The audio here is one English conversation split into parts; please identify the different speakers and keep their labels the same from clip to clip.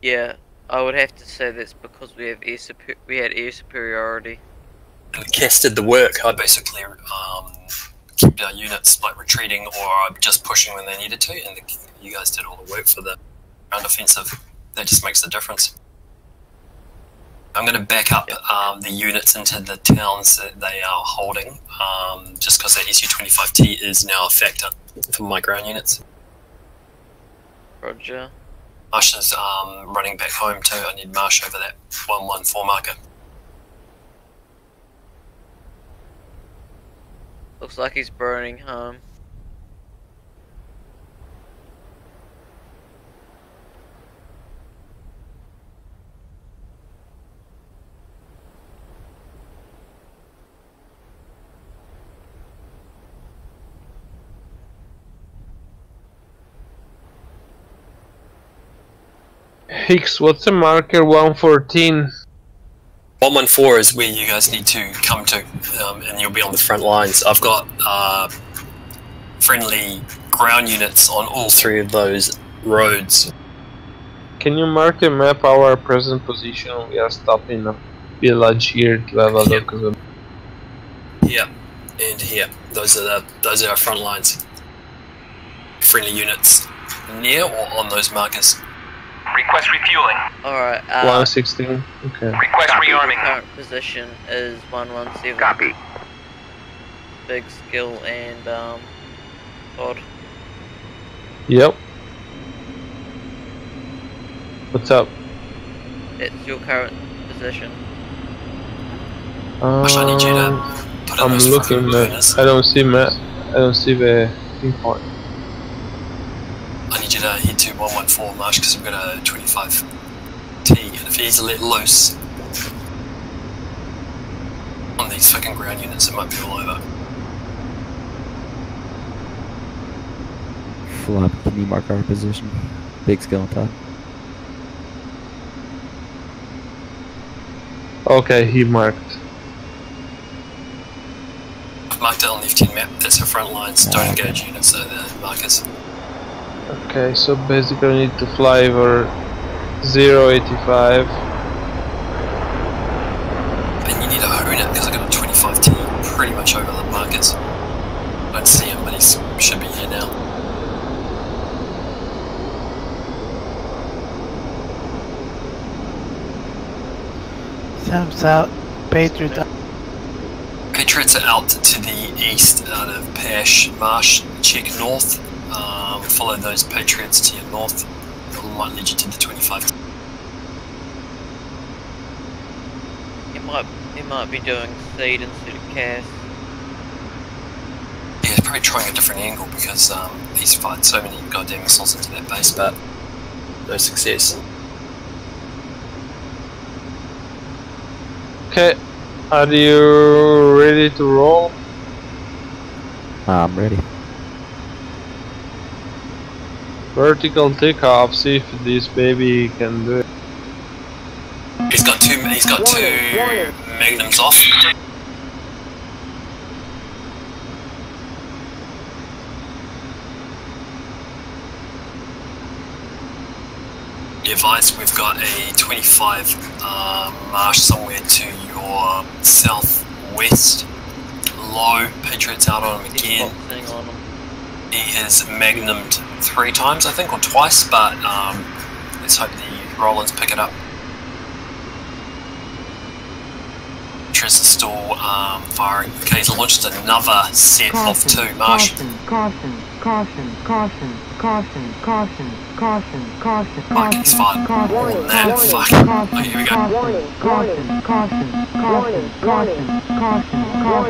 Speaker 1: Yeah, I would have to say that's because we have had air superiority.
Speaker 2: And Cass did the work. I basically kept our units like retreating or just pushing when they needed to, and you guys did all the work for the ground offensive. That just makes the difference. I'm going to back up the units into the towns that they are holding, just because that SU-25T is now a factor for my ground units.
Speaker 1: Roger.
Speaker 2: Marsh is running back home too. I need Marsh over that 114 marker.
Speaker 1: Looks like he's burning home.
Speaker 3: Hicks, what's the marker 114?
Speaker 2: 114 is where you guys need to come to, and you'll be on the front lines. I've got friendly ground units on all three of those roads.
Speaker 3: Can you mark the map our present position? We are stopping a village here to have a look at them.
Speaker 2: Here and here. Those are our front lines. Friendly units near or on those markers.
Speaker 4: Request refueling.
Speaker 1: Alright,
Speaker 3: 116, okay.
Speaker 4: Request rearming.
Speaker 1: Current position is 117.
Speaker 4: Copy.
Speaker 1: Big skill and Todd.
Speaker 3: Yep. What's up?
Speaker 1: It's your current position.
Speaker 2: I need you to put in
Speaker 3: I'm
Speaker 2: those
Speaker 3: looking,
Speaker 2: fucking
Speaker 3: but
Speaker 2: burners.
Speaker 3: I don't see the pinpoint.
Speaker 2: I need you to head to 114 Marsh because I've got a 25T, and if he's let loose on these fucking ground units, it might be all over.
Speaker 5: Flop, can you mark our position? Big skill on top.
Speaker 3: Okay, he marked.
Speaker 2: I've marked it on the F10 map, that's her front lines. Don't engage units, so the markers.
Speaker 3: Okay, so basically I need to fly over 085.
Speaker 2: And you need to hone it because I've got a 25T pretty much over the markers. I don't see him, but he should be here now.
Speaker 6: Sam's out. Patriot.
Speaker 2: Patriots are out to the east out of Pash Marsh. Check north. Follow those Patriots to your north. It might lead you to the 25T.
Speaker 1: He might be doing seed instead of cast.
Speaker 2: Yeah, he's probably trying a different angle because he's fired so many goddamn missiles into that base, but no success.
Speaker 3: Okay, are you ready to roll?
Speaker 5: I'm ready.
Speaker 3: Vertical takeoff, see if this baby can do it.
Speaker 2: He's got two magnums off. Advice, we've got a 25 marsh somewhere to your southwest. Low, Patriots out on him again. He has magnumed 3 times, I think, or twice, but let's hope the Rollins pick it up. Patriots are still firing. Okay, he's launched another set of 2. Marsh. Fuck, he's fired more than that. Fuck. Okay, here we go.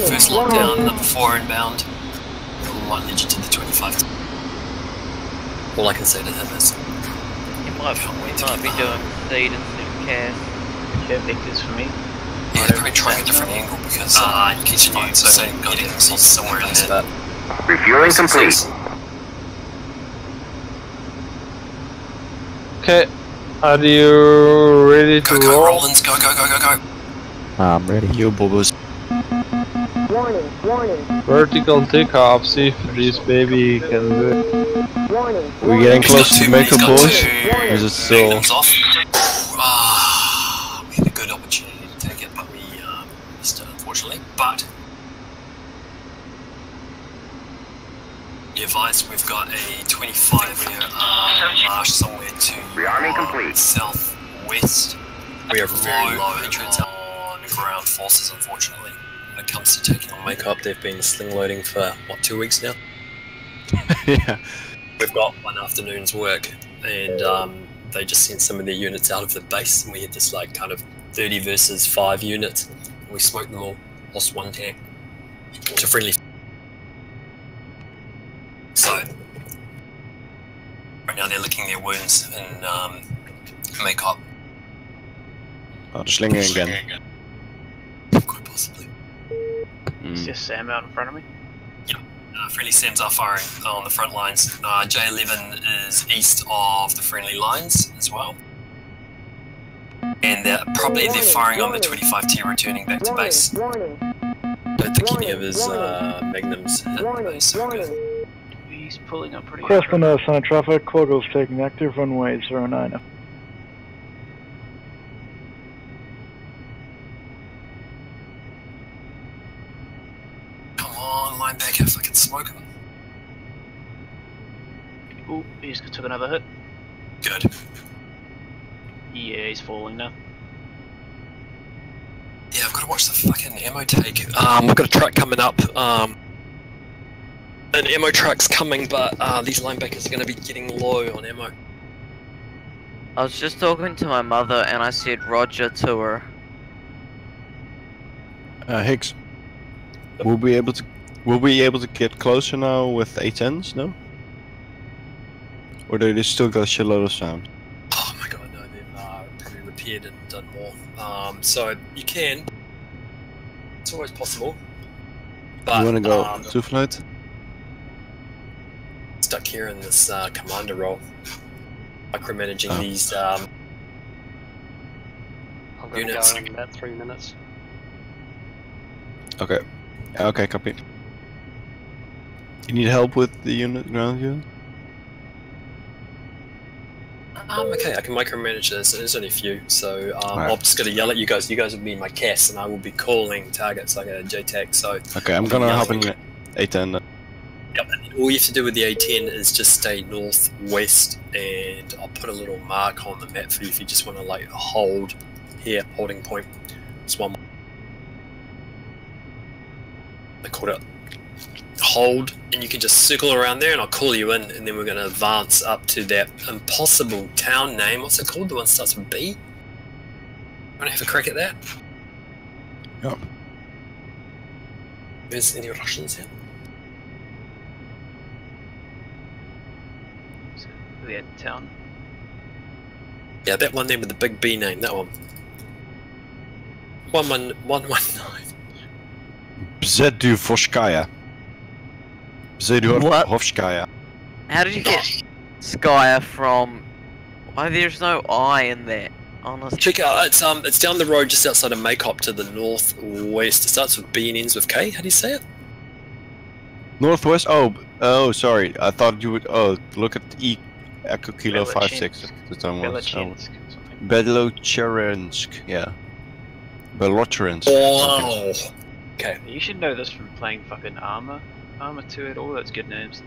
Speaker 2: First lockdown, number 4 inbound. Might lead you to the 25. All I can say to him is
Speaker 1: He might be doing seed instead of cast.
Speaker 7: Okay, make this for me.
Speaker 2: Yeah, they're probably trying a different angle because he's fired so many goddamn missiles somewhere in there.
Speaker 4: Refueling complete.
Speaker 3: Okay, are you ready to
Speaker 2: Go,
Speaker 3: roll?
Speaker 2: Rollins, go.
Speaker 5: I'm ready.
Speaker 7: Yo, Bobos.
Speaker 8: Warning.
Speaker 3: Vertical takeoff, see if this baby can do it.
Speaker 6: We're getting close to make a push. Is it still?
Speaker 2: Magnums off. We had a good opportunity to take it, but we missed it, unfortunately. But be advised, we've got a 25 here, marsh somewhere to
Speaker 4: Rearming complete.
Speaker 2: southwest. We have very low entrance on ground forces, unfortunately. When it comes to taking on makeup, they've been sling loading for, what, 2 weeks now?
Speaker 6: Yeah.
Speaker 2: We've got one afternoon's work, and they just sent some of their units out of the base, and we had this like kind of 30 versus 5 units. And we smoked them all, lost one tank to friendly. So right now they're licking their wounds and makeup.
Speaker 6: Oh, the slinging again.
Speaker 2: Quite possibly.
Speaker 7: Is just Sam out in front of me?
Speaker 2: Friendly SAMs are firing on the front lines. J11 is east of the friendly lines as well. And they're firing on the 25T returning back to base. Don't think any of his magnums hit the base, so we're good.
Speaker 7: He's pulling up pretty
Speaker 8: Crest on
Speaker 7: hard.
Speaker 8: Center traffic, Quogo's taking active runway 09.
Speaker 2: Come on, line back if I can smoke him.
Speaker 7: Ooh, he just took another hit.
Speaker 2: Good.
Speaker 7: Yeah, he's falling now.
Speaker 2: Yeah, I've got to watch the fucking ammo take. We've got a truck coming up. An ammo truck's coming, but these linebackers are going to be getting low on ammo.
Speaker 1: I was just talking to my mother and I said Roger to her.
Speaker 6: Higgs. We'll be able to get closer now with A10s, no? Or do they still got a shitload of sound?
Speaker 2: Oh my god, no, they've probably repaired and done more. So you can. It's always possible. But
Speaker 6: You wanna go to flight?
Speaker 2: Stuck here in this commander role, micromanaging these
Speaker 9: I'm gonna
Speaker 2: units.
Speaker 9: go in about 3 minutes.
Speaker 6: Okay. Okay, copy. You need help with the ground unit?
Speaker 2: Okay, I can micromanage this. There's only a few, so
Speaker 6: Right.
Speaker 2: I'm just gonna yell at you guys. You guys will be my CAS, and I will be calling targets like a JTAC. So
Speaker 6: Okay, I'm gonna hop in A10.
Speaker 2: yep, and all you have to do with the A10 is just stay northwest, and I'll put a little mark on the map for you if you just want to like hold here, holding point. It's one. I called it hold, and you can just circle around there, and I'll call you in, and then we're going to advance up to that impossible town name. What's it called? The one that starts with B? Want to have a crack at that?
Speaker 6: Yep.
Speaker 2: There's any Russians here?
Speaker 7: Weird town.
Speaker 2: Yeah, that one there with the big B name, that one. 119.
Speaker 6: Bzeduvovskaya. Bzeduvovskaya.
Speaker 1: How did you get Skya from... Why there's no I in there? Honestly.
Speaker 2: Check out, it's down the road just outside of Makeup to the northwest. It starts with B and ends with K. How do you say it?
Speaker 6: Northwest? Oh, sorry. I thought you would. Oh, look at E. Echo Kilo 56. That's the one.
Speaker 7: Belochinsk.
Speaker 6: Belocherensk, yeah. Belochensk.
Speaker 2: Wow. Okay.
Speaker 7: You should know this from playing fucking Armor 2 at all. That's good names.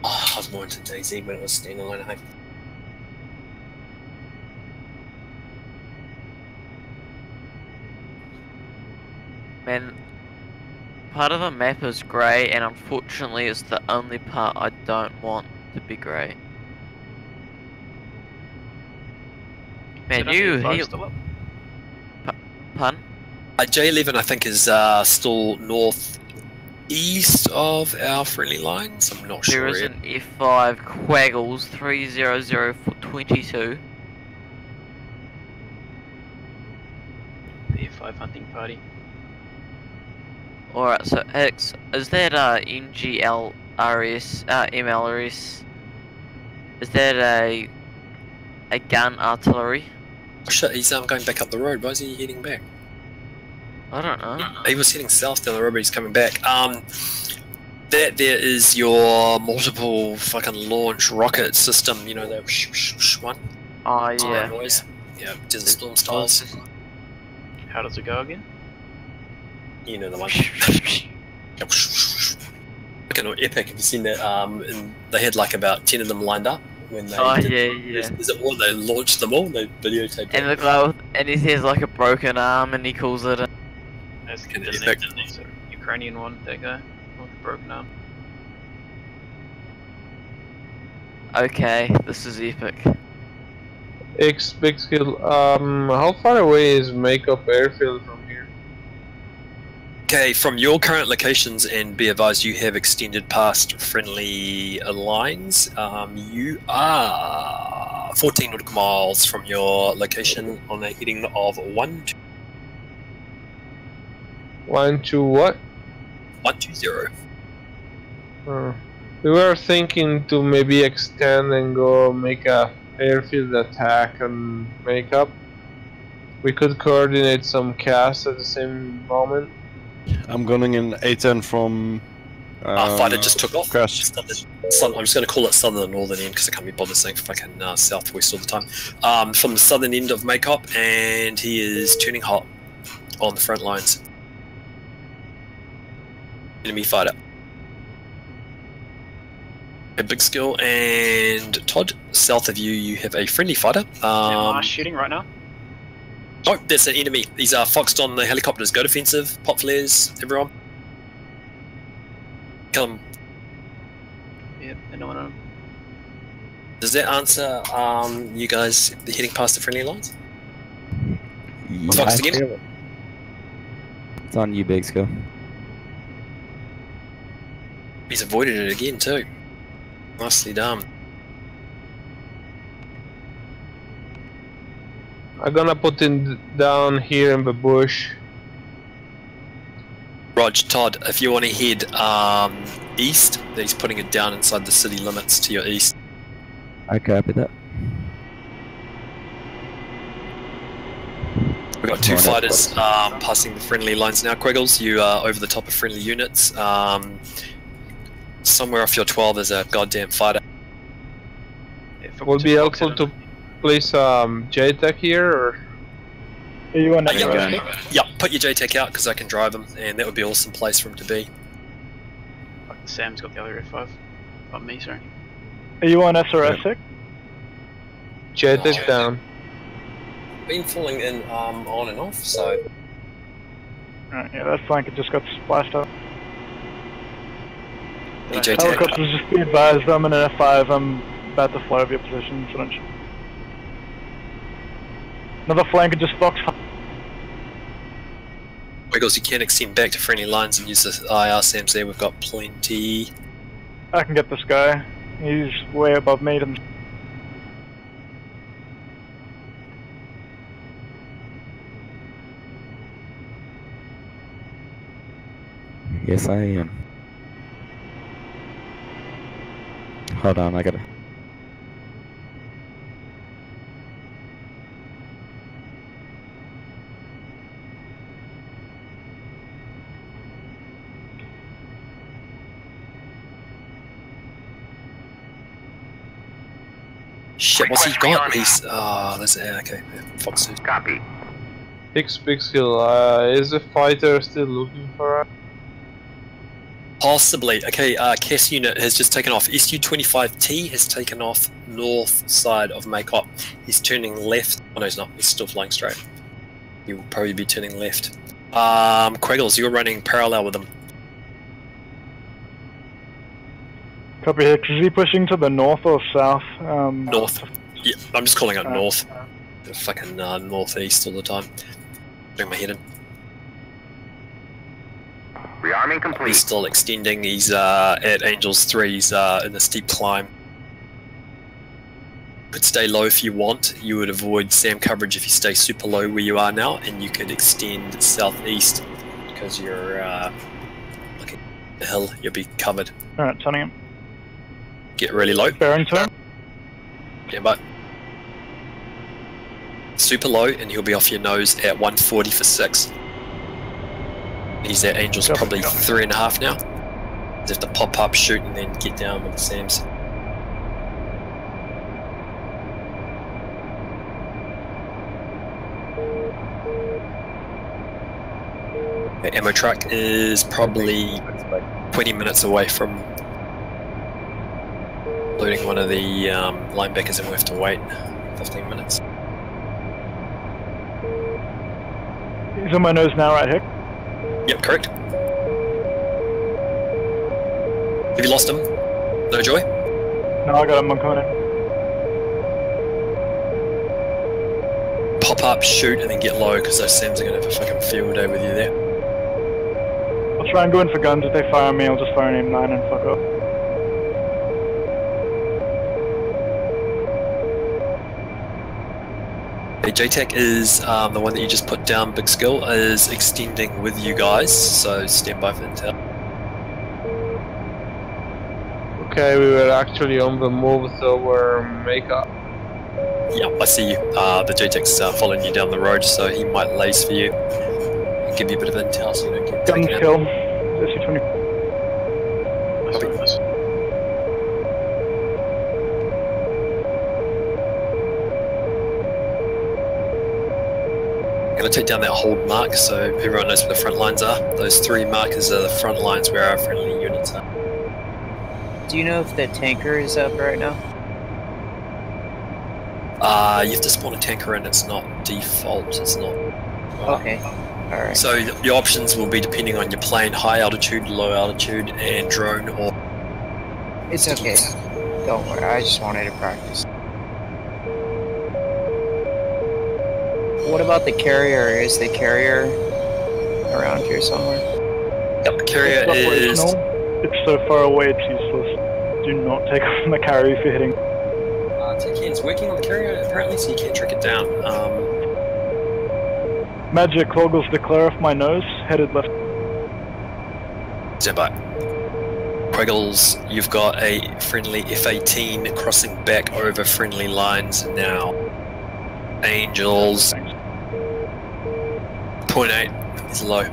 Speaker 2: Oh, I was more into DayZ when it was standalone, I think.
Speaker 1: Man, part of the map is grey, and unfortunately it's the only part I don't want to be grey. Man, you heal. Pun?
Speaker 2: J11 I think is still northeast of our friendly lines. I'm not
Speaker 1: There
Speaker 2: sure.
Speaker 1: is an F5 Quaggles 300 for 22.
Speaker 7: The F5 hunting party.
Speaker 1: Alright, so X, is that MGLRS, MLRS? Is that a gun artillery?
Speaker 2: Oh shit, he's going back up the road. Why is he heading back?
Speaker 1: I don't know.
Speaker 2: He was heading south down the road, but he's coming back. That there is your multiple fucking launch rocket system, you know, that one?
Speaker 1: Oh
Speaker 2: That
Speaker 1: yeah.
Speaker 2: noise? Yeah, Desert Storm styles.
Speaker 7: How does it go again?
Speaker 2: You know the one. Fucking epic, have you seen that? And they had like about 10 of them lined up when they
Speaker 1: Oh
Speaker 2: did,
Speaker 1: yeah.
Speaker 2: Is it one? They launched them all, they videotaped
Speaker 1: And
Speaker 2: it.
Speaker 1: the guy with, and he has like a broken arm, and he calls it a...
Speaker 7: That's
Speaker 2: Fucking
Speaker 7: the
Speaker 2: epic.
Speaker 7: Ukrainian one, that guy with the broken arm.
Speaker 1: Okay, this is epic.
Speaker 3: X big skill. How far away is Makeup Airfield from here?
Speaker 2: Okay, from your current locations, and be advised you have extended past friendly lines, you are 14 nautical miles from your location on a heading of
Speaker 3: 1 to what?
Speaker 2: 120.
Speaker 3: We were thinking to maybe extend and go make a airfield attack and Makeup. We could coordinate some casts at the same moment.
Speaker 6: I'm going in A10 from.
Speaker 2: Fighter just took off.
Speaker 6: Crash.
Speaker 2: I'm just going to call it southern and northern end because I can't be bothered saying fucking southwest all the time. From the southern end of Makeup, and he is turning hot on the front lines. Enemy fighter. A big skill, and Todd, south of you, you have a friendly fighter.
Speaker 7: Am I shooting right now?
Speaker 2: Oh, that's an enemy. These are foxed on the helicopters. Go defensive. Pop flares. Everyone. Kill them.
Speaker 7: Yep, and no one on him.
Speaker 2: Does that answer you guys heading past the friendly lines?
Speaker 5: Yeah,
Speaker 2: Foxed again?
Speaker 5: It's on you, Big Skill.
Speaker 2: He's avoided it again too. Nicely done.
Speaker 3: I'm gonna put it down here in the bush.
Speaker 2: Rog, Todd, if you want to head east, he's putting it down inside the city limits to your east.
Speaker 5: I copy that.
Speaker 2: We've got two fighters passing the friendly lines now. Quiggles, you are over the top of friendly units. Somewhere off your 12 is a goddamn fighter.
Speaker 3: Would be helpful to place JTAC here, or
Speaker 8: Are you on that?
Speaker 2: Yeah, put your JTAC out because I can drive him, and that would be an awesome place for him to be.
Speaker 7: Fuck, Sam's got the other F5. Not me, sorry.
Speaker 8: Are you on SRS6?
Speaker 3: JTAC down.
Speaker 2: Been falling in on and off, so
Speaker 8: Alright, yeah, that flank just got splashed up.
Speaker 2: hey, JTAC.
Speaker 8: Helicopters, just be advised, I'm in an F5, I'm about to fly over your position, so don't shoot. Another flanker just box.
Speaker 2: Wiggles, you can extend back to friendly lines and use the IR SAMs there. We've got plenty.
Speaker 8: I can get this guy. He's way above me.
Speaker 5: Yes, I am. Hold on, I gotta.
Speaker 2: Shit, what's he got? He's there's okay. Fox suit.
Speaker 4: Copy.
Speaker 3: X big skill. Is the fighter still looking for us?
Speaker 2: Possibly. Okay, Cass unit has just taken off. SU-25T has taken off north side of Makeup. He's turning left. Oh no, he's not. He's still flying straight. He will probably be turning left. Quiggles, you're running parallel with him.
Speaker 8: Copy here. Is he pushing to the north or south?
Speaker 2: North. Yeah, I'm just calling it north. The fucking northeast all the time. Bring my head in.
Speaker 4: Rearming
Speaker 2: He's
Speaker 4: complete.
Speaker 2: still extending. He's at Angels 3. He's in a steep climb. Could stay low if you want. You would avoid SAM coverage if you stay super low where you are now, and you could extend southeast because you're looking at the hill. You'll be covered.
Speaker 8: Alright, turning him.
Speaker 2: Get really low.
Speaker 8: Bearing to him.
Speaker 2: Yeah, but super low, and he'll be off your nose at 140 for 6. He's at Angels
Speaker 8: Yep.
Speaker 2: probably 3.5 now. have to pop up, shoot, and then get down with the SAMs. The ammo truck is probably 20 minutes away from loading one of the linebackers, and we have to wait 15 minutes.
Speaker 8: He's on my nose now, right, Hick?
Speaker 2: Yep, correct. Have you lost him? No joy?
Speaker 8: No, I got him, I'm coming in.
Speaker 2: Pop up, shoot, and then get low, because those SAMs are going to have a fucking field day with you there.
Speaker 8: I'll try and go in for guns. If they fire on me, I'll just fire an M9 and fuck off.
Speaker 2: The JTAC is the one that you just put down, Big Skill, is extending with you guys, so stand by for intel.
Speaker 3: Okay, we were actually on the move, so we're makeup.
Speaker 2: Yep, I see you. The JTAC's following you down the road, so he might lace for you. Give you a bit of intel so you don't get
Speaker 8: Guns
Speaker 2: taken out.
Speaker 8: kill. SC-20.
Speaker 2: Copy. I'm going to take down that hold mark so everyone knows where the front lines are. Those 3 markers are the front lines where our friendly units are.
Speaker 9: Do you know if the tanker is up right now?
Speaker 2: You have to spawn a tanker in, it's not default, it's not...
Speaker 9: Okay, alright.
Speaker 2: So your options will be depending on your plane, high altitude, low altitude, and drone or...
Speaker 9: It's okay. Don't worry, I just wanted to practice. What about the carrier? Is the carrier around here somewhere?
Speaker 2: Yep, the carrier is...
Speaker 8: It's so far away, it's useless. Do not take off from the carrier if you're hitting.
Speaker 2: It's working on the carrier apparently, so you can't track it down.
Speaker 8: Magic goggles declare off my nose, headed left.
Speaker 2: Stand by. Quiggles, you've got a friendly F-18 crossing back over friendly lines now. Angels.
Speaker 8: Thanks.
Speaker 2: 0.8 is low.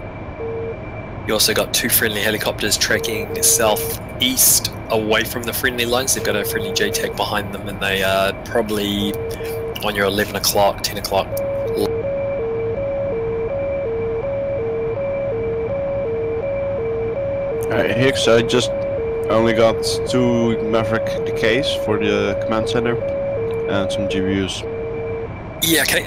Speaker 2: You also got 2 friendly helicopters tracking southeast away from the friendly lines. They've got a friendly JTAC behind them, and they are probably on your 11 o'clock, 10 o'clock.
Speaker 6: Alright, Hicks, I just only got 2 Maverick decays for the command center and some GPUs.
Speaker 2: Yeah, okay.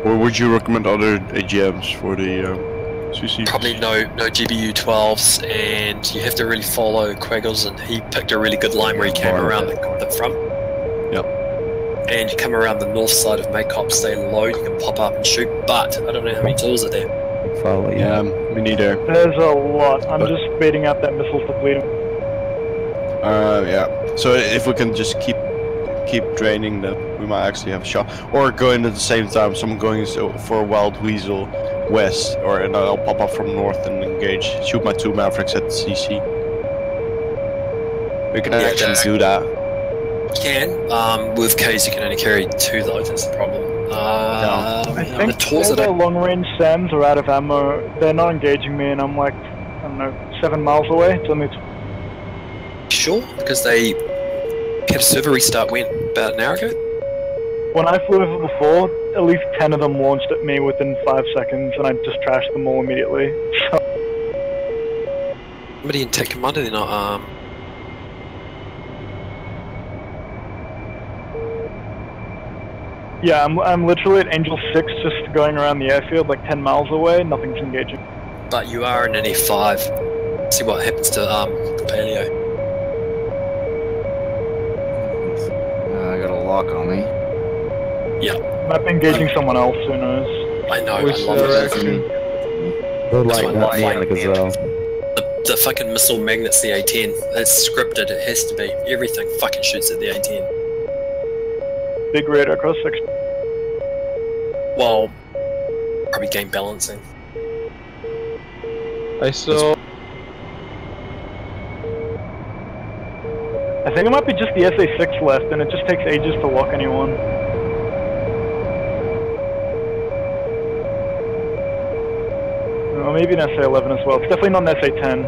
Speaker 6: Or would you recommend other AGMs for the CC?
Speaker 2: Probably no GBU 12s, and you have to really follow Quiggles, and he picked a really good line where he came around the front.
Speaker 6: Yep.
Speaker 2: And you come around the north side of Maycop, stay low, you can pop up and shoot, but I don't know how many tools are there.
Speaker 5: Follow you.
Speaker 6: Yeah, me neither.
Speaker 8: There's a lot. I'm just baiting out that missiles to bleed him.
Speaker 6: Yeah. So if we can just keep draining, then we might actually have a shot. Or go in at the same time. Someone going for a wild weasel west, and I'll pop up from north and engage. Shoot my 2 Mavericks at the CC. We can actually do that.
Speaker 2: You can. With K's you can only carry 2 though, that's the problem.
Speaker 8: I think
Speaker 2: the tools
Speaker 8: all the long-range SAMs are out of ammo. They're not engaging me, and I'm like, I don't know, 7 miles away. It's only
Speaker 2: sure, because they had a server restart when? About an hour ago?
Speaker 8: when I flew over before, at least 10 of them launched at me within 5 seconds, and I just trashed them all immediately. So
Speaker 2: Somebody in Tech Commander, they're not,
Speaker 8: yeah, I'm literally at Angel 6, just going around the airfield, like 10 miles away, nothing's engaging.
Speaker 2: but you are in an F5. See what happens to, Paleo.
Speaker 10: I got a lock on me.
Speaker 8: Might be engaging someone else, who knows.
Speaker 2: I know,
Speaker 3: Which
Speaker 2: I love it.
Speaker 3: direction?
Speaker 5: They're
Speaker 2: That's
Speaker 5: like
Speaker 2: one
Speaker 5: that
Speaker 2: flight
Speaker 5: like as
Speaker 2: man.
Speaker 5: well.
Speaker 2: The fucking missile magnet's the A10. It's scripted, it has to be. Everything fucking shoots at the A10.
Speaker 8: Big radar cross section.
Speaker 2: Well, probably game balancing.
Speaker 3: I saw.
Speaker 8: I think it might be just the SA-6 left, and it just takes ages to lock anyone. Or maybe an SA-11 as well. It's definitely not an SA-10.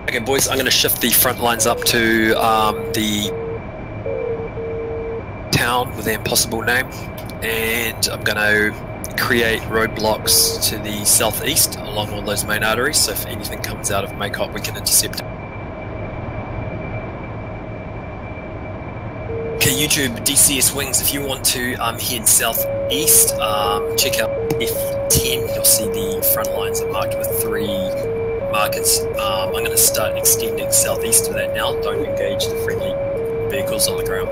Speaker 2: Okay, boys, I'm going to shift the front lines up to the town with the impossible name, and I'm going to create roadblocks to the southeast along all those main arteries, so if anything comes out of Maycop, we can intercept it. Okay, YouTube, DCS Wings, if you want to head southeast, check out F10, you'll see the front lines are marked with 3 markers. I'm going to start extending southeast to that now. Don't engage the friendly vehicles on the ground.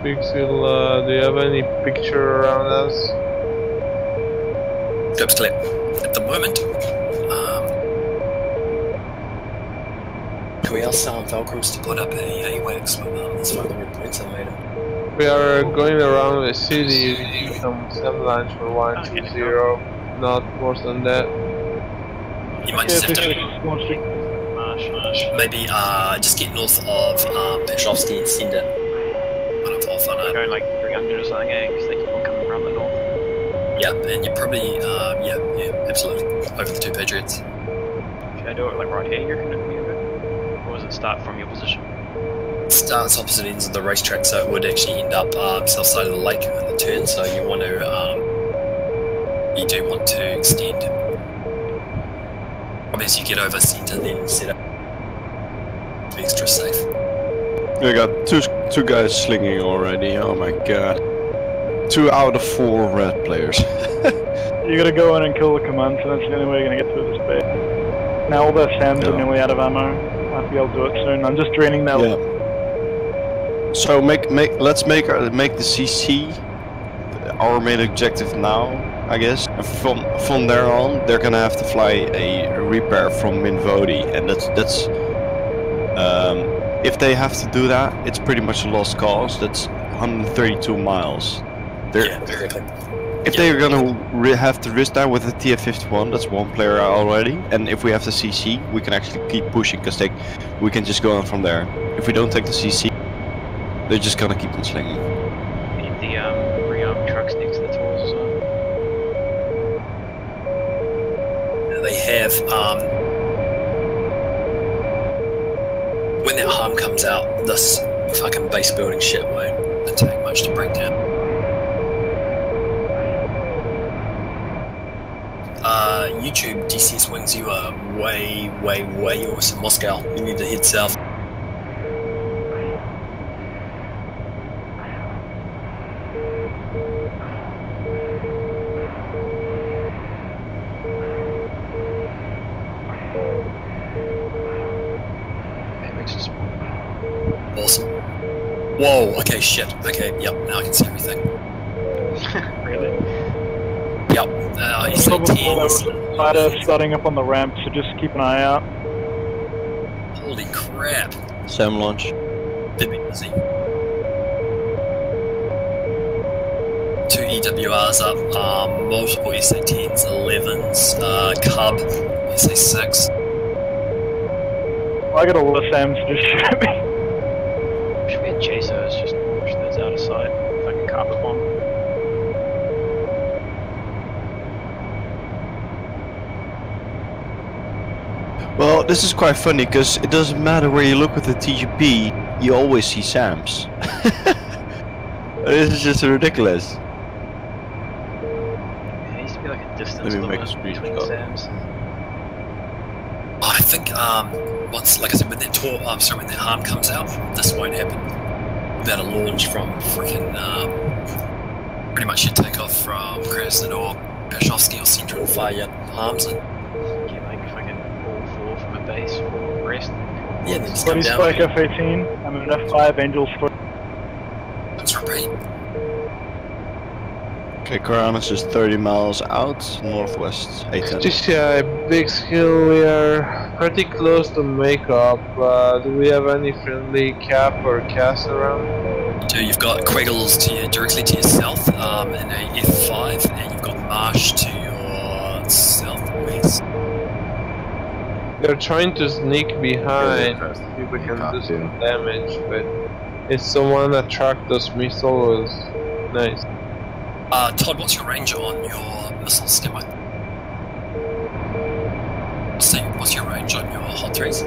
Speaker 3: Pixel, do you have any picture around us?
Speaker 2: Scope's clear. At the moment, can we ask Velcros to put up a AWACS with as far as the red points are later?
Speaker 3: We are going around the city using some lines for 120, not worse than that.
Speaker 2: You might just have to maybe just get north of Peshovsky and send it off on it.
Speaker 7: Going like 300 or something, because they keep on coming around the north.
Speaker 2: Yeah, and you're probably, yeah, absolutely, over the 2 Patriots.
Speaker 7: Should I do it like right here, you reckon? Or does it start from your position?
Speaker 2: It starts opposite ends of the racetrack, so it would actually end up south side of the lake in the turn, so you want to, you do want to extend. Probably as you get over centre, then set up to be extra safe.
Speaker 6: We got two guys slinging already, oh my god. 2 out of 4 red players.
Speaker 8: You gotta go in and kill the command, so that's the only way you're gonna get through this bit. Now all their SAMs are nearly out of ammo. Might be able to do it soon. I'm just draining that.
Speaker 6: Yeah. So let's make the CC our main objective now, I guess. And from there on, they're gonna have to fly a repair from Minvodi, and that's if they have to do that, it's pretty much a lost cause. That's 132 miles.
Speaker 2: Yeah, exactly.
Speaker 6: If they're gonna have to risk that with the TF-51, that's 1 player already. And if we have the CC, we can actually keep pushing, because we can just go on from there. If we don't take the CC, they're just gonna keep on slinging.
Speaker 7: Need the rearmed trucks next to the tools as well.
Speaker 2: They have, when that harm comes out, this fucking base building shit won't take much to break down. YouTube, DCS Wings, you are way awesome. Moscow, you need to head south. Awesome. Whoa, okay, shit. Okay, yep, now I can see everything.
Speaker 7: Really?
Speaker 2: Yep, he's like 10s.
Speaker 8: Fighter starting up on the ramp, so just keep an eye out.
Speaker 2: Holy crap.
Speaker 6: SAM launch.
Speaker 2: They've been busy. 2 EWRs up, multiple SA-10s, 11s, Cub, SA-6.
Speaker 8: I got a lot of SAMs to just shoot at me.
Speaker 7: Should we have chasers just push those out of sight? Fucking carpet bomb.
Speaker 6: Well, this is quite funny, because it doesn't matter where you look with the TGP, you always see SAMs. This is just ridiculous.
Speaker 7: There needs to be like a distance limit between SAMs.
Speaker 2: I think, once, like I said, when that when that harm comes out, this won't happen. Without a launch from freaking, pretty much your takeoff from Krasnodar, Peshovsky or Central and fire your arms in.
Speaker 7: Get like fucking all 4 from a base for rest.
Speaker 2: Yeah, then just come down.
Speaker 8: Spike F-18, I'm in F5, Angels for...
Speaker 2: Let's repeat.
Speaker 6: Okay, Koranis is 30 miles out, northwest, 810.
Speaker 3: Just a big skill, we are pretty close to Makeup. Do we have any friendly cap or cast around?
Speaker 2: So you've got Quaggles directly to your south in a F5, and you've got Marsh to your
Speaker 3: They're trying to sneak behind,
Speaker 10: Yeah,
Speaker 3: see if we can
Speaker 10: got
Speaker 3: do
Speaker 10: to.
Speaker 3: some damage, but it's the one that tracked those missiles was nice.
Speaker 2: Todd, what's your range on your missiles, Demo? What's your range on your hot 3s?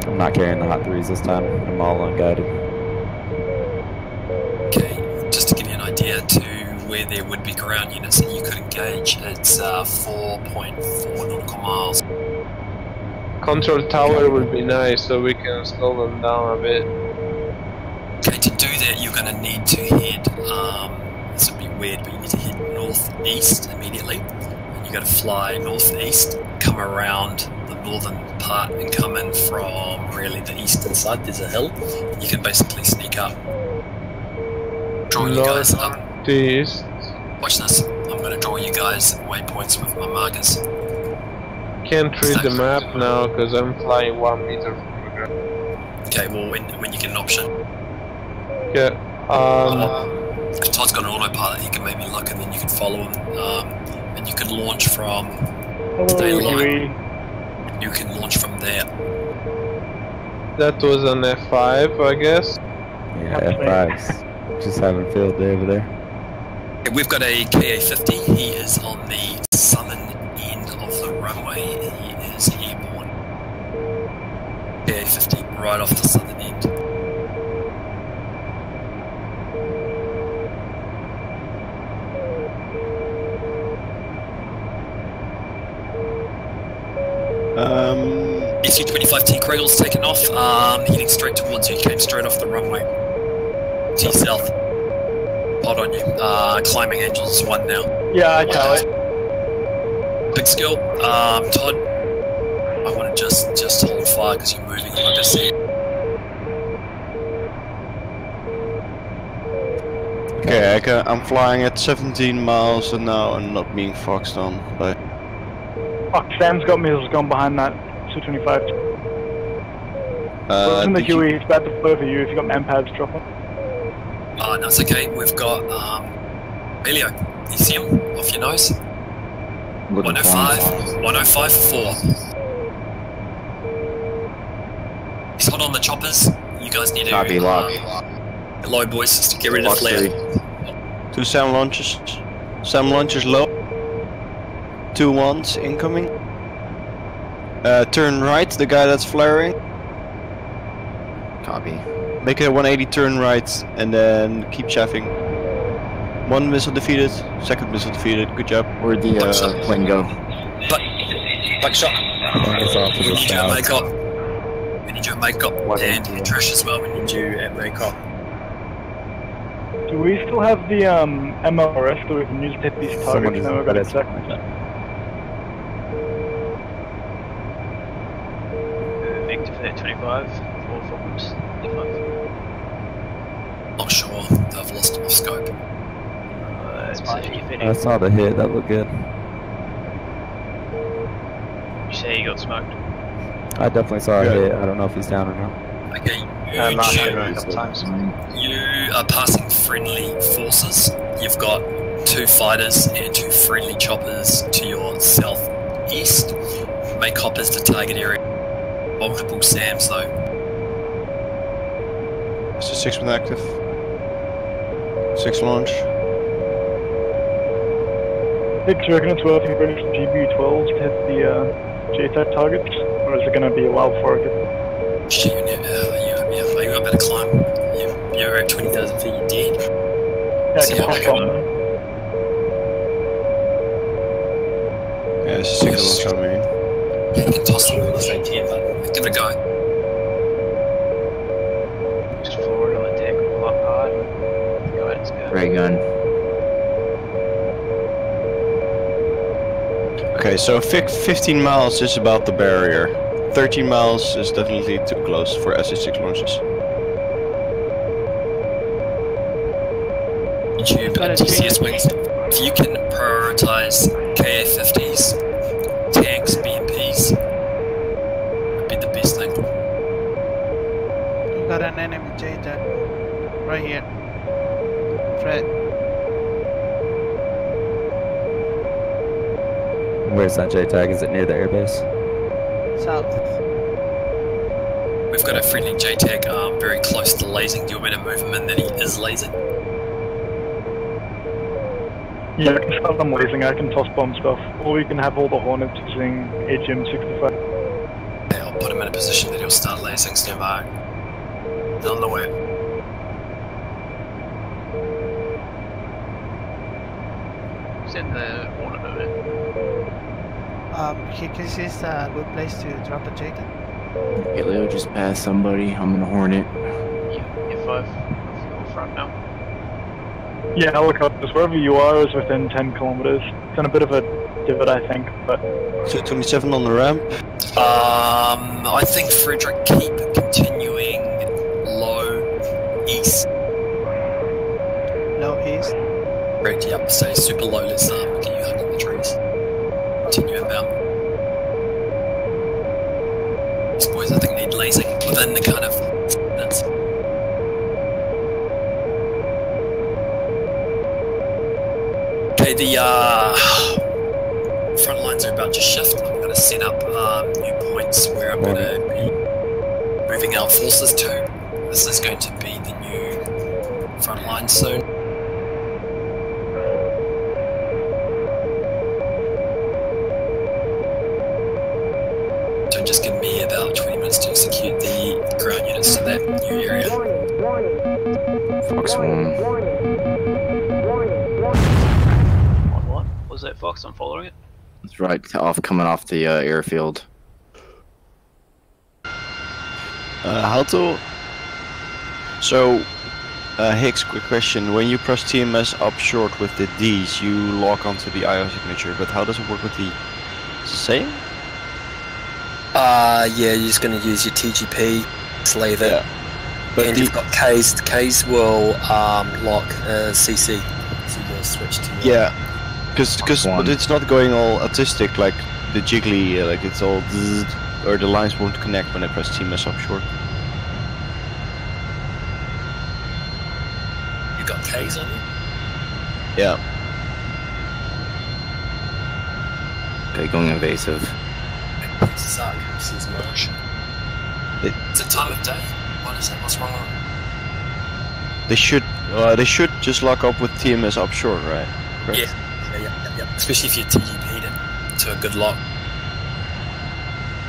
Speaker 5: I'm not carrying the hot 3s this time. I'm all unguided.
Speaker 2: Okay, just to give you an idea to where there would be ground units that you could engage, it's 4.4 nautical miles.
Speaker 3: Control tower would be nice so we can slow them down a bit.
Speaker 2: Okay, to do that you're going to need to head, this would be weird, but you need to head northeast immediately. And you got to fly northeast, come around the northern part and come in from really the eastern side. There's a hill. You can basically sneak up. Drawing you guys up.
Speaker 3: Northeast.
Speaker 2: Watch this. I'm going to draw you guys waypoints with my markers.
Speaker 3: Can't read the map now because I'm flying 1 meter from the ground.
Speaker 2: Okay, well when you get an option.
Speaker 3: Yeah.
Speaker 2: If Todd's got an autopilot, he can maybe look and then you can follow him. And you can launch from Daylight. You can launch from there.
Speaker 3: That was an F5, I guess.
Speaker 5: Yeah, F5s. Just having a field day over there.
Speaker 2: Okay, we've got a KA-50. He is on the southern end of the runway. He is airborne. KA-50 right off the southern end. SU-25T Cradle's taken off, heading straight towards you. Came straight off the runway. To your south. Hold on you. Climbing Angels 1 now.
Speaker 8: Yeah, I tell it.
Speaker 2: Big skill. Todd, I want to just hold fire because you're moving like I said.
Speaker 6: Okay, I'm flying at 17 miles an hour and not being foxed on by...
Speaker 8: Fuck, Sam's got missiles gone behind that Su-25. In the Huey, it's about to flow for you if you've got manpads dropping.
Speaker 2: No, it's okay. We've got, Elio, you see him off your nose? 105, 105 4. He's hot on the choppers. You guys need to...
Speaker 10: Copy, lock.
Speaker 2: Hello, boys, just to get rid of the flare.
Speaker 6: 2 SAM launches. SAM launches low. 2 ones incoming. Turn right, the guy that's flaring.
Speaker 10: Copy.
Speaker 6: Make a 180 turn right and then keep chaffing. 1 missile defeated, 2nd missile defeated, good job.
Speaker 10: Where'd the plane go?
Speaker 2: Back shot.
Speaker 5: We
Speaker 2: need you at makeup. We need you at makeup. And Trish as well, we need you at makeup.
Speaker 8: Do we still have the MLRS that we can use to hit these targets now? We've got it second.
Speaker 7: Victor for 25, 4 Falcons, 25.
Speaker 2: Not sure, I've lost him off scope.
Speaker 5: I saw the hit, that looked good.
Speaker 7: You say he got smoked?
Speaker 5: I definitely saw a hit, I don't know if he's down or not.
Speaker 2: Okay, you are passing friendly forces. You've got 2 fighters and 2 friendly choppers to your southeast. Make hoppers the target area. Multiple SAMs though.
Speaker 6: Is the 6 one active? 6 launch.
Speaker 8: Do you reckon it's worth British GBU-12s to hit the JTAC targets? Or is it going to be a while before it gets...
Speaker 2: Shit, you're about to climb. You're at 20,000 feet, you're dead.
Speaker 8: Yeah,
Speaker 2: see how
Speaker 8: I can
Speaker 6: Yeah, it's a 6 launch on me.
Speaker 2: Yeah, you can toss them on the same team, but give it a go.
Speaker 7: Just forward on the deck, pull up hard. Go ahead, let's go.
Speaker 10: Ray gun.
Speaker 6: Okay, so 15 miles is about the barrier. 13 miles is definitely too close for SA6 launches.
Speaker 2: YouTube and DCS Wings. If you can prioritize KA-50s, tanks, BMPs, would be the best thing.
Speaker 11: We got an enemy JTAC right here. Fred.
Speaker 5: Where's that JTAG? Is it near the airbase?
Speaker 11: South.
Speaker 2: We've got a friendly JTAC very close to lasing. Do you want me to move him in that he is lasing?
Speaker 8: Yeah, I can start them lasing, I can toss bomb stuff. Or we can have all the Hornets using AGM 65.
Speaker 2: Yeah, I'll put him in a position that he'll start lasing, stand by. On the way.
Speaker 7: Send the Hornet over.
Speaker 11: Hickory's is a good place to drop a Jayton.
Speaker 10: Okay, Leo just passed somebody. I'm gonna Hornet.
Speaker 7: F5 off front now.
Speaker 8: Yeah, helicopters, wherever you are is within 10 kilometers. It's in a bit of a divot, I think, but...
Speaker 6: 227 on the ramp.
Speaker 2: I think Frederick, keep continuing low east.
Speaker 11: Low east.
Speaker 2: Correct, yep, stay super low, let's get you hugging the trees. Continue inbound. These boys I think need lasing within the kind of minutes. Okay, the front lines are about to shift. I'm going to set up new points where I'm going to be moving our forces to. This is going to be the new front line soon. So just give me about 20 minutes to execute the ground units to that new area.
Speaker 10: Fox 1.
Speaker 7: What? Was that Fox? I'm following it.
Speaker 10: It's right coming off the airfield.
Speaker 6: How to... So, Hicks, quick question. When you press TMS up short with the Ds, you lock onto the IO signature, but how does it work with the... It's the same?
Speaker 2: Yeah, you're just going to use your TGP, slave it. Yeah. But and you've got Ks. Ks will lock CC. So you'll switch to...
Speaker 6: Yeah. But it's not going all autistic like the jiggly, like it's all zzz, or the lines won't connect when I press TMS up short.
Speaker 2: You got Ks on you?
Speaker 6: Yeah.
Speaker 10: Okay, going invasive.
Speaker 2: Suck, this is March. It's a time of day. What is it? What's wrong with it?
Speaker 6: They should just lock up with TMS up short, right? Correct?
Speaker 2: Yeah. Especially if you TGP'd it to a good lock.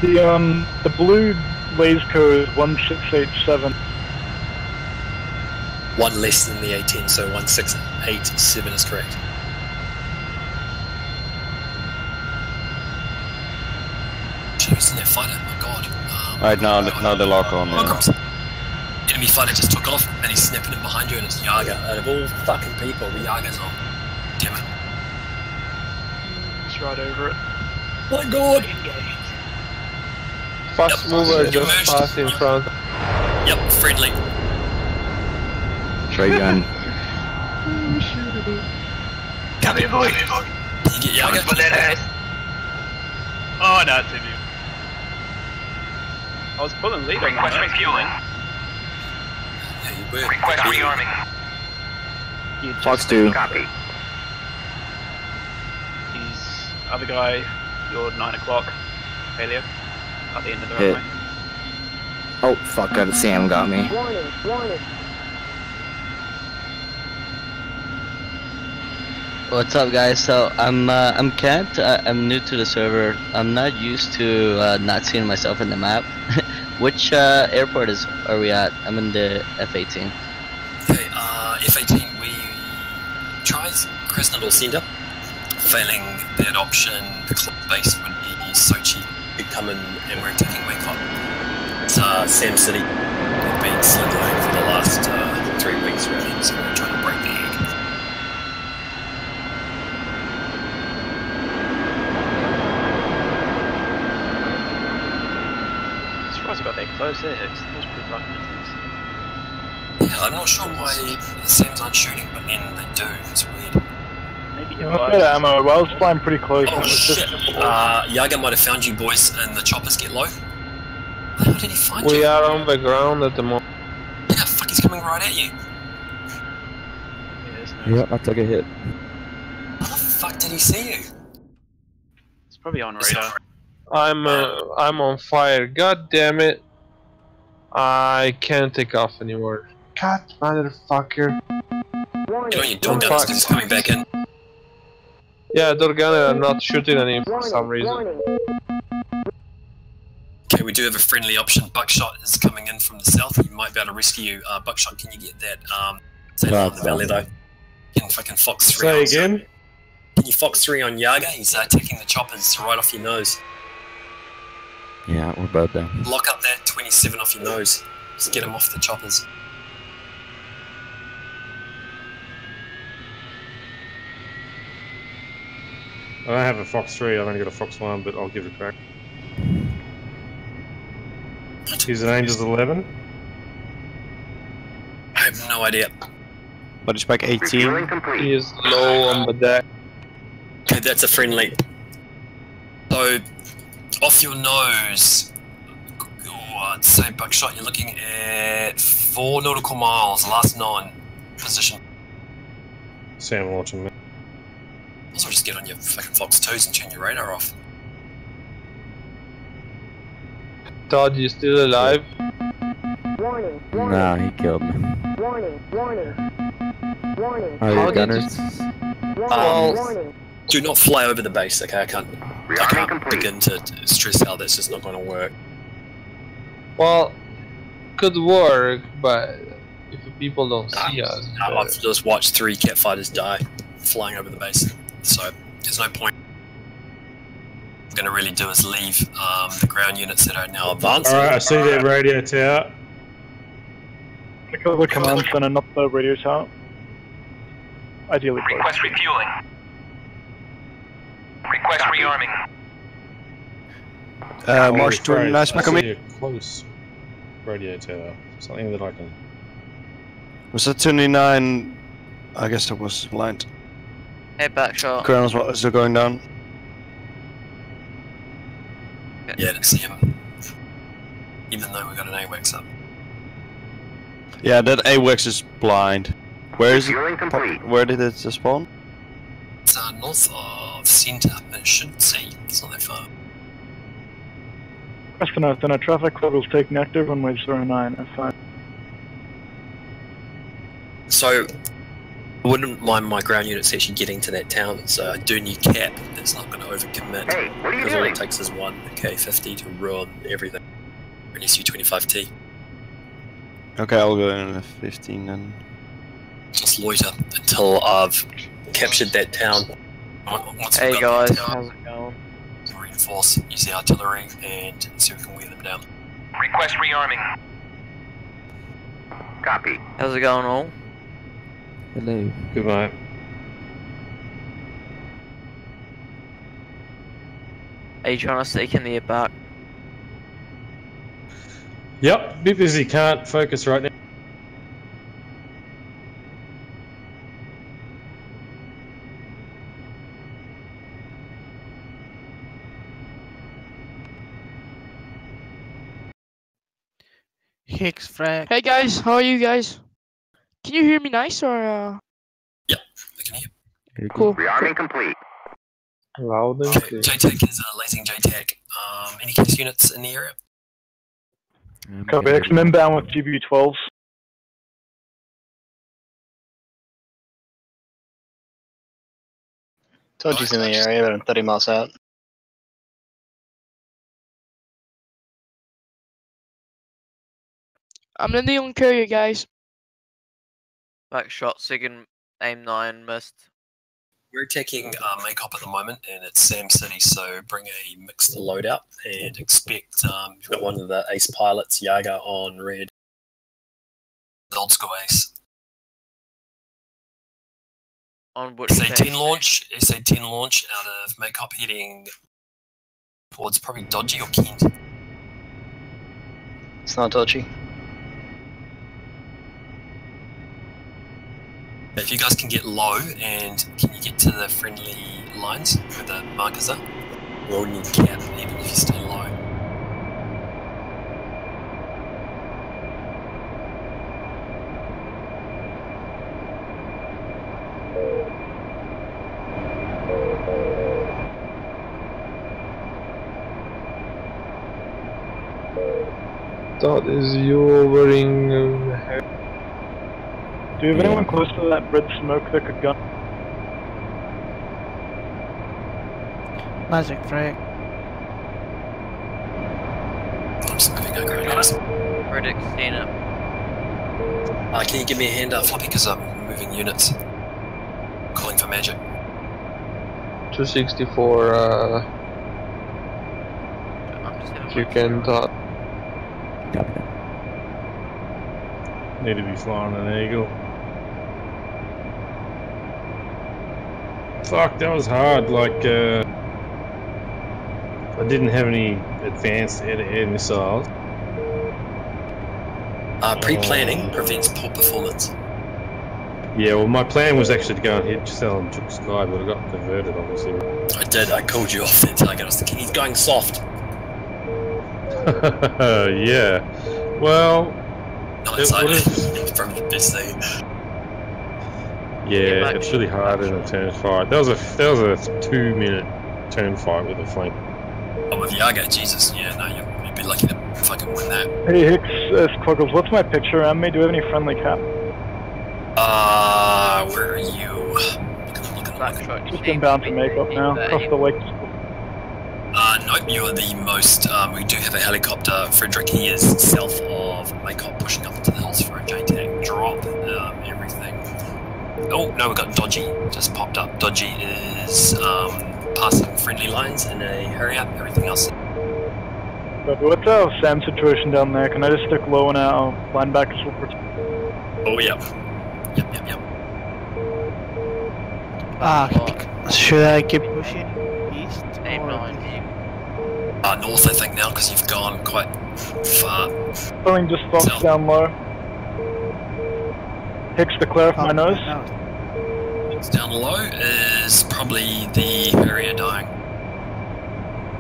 Speaker 8: The blue lays code 1687.
Speaker 2: One less than the 18, so 1687 is correct. Who's in that fighter? Oh my god.
Speaker 6: Right now they lock on.
Speaker 2: Enemy fighter just took off and he's snapping in behind you and it's Yaga. Out of all fucking people, the Yaga's on. Damn it.
Speaker 7: Just right over it.
Speaker 2: My god!
Speaker 3: Fast mover just passed in front.
Speaker 2: Yep, friendly.
Speaker 10: Ray gun.
Speaker 7: Come here, boy.
Speaker 2: You get Yaga?
Speaker 7: Oh no, it's him. I was pulling lead on
Speaker 4: Request refueling.
Speaker 2: Yeah, you were.
Speaker 4: Request rearming.
Speaker 10: Fox 2.
Speaker 4: Copy.
Speaker 7: He's other guy, you're 9 o'clock. Failure. At the end of the
Speaker 10: Hit.
Speaker 7: runway.
Speaker 10: Oh fuck, Sam got me.
Speaker 12: What's up, guys? So I'm Kent. I'm new to the server. I'm not used to not seeing myself in the map. Which airport are we at? I'm in the F-18.
Speaker 2: Okay, F-18, we tried Krasnodar Center. Failing that option, the club base would be Sochi. We'd come in and we're attacking Wingcop. It's Sam City. We've been slinging for the last 3 weeks really, so we're trying to break the egg.
Speaker 7: Surprised you got that close there, Hicks. That was pretty fucking intense.
Speaker 2: Yeah, I'm not sure why Sam's aren't shooting, but then they do. It's weird.
Speaker 7: Maybe
Speaker 8: I had ammo. I was flying pretty close.
Speaker 2: Oh shit! Yaga might have found you boys, and the choppers get low. How did he find you?
Speaker 3: We are on the ground at the moment.
Speaker 2: Yeah, fuck, he's coming right at you.
Speaker 5: Yep, I took a hit.
Speaker 2: How the fuck did he see you?
Speaker 7: It's probably on radar.
Speaker 3: I'm on fire. God damn it! I can't take off anymore. God, motherfucker!
Speaker 2: Get on your door gunners because he's coming back in.
Speaker 3: Yeah, Dorgana are not shooting at him for some reason.
Speaker 2: Okay, we do have a friendly option. Buckshot is coming in from the south. He might be able to rescue you. Buckshot, can you get that? Say in the valley though. Can fucking Fox 3
Speaker 13: Say again?
Speaker 2: Can you Fox 3 on Yaga? He's taking the choppers right off your nose.
Speaker 5: Yeah, we're both down.
Speaker 2: Lock up that 27 off your nose. Just get him off the choppers.
Speaker 13: I don't have a Fox 3, I've only got a Fox 1, but I'll give it a crack. His Angels 11?
Speaker 2: I have no idea.
Speaker 6: But it's back 18.
Speaker 3: He is low on the deck.
Speaker 2: Okay, that's a friendly. So, off your nose, I'd say Buckshot, you're looking at 4 nautical miles, last 9 position.
Speaker 13: Sam watching me.
Speaker 2: Also, just get on your fucking Fox 2s and turn your radar off.
Speaker 3: Todd, you still alive?
Speaker 5: Nah, he killed me. Are you gunners?
Speaker 2: Do not fly over the base, okay? I can't begin to stress how that's just not going to work.
Speaker 3: Well, could work, but if people don't see us...
Speaker 2: I've just watched 3 cat fighters die flying over the base, so there's no point. What I'm going to really do is leave the ground units that are now advancing.
Speaker 13: Alright, I see that radio tower.
Speaker 8: Kill the command center, not the radio tower. Ideally close.
Speaker 4: Request refueling. Request rearming.
Speaker 6: March 29, back on me.
Speaker 13: A close radio tower. Something that I can...
Speaker 6: Was that 29? I guess it was blind.
Speaker 1: Hey, Buckshot.
Speaker 6: Colonel's still going down.
Speaker 2: Yeah, I didn't see him. Even though we got an AWACS up.
Speaker 6: Yeah, that AWACS is blind. Where is it? Where did it spawn?
Speaker 2: It's north of centre, but it should see. It's not that far.
Speaker 8: Question out, then a traffic levels taken active on runway 09, F5.
Speaker 2: So, I wouldn't mind my ground units actually getting to that town, so I do need cap that's not going to overcommit.
Speaker 4: Hey, what are you
Speaker 2: because all
Speaker 4: doing?
Speaker 2: it takes is one K50 to ruin everything. An SU-25T.
Speaker 6: Okay, I'll go in at 15 then.
Speaker 2: Just loiter until I've captured that town. Once
Speaker 1: Hey
Speaker 2: we've got that
Speaker 1: guys,
Speaker 2: town,
Speaker 1: how's it going?
Speaker 2: to reinforce, use the artillery, and see if we can wear them down.
Speaker 4: Request rearming. Copy.
Speaker 1: How's it going all?
Speaker 5: Hello.
Speaker 13: Goodbye.
Speaker 1: Are you trying to sneak in the back?
Speaker 13: Yep, bit busy, can't focus right now.
Speaker 11: Hicks frag.
Speaker 14: Hey guys, how are you guys? Can you hear me nice or
Speaker 2: Yep, I can hear you.
Speaker 14: Cool.
Speaker 4: Rearming complete.
Speaker 3: Loud and clear.
Speaker 2: JTAC is lasing JTAC. Any case units in the area?
Speaker 8: Copy, I'm inbound with GBU-12s.
Speaker 9: Told you's in the area, but I'm 30 miles out.
Speaker 14: I'm in the on carrier, guys.
Speaker 1: Buckshot, second aim 9 missed.
Speaker 2: We're taking Makeup at the moment, and it's Sam City, so bring a mixed loadout and expect you've got one of the ace pilots, Yaga, on red. The old school ace.
Speaker 1: On which
Speaker 2: SA-10 launch, SA-10 launch out of Makeup heading towards probably Dodgy or Kent.
Speaker 9: It's not dodgy.
Speaker 2: If you guys can get low, and can you get to the friendly lines where the markers are? We'll need cap even if you stay low.
Speaker 3: Dot is you overing.
Speaker 8: Do you have anyone close to that red smoke that could gun?
Speaker 11: Magic frag.
Speaker 2: I'm just moving our grenades.
Speaker 1: Critic, seen it.
Speaker 2: Can you give me a hand, Floppy, because I'm moving units. Calling for magic.
Speaker 3: 264, if you can Dot.
Speaker 13: Need to be flying an eagle. Fuck, that was hard. Like, I didn't have any advanced air-to-air missiles.
Speaker 2: Pre-planning prevents poor performance.
Speaker 13: Yeah, well, my plan was actually to go and hit Giselle and Chook Sky, but I got diverted, obviously.
Speaker 2: I did, I called you off that target. I was thinking he's going soft.
Speaker 13: Yeah. Well,
Speaker 2: Not inside from the BC.
Speaker 13: Yeah, it's really hard in a turn fight. That was a 2-minute turn fight with a flank.
Speaker 2: Oh, with Yaga, Jesus, yeah, no, you'd be lucky to fucking win that.
Speaker 8: Hey Hicks, Squiggles, what's my picture around me? Do we have any friendly cap?
Speaker 2: Where are you?
Speaker 8: Just inbound to makeup now, across the lake.
Speaker 2: Nope, you are the most, we do have a helicopter, Frederick, he is south of Makeup, pushing up into the hills for a JTAC drop, everything. Oh, no, we got Dodgy, just popped up. Dodgy is, passing friendly lines in a Harrier, everything else.
Speaker 8: But what's our SAM situation down there? Can I just stick low and our linebackers will protect?
Speaker 2: Oh, yeah. Yep.
Speaker 11: Should I keep pushing east?
Speaker 1: Aim 9.
Speaker 2: North, I think, now, because you've gone quite far.
Speaker 8: Something just Fox down low. Hicks to clear off my nose.
Speaker 2: Down low is probably the Harrier dying. I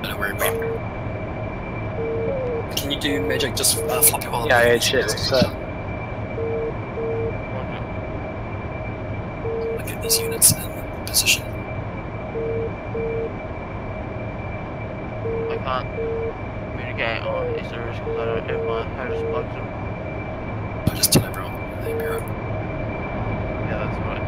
Speaker 2: don't know where he went. Can you do magic just Floppy while
Speaker 9: Yeah, shit.
Speaker 2: I'll get these units in position.
Speaker 1: I can't communicate on is there a risk because I don't have my hose plugged in.
Speaker 2: I'll just tell everyone the bureau.
Speaker 1: Yeah, that's right.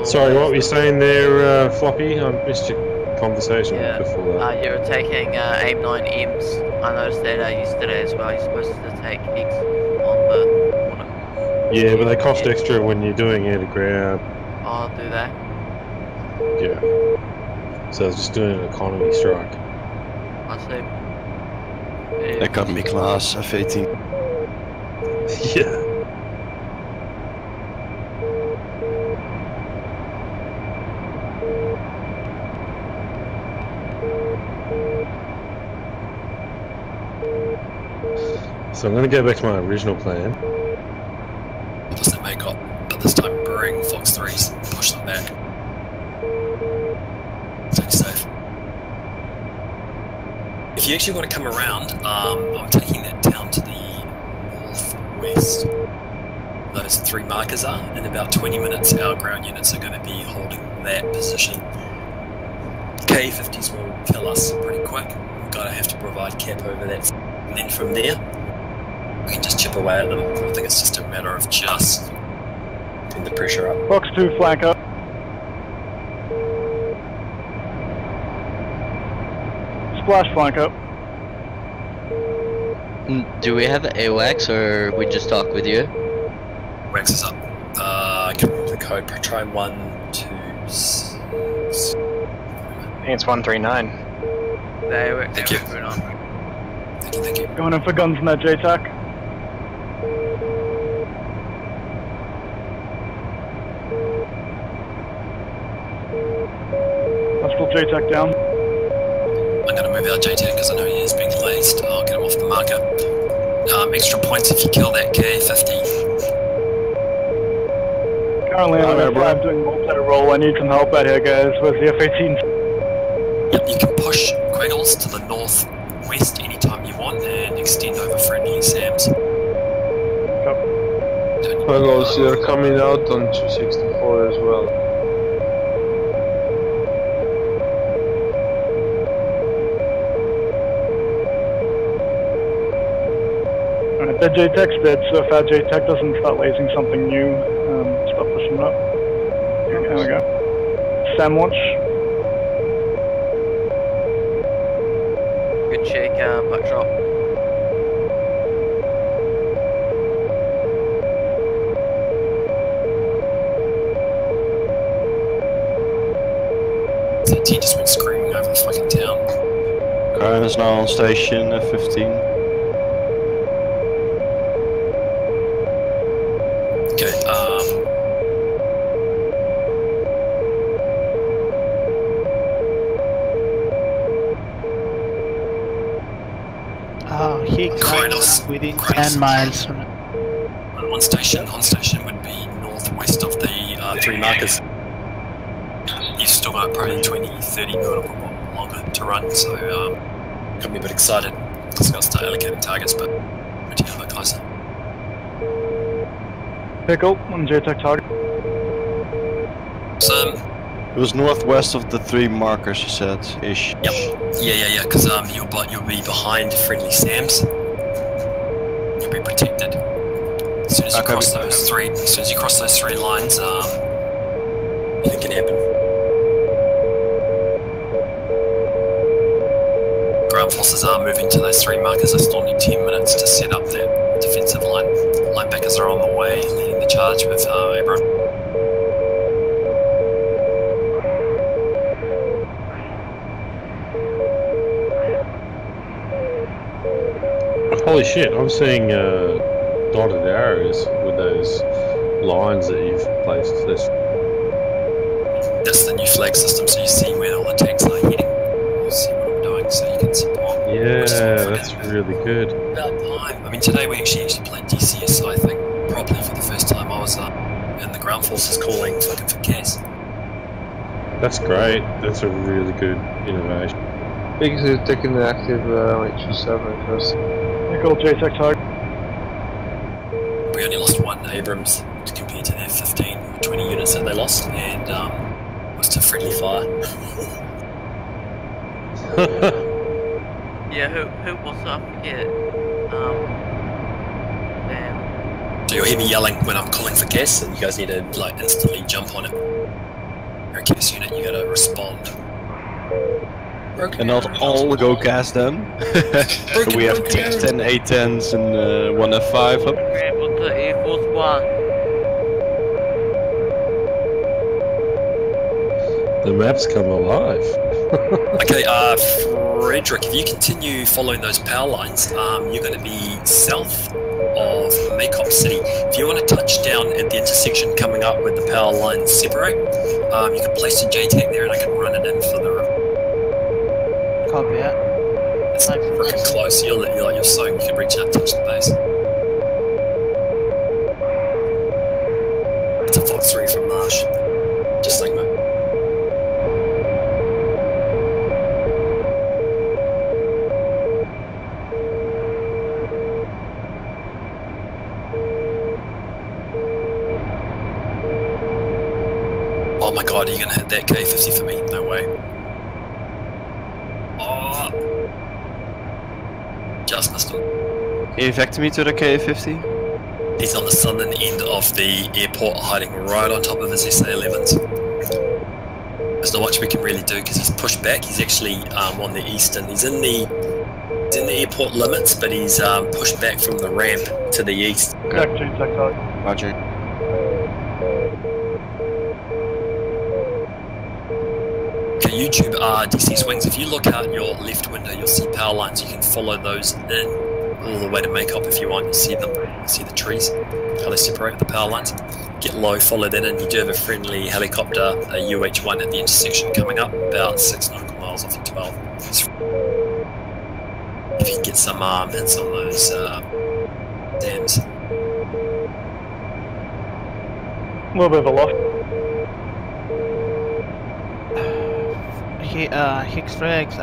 Speaker 13: Sorry, what were you saying there, Floppy? I missed your conversation before that.
Speaker 1: You're attacking AIM 9Ms. I noticed that yesterday as well. You're supposed to take X on the corner.
Speaker 13: Yeah, but they cost extra when you're doing air to ground.
Speaker 1: I'll do that.
Speaker 13: Yeah. So I was just doing an economy strike.
Speaker 1: I see.
Speaker 6: Economy class, F-18.
Speaker 13: Yeah. So I'm going to go back to my original plan.
Speaker 2: Opposite Makeup, but this time bring Fox 3s, push them back. Stay safe. If you actually want to come around, I'm taking that down to the northwest. Those 3 markers are. In about 20 minutes, our ground units are going to be holding that position. K-50s will kill us pretty quick. We're going to have to provide cap over that. And then from there, we can just chip away at them. I think it's just a matter of just putting the pressure up.
Speaker 8: Fox 2 flank up. Splash flank up.
Speaker 12: Do we have AWACS or we just talk with you?
Speaker 2: Wax is up. I can remember the code. Try 126.
Speaker 9: I think it's 139.
Speaker 2: Thank you. Thank you.
Speaker 8: Going in for guns in that JTAC. Hostile JTAC down.
Speaker 2: I'm going to move out JTAC because I know he is being lazed. I'll get him off the marker. Extra points if you kill that K-50.
Speaker 8: Currently I'm doing multi roll. I need some help out here, guys. Where's the F-18?
Speaker 2: Yep, you can push Quiggles to the northwest anytime you want and extend over friendly SAMs.
Speaker 3: Quiggles, you're coming out on 264 as well.
Speaker 8: The JTEC's dead, so if our JTEC doesn't start lasing something new, stop pushing it up. There we go. Sandwich.
Speaker 1: Good check, buck drop.
Speaker 2: That T just went screaming over the fucking town.
Speaker 6: Crime is now on station F15.
Speaker 2: Okay,
Speaker 11: Higgs
Speaker 2: Kronos.
Speaker 11: within 10 miles.
Speaker 2: On station would be northwest of the 3 markers. You've still got probably 20-30 mil longer to run, so got me a bit excited. Just got to start allocating targets, but we're getting a bit closer.
Speaker 8: Pickle on JTEC target.
Speaker 2: So,
Speaker 6: It was northwest of the 3 markers, you said, ish.
Speaker 2: yep. Yeah, because you'll be behind friendly SAMs. You'll be protected. As soon as you cross those 3 lines, anything can happen. Ground forces are moving to those 3 markers. I still need 10 minutes to set up that defensive line. Linebackers are on the way, leading the charge with Abram.
Speaker 13: Holy shit, I'm seeing dotted arrows with those lines that you've placed.
Speaker 2: That's the new flag system, so you see where all the tanks are heading. You see what I'm doing, so you can support.
Speaker 13: Yeah, that's really good.
Speaker 2: About time. I mean, today we actually played DCS, I think, properly for the first time. I was in the ground forces calling fucking for CAS.
Speaker 13: That's great. That's a really good innovation.
Speaker 3: Higgs is taking the active H27 across.
Speaker 8: Pickle JTEC target.
Speaker 2: We only lost 1 Abrams compared to their 15 or 20 units that they lost, and was to friendly fire.
Speaker 1: Yeah, who was I forget? Damn.
Speaker 2: So you'll hear me yelling when I'm calling for CAS, and you guys need to like instantly jump on it. You're a CAS unit, you gotta respond.
Speaker 6: And not all go cast then. So we have 10 A10s and 1 F5 up.
Speaker 1: Scramble to Air Force 1.
Speaker 13: The map's come alive.
Speaker 2: Okay, Frederick, if you continue following those power lines, you're going to be south of Maycop City. If you want to touch down at the intersection coming up where the power lines separate, you can place your JTAC there and I can run it in for the...
Speaker 11: Copy it.
Speaker 2: It's freaking close, you're so you can reach out and touch the base. It's a Fox 3 from Marsh. Just like that. Oh my god, are you gonna hit that K50 for me? No way. Oh. Just missed him.
Speaker 6: Can you evac me to the K50?
Speaker 2: He's on the southern end of the airport, hiding right on top of his SA-11s. There's not much we can really do because he's pushed back. He's actually on the eastern. He's in the airport limits, but he's pushed back from the ramp to the east.
Speaker 6: Roger.
Speaker 2: Okay, YouTube DCS Wings. If you look out your left window, you'll see power lines. You can follow those in all the way to Maycop if you want. You see them. You see the trees, how they separate the power lines. Get low, follow that in. You do have a friendly helicopter, a UH-1 at the intersection coming up, about 6 nautical miles off the 12. If you can get some hits on those dams.
Speaker 8: A little bit of a loss.
Speaker 11: Higgs frags,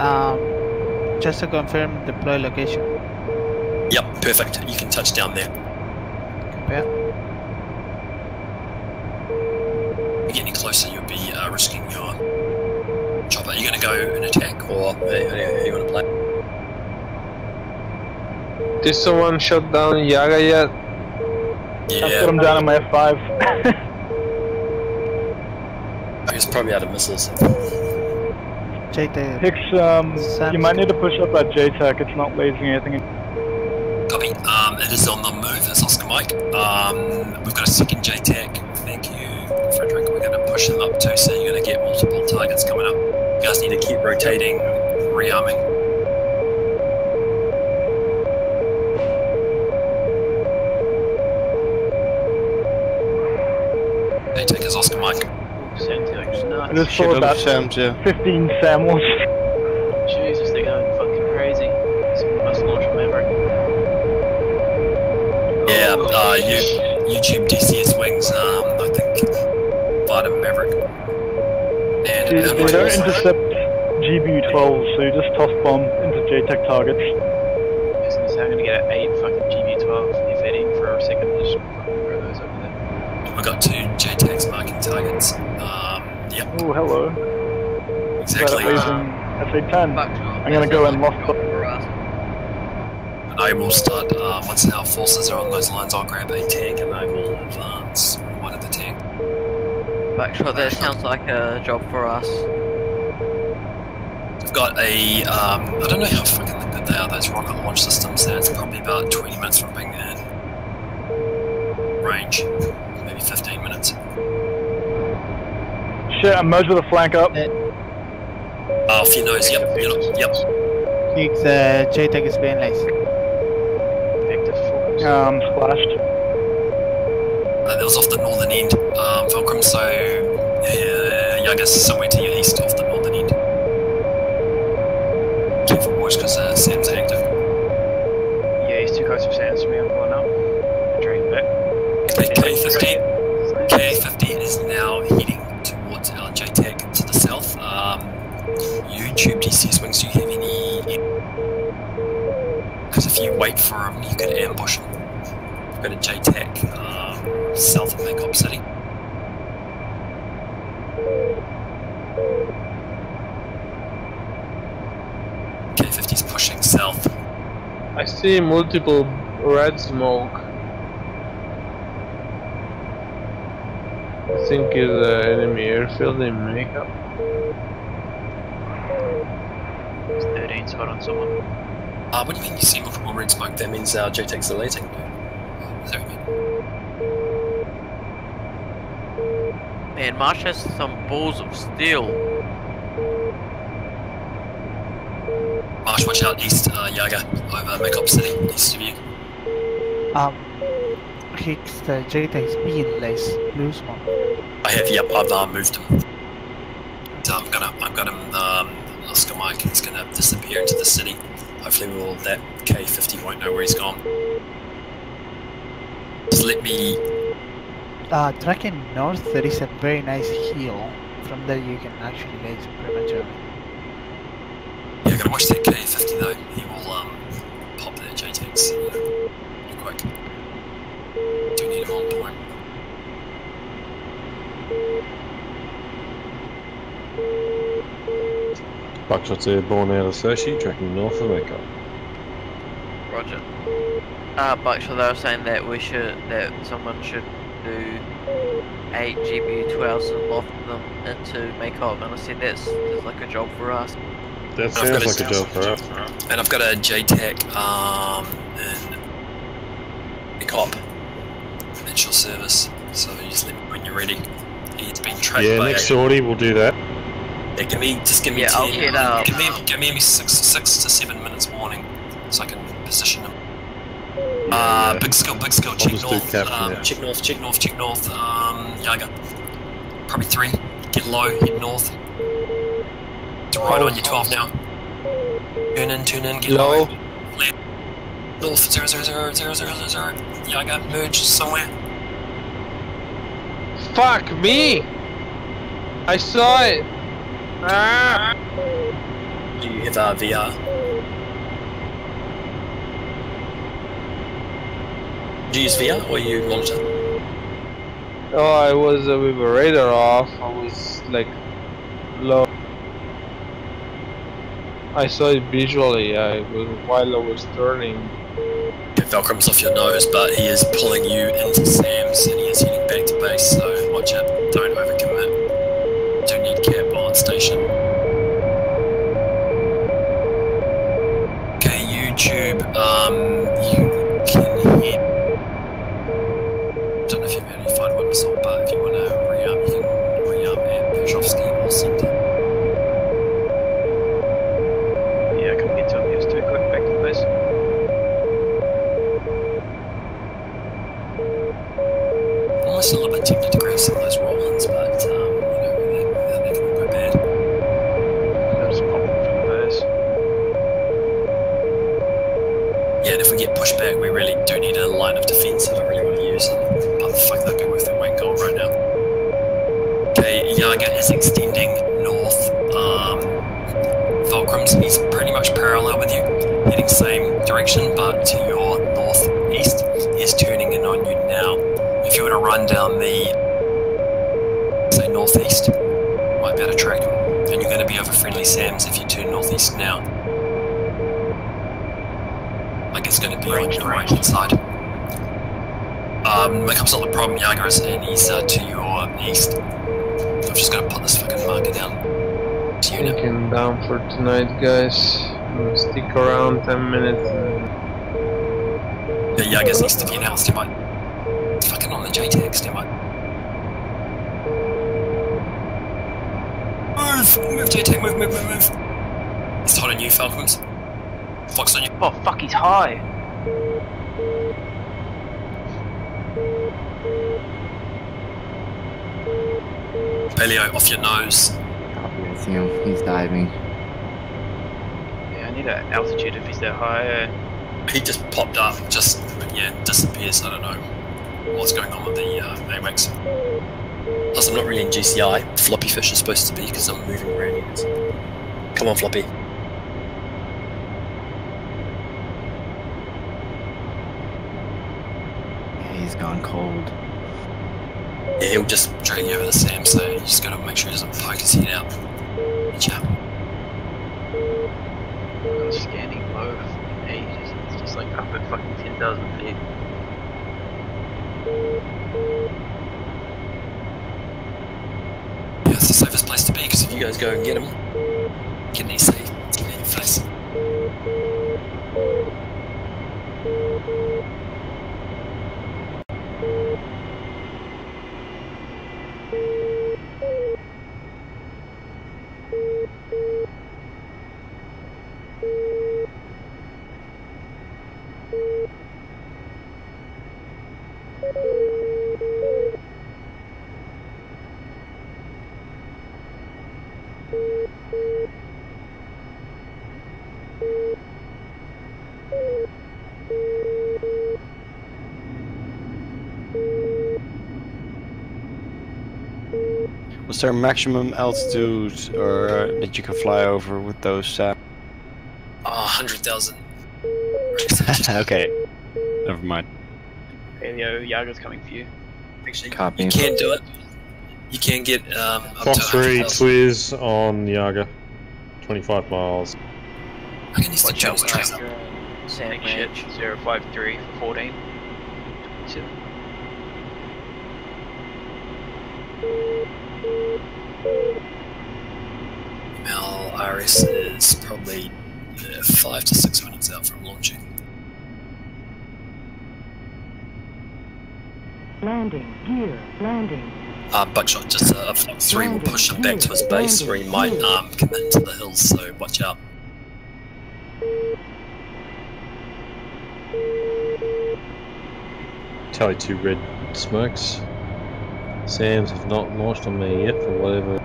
Speaker 11: just to confirm deploy location.
Speaker 2: Yep, perfect. You can touch down there.
Speaker 11: Okay.
Speaker 2: If you get any closer, you'll be risking your chopper. Are you going to go and attack, or how do you want to play?
Speaker 3: Did someone shut down Yaga yet?
Speaker 8: I've got him down on my F5.
Speaker 2: He's probably out of missiles.
Speaker 11: JTAC.
Speaker 8: Hicks, you might need to push up that JTAC, it's not lasing anything.
Speaker 2: Copy. It is on the move, it's Oscar Mike. We've got a second JTAC. Thank you, Frederick. We're going to push them up too, so you're going to get multiple targets coming up. You guys need to keep rotating, rearming. JTAC is Oscar Mike.
Speaker 8: I just saw about 15 Samuels.
Speaker 9: Jesus, they're going fucking crazy. Someone must launch a Maverick.
Speaker 2: Yeah, YouTube DCS Wings, I think, fired a Maverick. And
Speaker 8: They don't intercept GBU-12s, so you just toss bomb into JTAC targets.
Speaker 9: Yes, I'm going to get an 8 fucking GBU-12 if heading for a second. Just fucking throw those over there.
Speaker 2: We've got 2 JTACs marking targets. Yep.
Speaker 8: Oh, hello.
Speaker 2: Exactly.
Speaker 8: SA-10. I'm going to go and lock up.
Speaker 2: And I will start, once our forces are on those lines, I'll grab a tank and I will advance one of the tank.
Speaker 1: Backshot, that sounds like a job for us.
Speaker 2: We've got a, I don't know how fucking good they are, those rocket launch systems. It's probably about 20 minutes from being in range. Maybe 15 minutes.
Speaker 8: Shit, I'm merged with a flank up.
Speaker 2: Off your nose, yep.
Speaker 11: Hicks, JTAC is being laced.
Speaker 8: Splashed.
Speaker 2: That was off the northern end, Fulcrum, so yeah, I guess somewhere to your east off the northern end. Careful boys, because Sam's active.
Speaker 7: Yeah, he's too close for Sam's to me, I'm pulling up. Drain back.
Speaker 2: K-50 is now heading towards our JTAC to the south. YouTube DCS Wings, do you have any... Because if you wait for him, you could ambush him. We've got a JTAC south of Bangkok City. K-50's pushing south.
Speaker 3: I see multiple red smoke. I think it's enemy airfield in makeup.
Speaker 9: It's 13 spot on someone.
Speaker 2: What do you mean you see multiple red smoke? That means our JTAC's elating. Is that what you mean?
Speaker 1: Man, Marsh has some balls of steel.
Speaker 2: Marsh, watch out east, Yaga, over Makeup City, east of you.
Speaker 11: Hicks, the JTAC is being laced. Blue smoke.
Speaker 2: I have, yep, I've moved him. So I've got him, Oscar Mike, he's gonna disappear into the city. Hopefully that K-50 won't know where he's gone. Just let me...
Speaker 11: Tracking north, there is a very nice hill. From there you can actually lace prematurely.
Speaker 2: Yeah, I gotta watch that K-50 though. He will pop that JTACs pretty quick. Do need him on point.
Speaker 13: Buckshot's airborne out of Sochi, tracking north of Mecca.
Speaker 1: Roger. Buckshot, they were saying that someone should do 8 GBU-12s and loft them into Makeup, and I said that's like a job for us.
Speaker 13: That sounds like a job for us.
Speaker 2: And I've got a JTAC in Makeup, financial service, so you just let me when you're ready. He's been tracked by...
Speaker 13: Yeah, next sortie we'll do that.
Speaker 2: Yeah, just give me 10, give me 6 to 7 minutes warning, so I can position him. Big skill, check north, check north, Yaga. Probably 3, get low, head north. To right on your 12 now. Turn in, get low. Left. North, 0, Yaga, merge somewhere.
Speaker 3: Fuck me! I saw it!
Speaker 2: Do you have VR? Do you use VR or you monitor?
Speaker 3: Oh, I was with the radar off. I was like low. I saw it visually. While I was turning.
Speaker 2: Valkyrie's off your nose, but he is pulling you into Sam's and he is heading back to base, so watch out, don't overcommit. Do need cap on station. Okay, YouTube, you can hit. I don't know if you've had any fun with assault, but if you want to re-up, you can re-up at Pezhovsky or Center.
Speaker 7: Yeah, I couldn't get to him, he was too quick back to the base.
Speaker 2: Almost a little bit tempted to grab some of those roll-ins, but you know, they can all go bad.
Speaker 7: They'll just pop them from the base.
Speaker 2: Yeah, and if we get pushed back, we really do need a line of defense. I don't really want to use them, but fuck, that'd be worth their weight in gold right now. Okay, Yaga is extending north. Fulcrum's, he's pretty much parallel with you, heading same direction, but to your northeast. He's turning in on you now. If you were to run down the, say, northeast, might be able to track him. And you're going to be over friendly Sam's if you turn northeast now. Like it's going to be on your right hand side. Makeup's not the problem, Yaga is, and he's to your east. I've just got to put this fucking marker down.
Speaker 3: Taking down for tonight, guys. Stick around 10 minutes.
Speaker 2: Yeah, Yaga's east of you now, stand by. It's fucking on the JTAG, stand by. Move JTAG, move. He's hot on you, Falcons. Fox on you.
Speaker 7: Oh fuck, he's high!
Speaker 2: Paleo, off your nose.
Speaker 10: Copy, I see him. He's diving.
Speaker 7: Yeah, I need an altitude if he's that high.
Speaker 2: He just popped up, just, yeah, disappears. I don't know what's going on with the AWACS. Plus, I'm not really in GCI. Floppy fish is supposed to be because I'm moving around units. Come on, Floppy.
Speaker 10: Yeah, he's gone cold.
Speaker 2: Yeah, he'll just drag you over the Sam, so you just gotta make sure he doesn't poke his head out. Yeah.
Speaker 7: I'm scanning low for ages. It's just like up at fucking 10,000 feet.
Speaker 2: Yeah, it's the safest place to be, because if you guys go and get him, get an EC, it's gonna hit your face.
Speaker 6: Was there a maximum altitude or that you can fly over with those?
Speaker 2: 100,000.
Speaker 6: Okay, never mind.
Speaker 7: Paleo, Yaga's coming for you.
Speaker 2: Actually,
Speaker 10: Copy.
Speaker 2: you can do it. You can get up
Speaker 13: Fox
Speaker 2: to
Speaker 13: 3
Speaker 2: 100,000.
Speaker 13: clears on Yaga. 25 miles.
Speaker 2: I can use the
Speaker 7: Watch out,
Speaker 2: Jones trace up.
Speaker 7: Snake shit, 053 for 14. 27.
Speaker 2: Mel RS is probably 5 to 6 minutes out from launching.
Speaker 15: Landing, gear, landing.
Speaker 2: Buckshot, just a Fox 3 will push him back to his base, or he might commit into the hills, so watch out.
Speaker 13: Tally 2 red smokes. Sam's have not launched on me yet for whatever.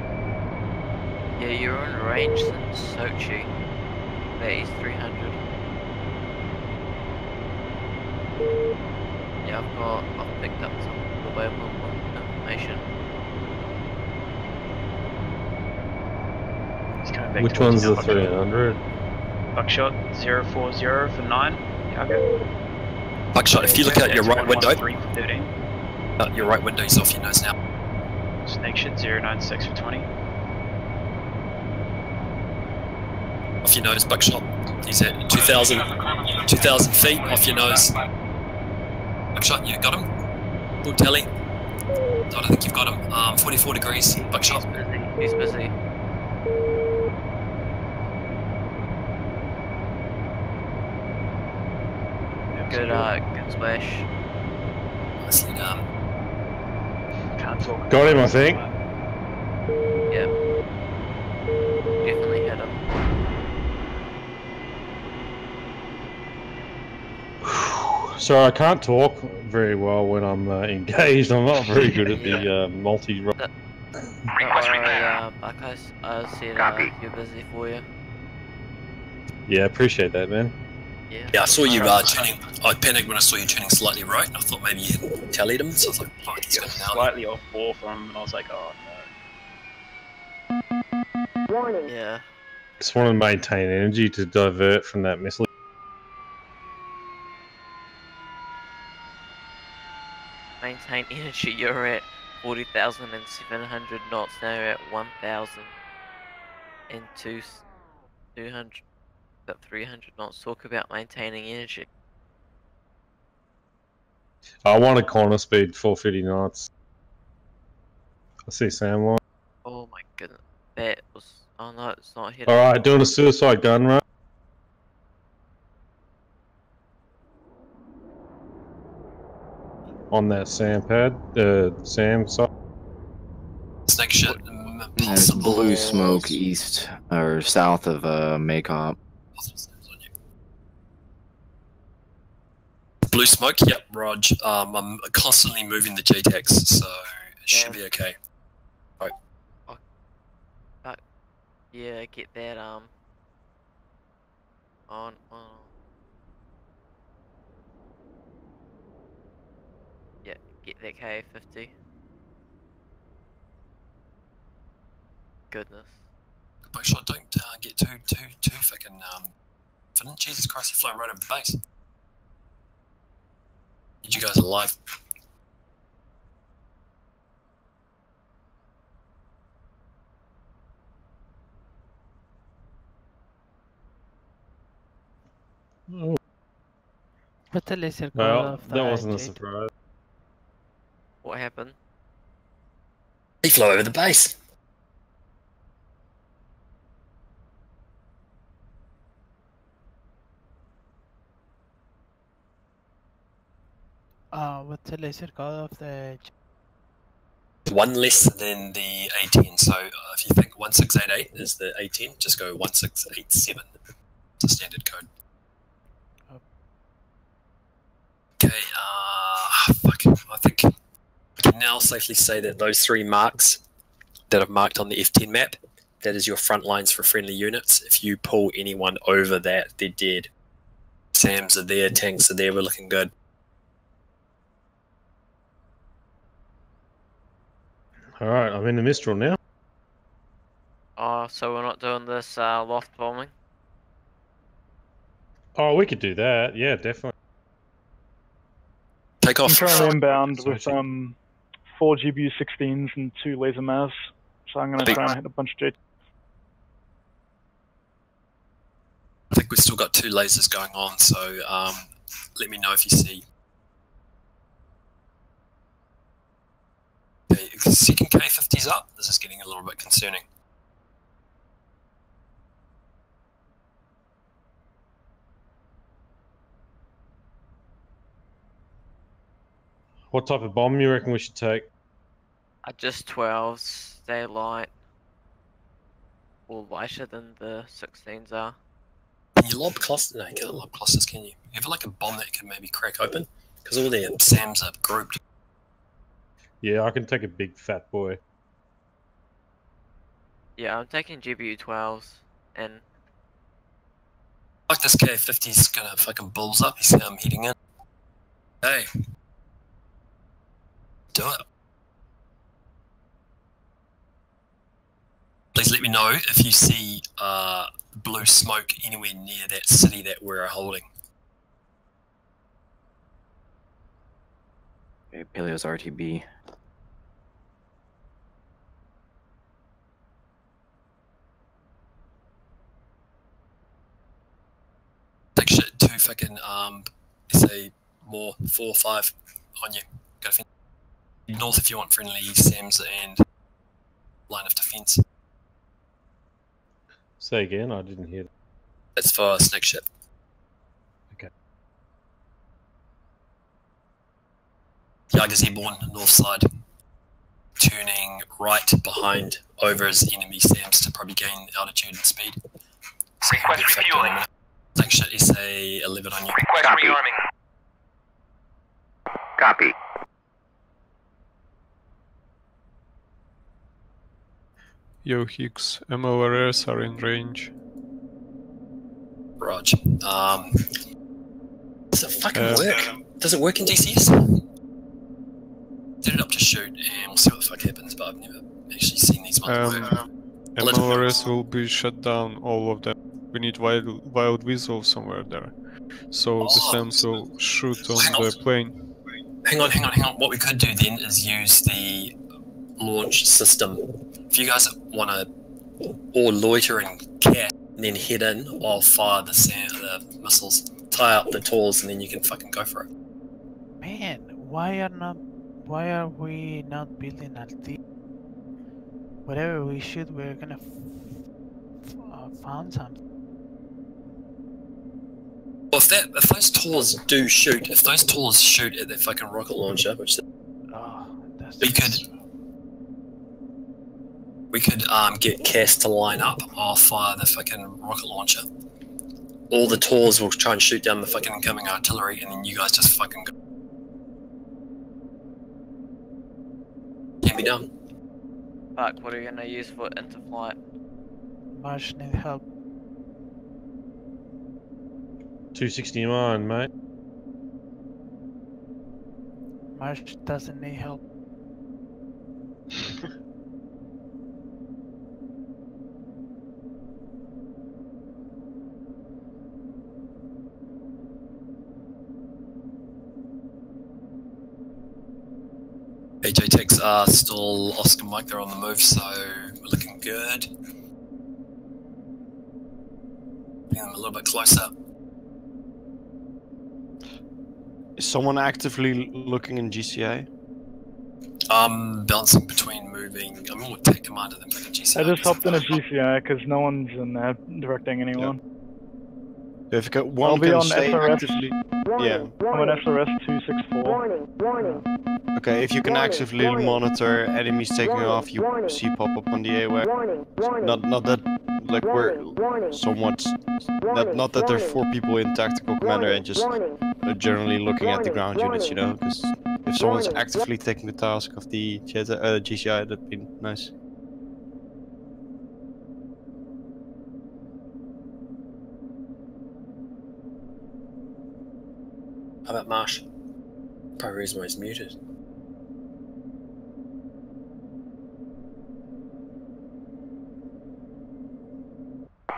Speaker 1: Yeah, you're on range since Sochi. That is 300. Yeah, I've picked up some available information.
Speaker 7: He's coming back
Speaker 13: Which
Speaker 7: towards
Speaker 13: one's
Speaker 7: you
Speaker 13: the
Speaker 7: now,
Speaker 13: 300?
Speaker 7: Buckshot 040 for 9. Yaga.
Speaker 2: Buckshot, if you look out your right window,
Speaker 7: 113 for 13.
Speaker 2: your right window is off your nose now.
Speaker 7: Snake shit 096 for 20.
Speaker 2: Off your nose, Buckshot. He's at 2,000. 2,000 feet off your nose. Buckshot, you got him? Full tally. I don't think you've got him. 44 degrees, buckshot.
Speaker 1: He's busy. Good, good splash.
Speaker 2: Nicely done.
Speaker 7: Can't talk.
Speaker 13: Got him, I think.
Speaker 1: Yeah. Definitely hit him.
Speaker 13: So I can't talk very well when I'm engaged. I'm not very good at the multi.
Speaker 1: Request repair. Buckeyes, I said you're busy for you.
Speaker 13: Yeah, appreciate that, man.
Speaker 2: Yeah, I saw you turning. I panicked when I saw you turning slightly right, and I thought maybe you hadn't tallied him, so I was like, oh, he's
Speaker 7: You're
Speaker 2: got him now.
Speaker 7: slightly off ball from him, and I was like, oh no.
Speaker 1: Warning. Yeah.
Speaker 13: Just want to maintain energy to divert from that missile.
Speaker 1: Maintain energy. You're at 40,700 knots. Now you're at 1,000 and 200. Got 300 knots. Talk about maintaining energy.
Speaker 13: I want a corner speed 450 knots. I see Sam line.
Speaker 1: Oh my goodness. That was. Oh no, it's not hitting.
Speaker 13: Alright, doing a suicide gun run. On that Sam pad, Sam side.
Speaker 2: Snake shit.
Speaker 10: There's blue smoke east or south of Maycop.
Speaker 2: Blue smoke? Yep, Rog. I'm constantly moving the JTAX, so it should be okay. Right.
Speaker 1: Yeah, get that on. Yeah, get that K50. Goodness.
Speaker 2: Make sure don't get too fucking confident. Jesus Christ, you're flying right over the base. Need you guys alive.
Speaker 13: Oh.
Speaker 11: But the laser code
Speaker 13: Well,
Speaker 11: of the
Speaker 13: that wasn't a
Speaker 11: jet.
Speaker 13: surprise.
Speaker 1: What happened?
Speaker 2: He flew over the base.
Speaker 11: What's the laser code of the jet?
Speaker 2: One less than the 18, so if you think 1688 is the 18, just go 1687. It's a standard code. Okay, fuck. I think I can now safely say that those 3 marks that I've marked on the F10 map, that is your front lines for friendly units. If you pull anyone over that, they're dead. SAMs are there, tanks are there, we're looking good.
Speaker 13: Alright, I'm in the Mistral now.
Speaker 1: Oh, so we're not doing this loft bombing?
Speaker 13: Oh, we could do that. Yeah, definitely.
Speaker 2: Take
Speaker 8: I'm
Speaker 2: off.
Speaker 8: currently inbound with 4 GBU-16s and 2 laser MAVs, so I'm going to try and hit a bunch of J.
Speaker 2: I think we've still got 2 lasers going on, so let me know if you see. Okay, second K50's up. This is getting a little bit concerning.
Speaker 13: What type of bomb you reckon we should take?
Speaker 1: Just 12s. Stay light. Or lighter than the 16s are.
Speaker 2: Can you lob clusters? No, you can't lob clusters, can you? You have like a bomb that can maybe crack open? Because all their SAMs are grouped.
Speaker 13: Yeah, I can take a big fat boy.
Speaker 1: Yeah, I'm taking GBU 12s and.
Speaker 2: Like this K50's gonna fucking balls up. He's heading in. Hey. Do it. Please let me know if you see blue smoke anywhere near that city that we're holding.
Speaker 10: Okay, Paleo's RTB.
Speaker 2: Take shit 2 fucking say more 4 or 5 on you. Go to north if you want friendly SAMs and line of defense.
Speaker 13: Say again, I didn't hear that.
Speaker 2: That's for snake ship.
Speaker 13: Okay.
Speaker 2: Jager's airborne, north side. Turning right behind over as enemy SAMs to probably gain altitude and speed. So
Speaker 4: Request refueling.
Speaker 2: Snake ship SA 11 on you.
Speaker 4: Request rearming. Copy.
Speaker 3: Yo, Higgs, MLRS are in range.
Speaker 2: Raj. Does it fucking work? Does it work in DCS? Set it up to shoot and we'll see what the fuck happens, but I've never actually seen these ones work.
Speaker 3: MLRS will be shut down, all of them. We need wild visual somewhere there. So the SAMs will shoot on the plane.
Speaker 2: Hang on. What we could do then is use the launch system. If you guys want to or loiter and cat and then head in, I'll fire the missiles, tie up the tools, and then you can fucking go for it.
Speaker 11: Man, why are we not building LT? Whatever we shoot, we're gonna found something.
Speaker 2: Well, if those tools do shoot, if those tools shoot at their fucking rocket launcher, which we could get Cass to line up. I'll fire the fucking rocket launcher. All the tools will try and shoot down the fucking incoming artillery, and then you guys just fucking go. Can be done.
Speaker 1: Fuck, what are you gonna use for interflight?
Speaker 11: Marsh need help.
Speaker 13: 269, mate.
Speaker 11: Marsh doesn't need help.
Speaker 2: AJ Techs are still Oscar Mike, they're on the move, so we're looking good. Getting them a little bit closer.
Speaker 6: Is someone actively looking in GCA?
Speaker 2: Bouncing between moving. I'm more tech commander than fucking GCI.
Speaker 8: I just hopped in a GCI because no one's in there directing anyone.
Speaker 6: If one
Speaker 8: I'll be
Speaker 6: can
Speaker 8: on
Speaker 6: stay
Speaker 8: SRS.
Speaker 6: actively, yeah.
Speaker 8: I'm on SRS 264.
Speaker 6: Okay, if you can actively monitor enemies taking off, you see pop up on the AWAC. Not that like we're somewhat not that there are 4 people in tactical commander and just generally looking at the ground units, you know, because if someone's actively taking the task of the GCI, that'd be nice.
Speaker 2: How about Marsh? Probably reason why he's muted.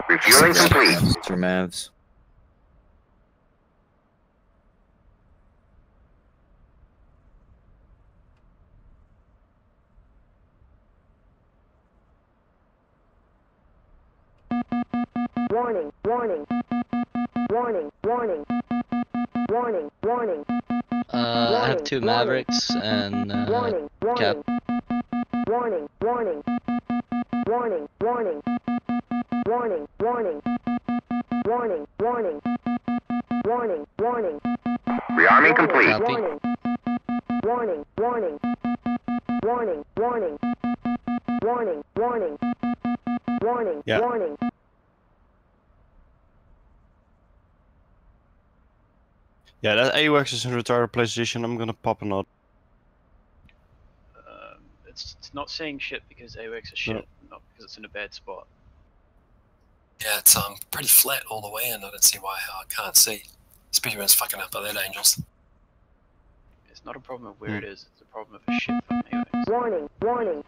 Speaker 10: Refueling complete. Mr. Mavs.
Speaker 15: Warning, warning, warning, warning, warning, warning.
Speaker 12: I have 2 Mavericks and
Speaker 15: warning,
Speaker 12: Cap.
Speaker 15: warning, warning, warning, warning, warning, warning, warning, warning, warning, warning.
Speaker 4: Rearming complete.
Speaker 12: Copy.
Speaker 15: Warning, warning, warning, warning, warning, warning, warning,
Speaker 6: Yeah.
Speaker 15: warning.
Speaker 6: Yeah, that AWACS is in retarded position. I'm gonna pop a nod.
Speaker 7: It's not seeing shit because AWACS is shit, not because it's in a bad spot.
Speaker 2: Yeah, it's pretty flat all the way in. I don't see why I can't see. Especially when it's fucking up by that angels.
Speaker 7: It's not a problem of where it is, it's a problem of a shit fucking AWACS.
Speaker 15: Warning, warning,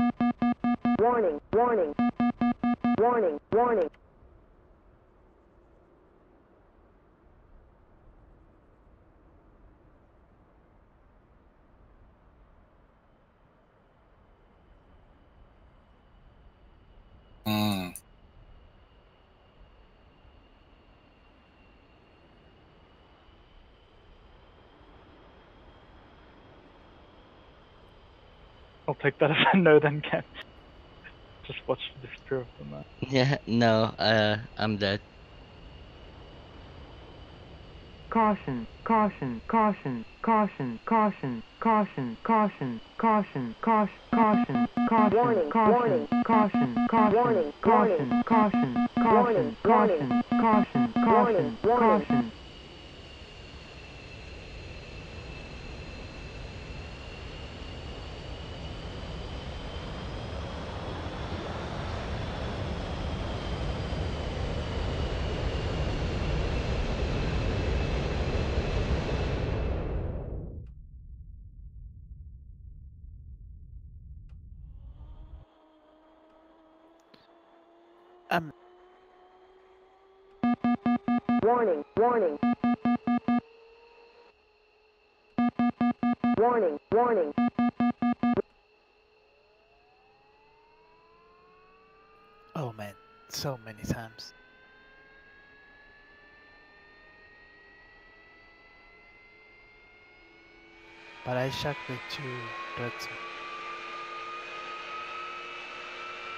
Speaker 15: warning, warning, warning, warning.
Speaker 8: I'll take that as a no then, Ken. Just watch the disappear of the map.
Speaker 12: Yeah, no, I'm dead.
Speaker 15: Caution, caution, caution, caution, caution, caution, caution, caution, caution, caution, caution, warning, caution, caution, caution, caution, caution, caution, caution, caution, caution, caution. Warning, warning. Warning, warning.
Speaker 11: Oh man, so many times. But I shot the two birds.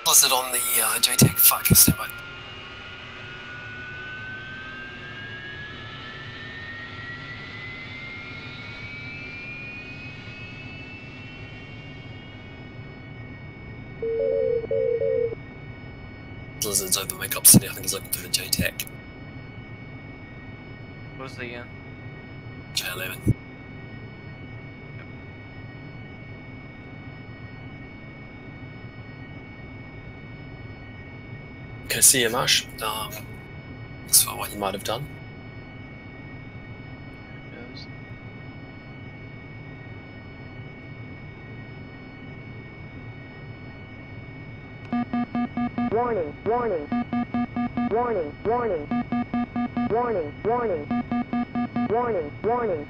Speaker 2: Was it on the JTAG? Fuck, stand by. Blizzard's over Makeup City, I think he's looking for the JTAG.
Speaker 1: What's the again?
Speaker 2: J11. Okay, see you, Marsh. Thanks for what you might have done.
Speaker 15: Warning, warning. Warning, warning. Warning, warning. Warning, warning.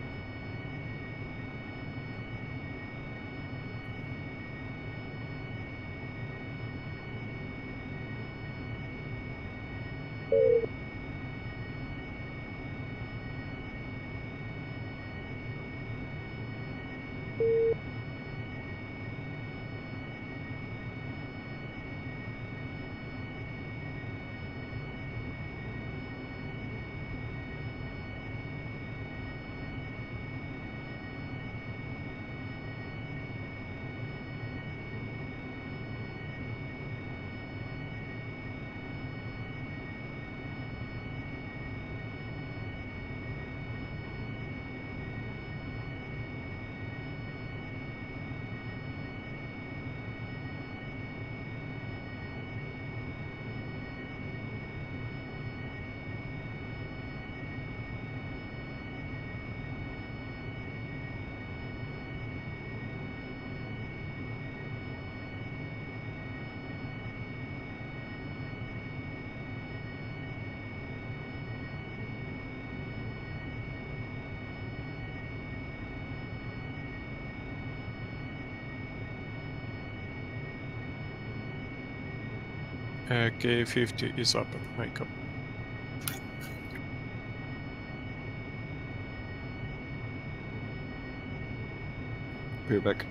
Speaker 6: K50 is up at makeup. We're back.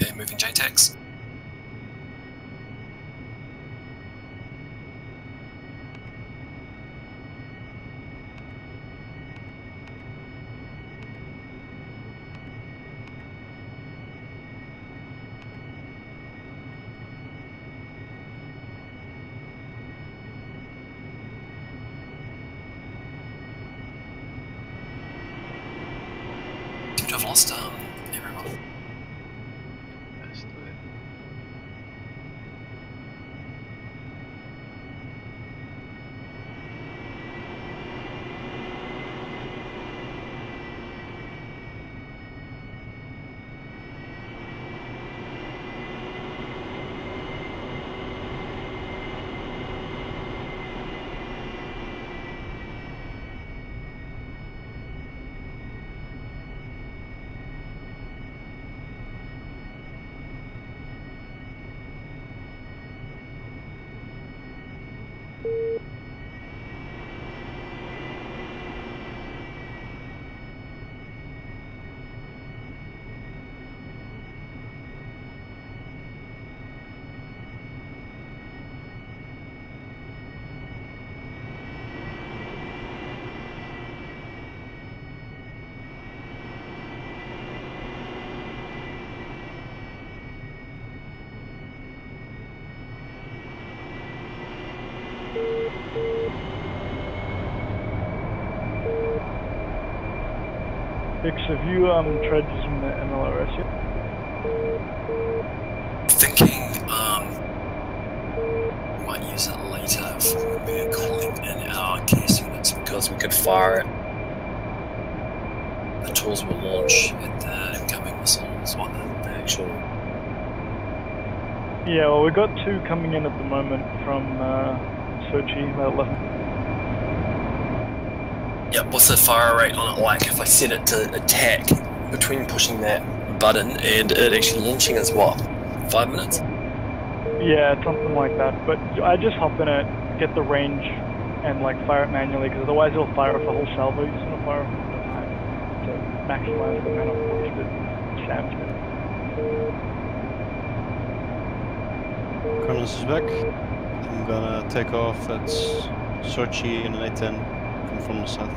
Speaker 2: Okay, moving JTAGs. to have lost everyone.
Speaker 7: Let's do it.
Speaker 8: Hicks, have you tried using the MLRS yet?
Speaker 2: Thinking, might use it later for when we're calling in our case units because we could fire it. The tools will launch at the incoming missiles on the actual.
Speaker 8: Yeah, well, we've got 2 coming in at the moment from Sochi, about 11.
Speaker 2: Yep, what's the fire rate on it like if I set it to attack between pushing that button and it actually launching as what? 5 minutes?
Speaker 8: Yeah, something like that. But I just hop in it, get the range, and like fire it manually, because otherwise it'll fire off the whole salvo. You just want to fire off one at a time to maximize the amount of wasted SAM spin.
Speaker 6: Colonel is back. I'm gonna take off at Sochi in an A10, come from the south.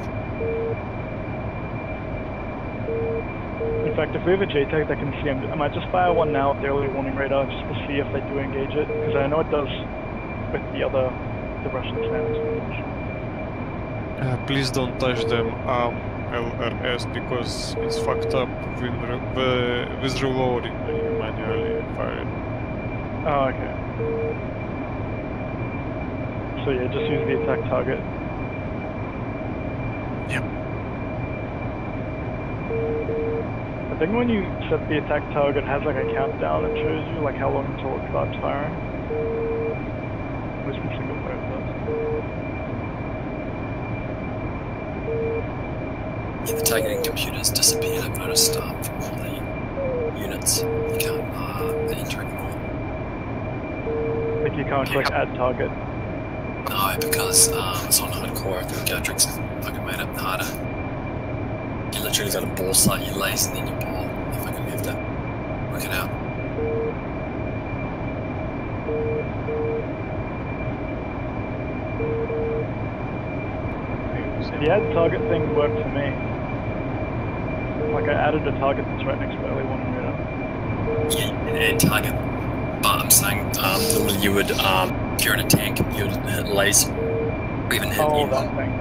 Speaker 8: In fact, if we have a JTAC that can see him, I might just fire one now with the early warning radar just to see if they do engage it, because I know it does with the Russian SAMs.
Speaker 16: Please don't touch them LRS because it's fucked up with reloading when you manually fire it.
Speaker 8: Oh, okay. So yeah, just use the attack target.
Speaker 16: Yep.
Speaker 8: I think when you set the attack target, it has like a countdown that shows you like how long until it starts firing. At least in single player it does.
Speaker 2: Yeah, the targeting computers disappeared. I've noticed from all the units. You can't enter anymore.
Speaker 8: Like you can't click add target.
Speaker 2: No, because it's on hardcore. I think Godric's fucking made it harder. You literally got a ball sight, you lace, and then you ball. You fucking have to work it out.
Speaker 8: The add target thing worked for me. Like I added a target that's right next to early warning radar.
Speaker 2: Yeah, add target. But I'm saying normally you would, if you're in a tank, you would hit laser, or even hit
Speaker 8: that thing.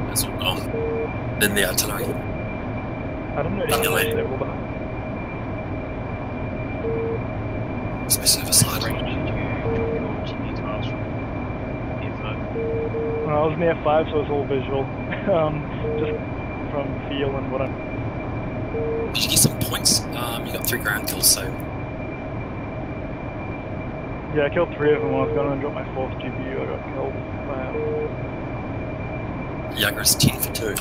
Speaker 2: That's then the artillery.
Speaker 8: I don't know if it's disabled that.
Speaker 2: Must be server side.
Speaker 7: Range did you GP12s from?
Speaker 8: I was near 5, so it was all visual. Just from feel and what I'm.
Speaker 2: Did you get some points? You got 3 ground kills, so.
Speaker 8: Yeah, I killed 3 of them when I was going to drop my 4th GPU. I got killed by
Speaker 2: Jager's 10 for 2.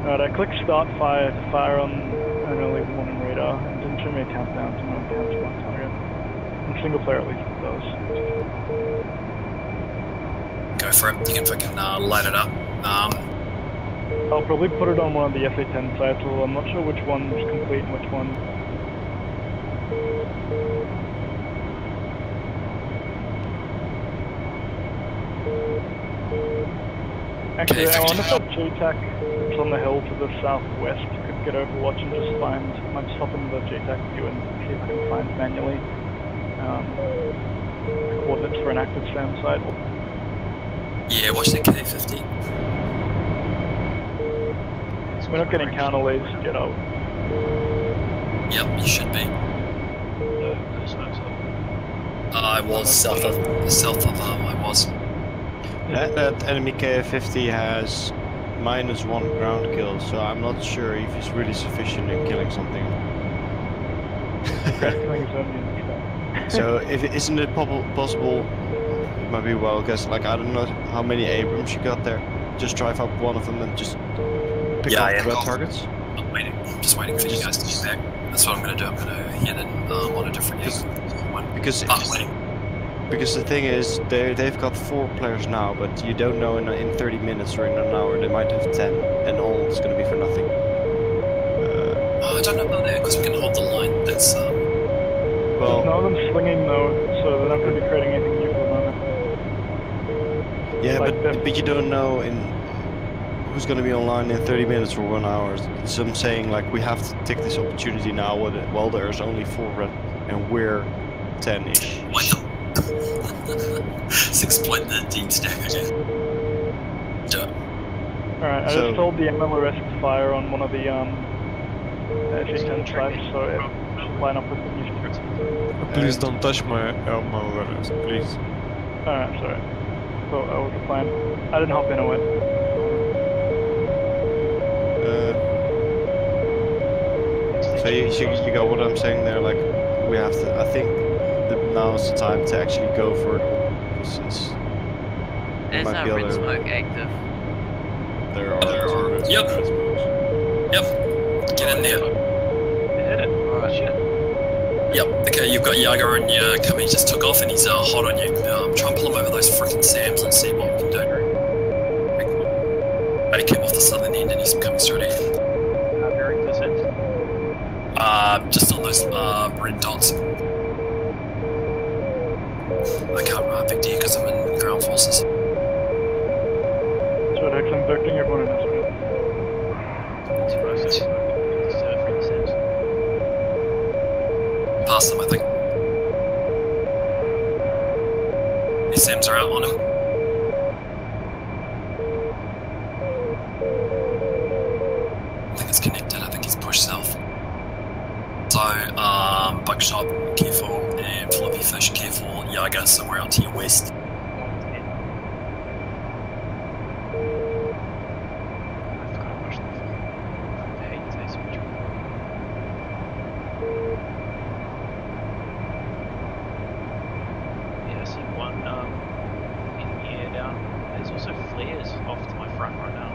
Speaker 8: Alright, I clicked start fire to fire on an early warning radar. It didn't show me a countdown, so no one counts one target. In single player at least it does.
Speaker 2: Go for it. You can fucking light it up.
Speaker 8: I'll probably put it on one of the SA-10 sites, although I'm not sure which one's complete and which one. Actually, I wonder if that JTAC that's on the hill to the southwest could get overwatch and just find. I might just hop into the JTAC view and see if I can find manually coordinates for an active SAM site.
Speaker 2: Yeah, watch the K-15.
Speaker 8: We're not getting counter leads yet, are we?
Speaker 2: Yep, you should be. I was south of I was.
Speaker 6: That enemy K-50 has -1 ground kill, so I'm not sure if it's really sufficient in killing something. So, isn't it possible? It might be well guess. Like I don't know how many Abrams you got there. Just drive up one of them and just pick off the red targets.
Speaker 2: I'm waiting. I'm just waiting for you guys to get back. That's what I'm gonna do. I'm gonna hit it on a different angle.
Speaker 6: Because the thing is, they've got 4 players now, but you don't know in 30 minutes or in an hour they might have 10, and all is going to be for nothing.
Speaker 2: I don't know about that because we can hold the line. That's
Speaker 8: Well, none of them swinging though, so they're not going to be creating anything new for the moment.
Speaker 6: Yeah,
Speaker 8: Like
Speaker 6: but you don't know who's going to be online in 30 minutes or 1 hour. So I'm saying like we have to take this opportunity now while there's only 4 red and we're 10-ish.
Speaker 2: Exploit the deep stack again.
Speaker 8: Alright, I just told the MLRS to fire on one of the G10 sites, so it should line up with the new script.
Speaker 16: Please don't touch my malwares, please.
Speaker 8: Alright, sorry. Thought that was the plan. I didn't hop in on it.
Speaker 6: So you got what I'm saying there, like we have to, I think now's the time to actually go for it, since
Speaker 1: there's no red smoke active.
Speaker 6: There are
Speaker 2: Yep. Get in there.
Speaker 7: Hit it. Oh shit.
Speaker 2: Yep. Okay, you've got Yaga on your cover. He just took off and he's hot on you. Try and pull him over those freaking SAMs and see what we can do. But he came off the southern end and he's coming straight in.
Speaker 7: Bearing percent.
Speaker 2: Just on those red dots. I can't Big D because I'm in ground forces.
Speaker 8: So Dex, I'm vecting everyone in this one.
Speaker 2: Past them, I think. His SAMs are out on him. I think it's connected. I think he's pushed south. So, Buckshot, careful, and Floppy Fish, careful. Yaga, somewhere out to your west.
Speaker 7: Yeah, I see one in the air down. There's also flares off to my front right now.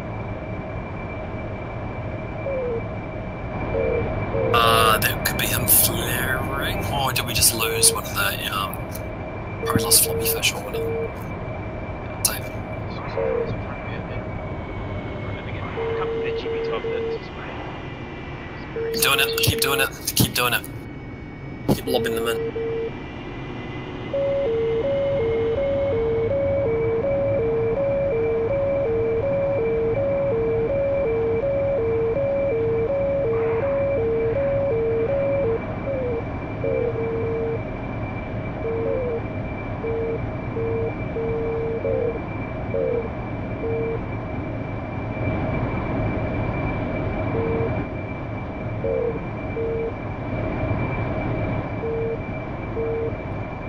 Speaker 2: That could be him flaring, or did we just lose one of the, probably lost Floppy Fish or one of them? Save. Keep doing it, keep doing it, keep doing it. Keep lobbing them in.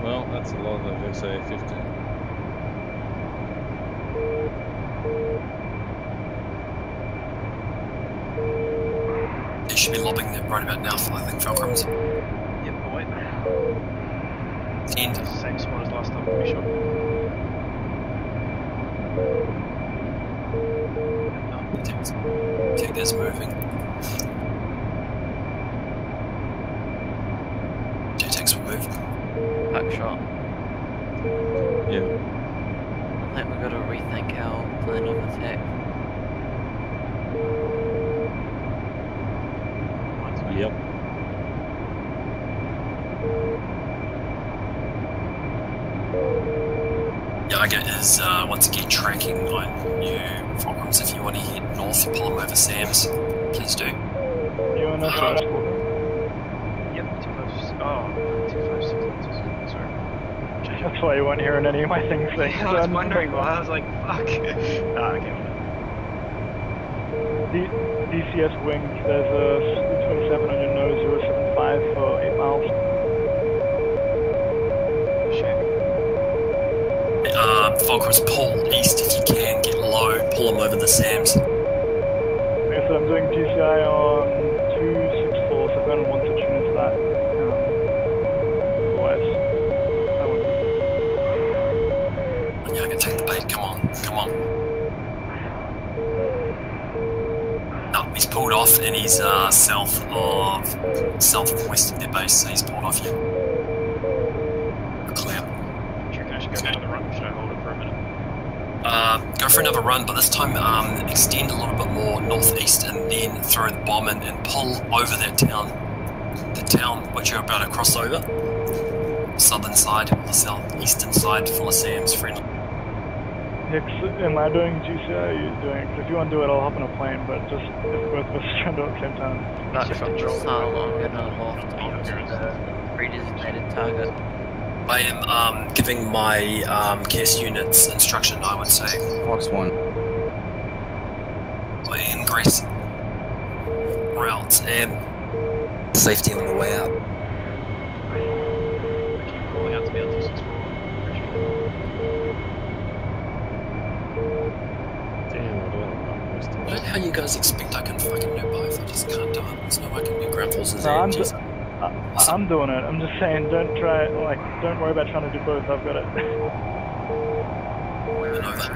Speaker 13: Well, that's a lot of XA-15.
Speaker 2: You should be lobbing them right about now, I think, Falcons.
Speaker 7: Yep, boy.
Speaker 2: End.
Speaker 7: Same spot as last time, pretty sure.
Speaker 2: Take this moving. J-Tex will move.
Speaker 1: Buckshot.
Speaker 13: Yeah.
Speaker 1: I think we've got to rethink our plan of attack.
Speaker 13: Yep.
Speaker 2: Yaga is once again tracking on you, Fulcrums. If you want to head north, pull him over SAMs. Please do.
Speaker 8: You want to
Speaker 7: Yep, 256. Oh, 256. Sorry.
Speaker 8: That's why you weren't hearing any of my things saying.
Speaker 7: Yeah, I was wondering why. I was like, fuck. Nah, okay.
Speaker 8: DCS Wings, there's a 27 on your nose, 075 for 8 miles.
Speaker 2: Fulcrus, pull east if you can, get low, pull them over the Sams.
Speaker 8: Like I said, I'm doing GCI on 264, so if anyone wants to tune into that, otherwise, I won't.
Speaker 2: Yeah, I can take the bait, come on, come on. No, he's pulled off and he's southwest of their base, so he's pulled off, yeah. Clear.
Speaker 7: Do you reckon I should go for another run? Should I hold it for a minute?
Speaker 2: Go for another run, but this time extend a little bit more northeast and then throw the bomb in and pull over that town. The town which you're about to cross over. Southern side, the southeastern side, full of Sams, friendly.
Speaker 8: Am I doing GCI or are you doing it? 'Cause if you want to do it, I'll hop on a plane, but just if both of us are trying to do it at the same time.
Speaker 1: That's from the Salon and loft onto the pre-designated target.
Speaker 2: I am giving my cast units instruction, I would say.
Speaker 10: Fox 1.
Speaker 2: Ingress routes and safety on the way out.
Speaker 7: I keep calling out to be on 264.
Speaker 13: Damn, I don't know.
Speaker 2: I don't know how you guys expect I can fucking do both. I just can't do it. There's no way I can do ground forces
Speaker 8: No,
Speaker 2: and
Speaker 8: I'm doing it. I'm just saying, don't worry about trying to do both. I've got it.
Speaker 2: I know that.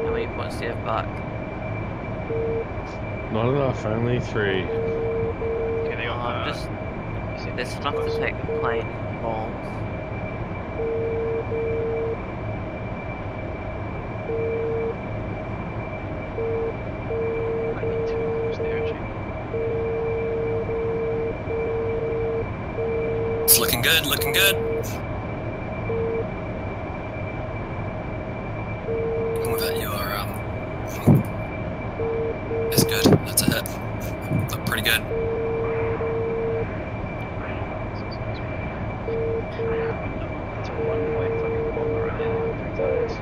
Speaker 1: How many points do you have back?
Speaker 13: Not enough, only 3.
Speaker 7: Okay, they got
Speaker 1: There's enough to take the plane bombs.
Speaker 2: It's looking good, looking good. That you are, it's good, that's a hit. Look pretty good.
Speaker 7: It's a one-way fucking bomb around 3 times.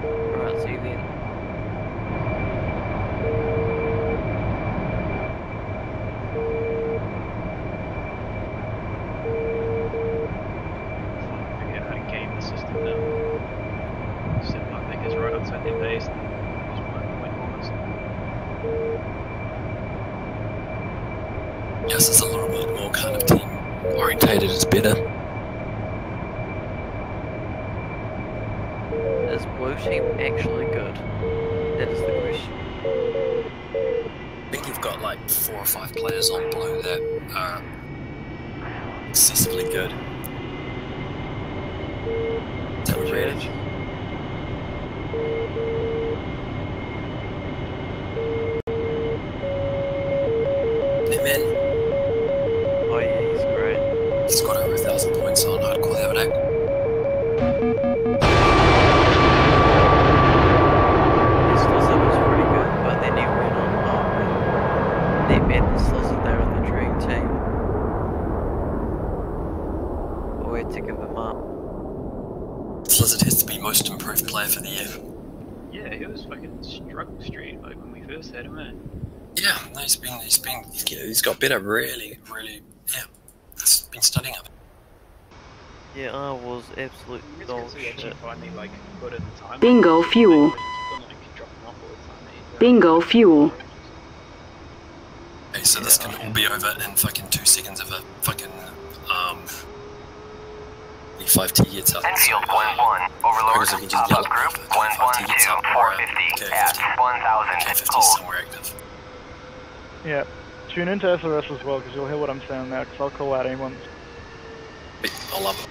Speaker 1: Alright, see you then.
Speaker 7: Figure out how to game the system now. Set my pickers right outside their base and just one point bombers.
Speaker 2: Yes, it's a little bit more kind of team orientated, it's better.
Speaker 1: Is blue team actually good? That is the question.
Speaker 2: I think you've got like 4 or 5 players on blue that are excessively good. Is that advantage? Hey man.
Speaker 1: Oh yeah, he's great.
Speaker 2: He's got over 1,000 points on hardcore the other day.
Speaker 1: His Slizzard was pretty good, but then he went on they banned the Slizzard there in the Dream team. But we had to give him up.
Speaker 2: Slizzard has to be most improved player for the year.
Speaker 7: Yeah, he was fucking struggle street like when we first had him in.
Speaker 2: Yeah, no, he's got better, really, yeah. He's been studying up.
Speaker 1: Yeah, I was absolute dog shit.
Speaker 15: Bingo fuel. Bingo fuel.
Speaker 2: Okay, so this can all be over in fucking 2 seconds of a fucking 5T gets up.
Speaker 4: Enfield 1-1, Overlord, pop-up group 1-1 to 450 at 1,000.
Speaker 2: K50 is somewhere active.
Speaker 8: Yeah. Tune into SRS as well, because you'll hear what I'm saying there, because I'll call out anyone.
Speaker 2: I love it.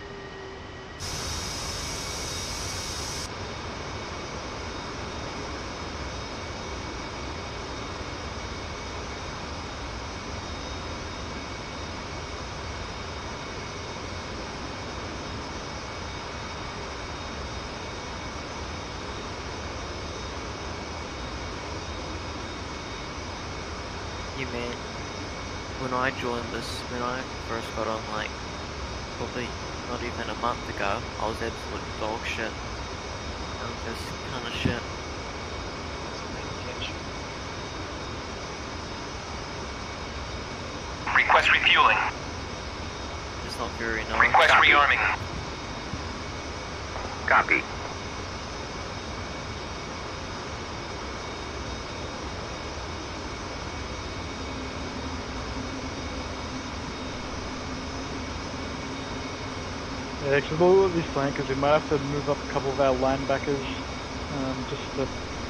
Speaker 1: lucky, man. When I joined this, when I first got on, like, probably not even a month ago, I was absolute dog shit. I'm just kind of shit.
Speaker 4: Request refueling.
Speaker 1: It's not very nice.
Speaker 4: Request rearming. Copy.
Speaker 8: Yeah, because with these flankers, we might have to move up a couple of our linebackers just to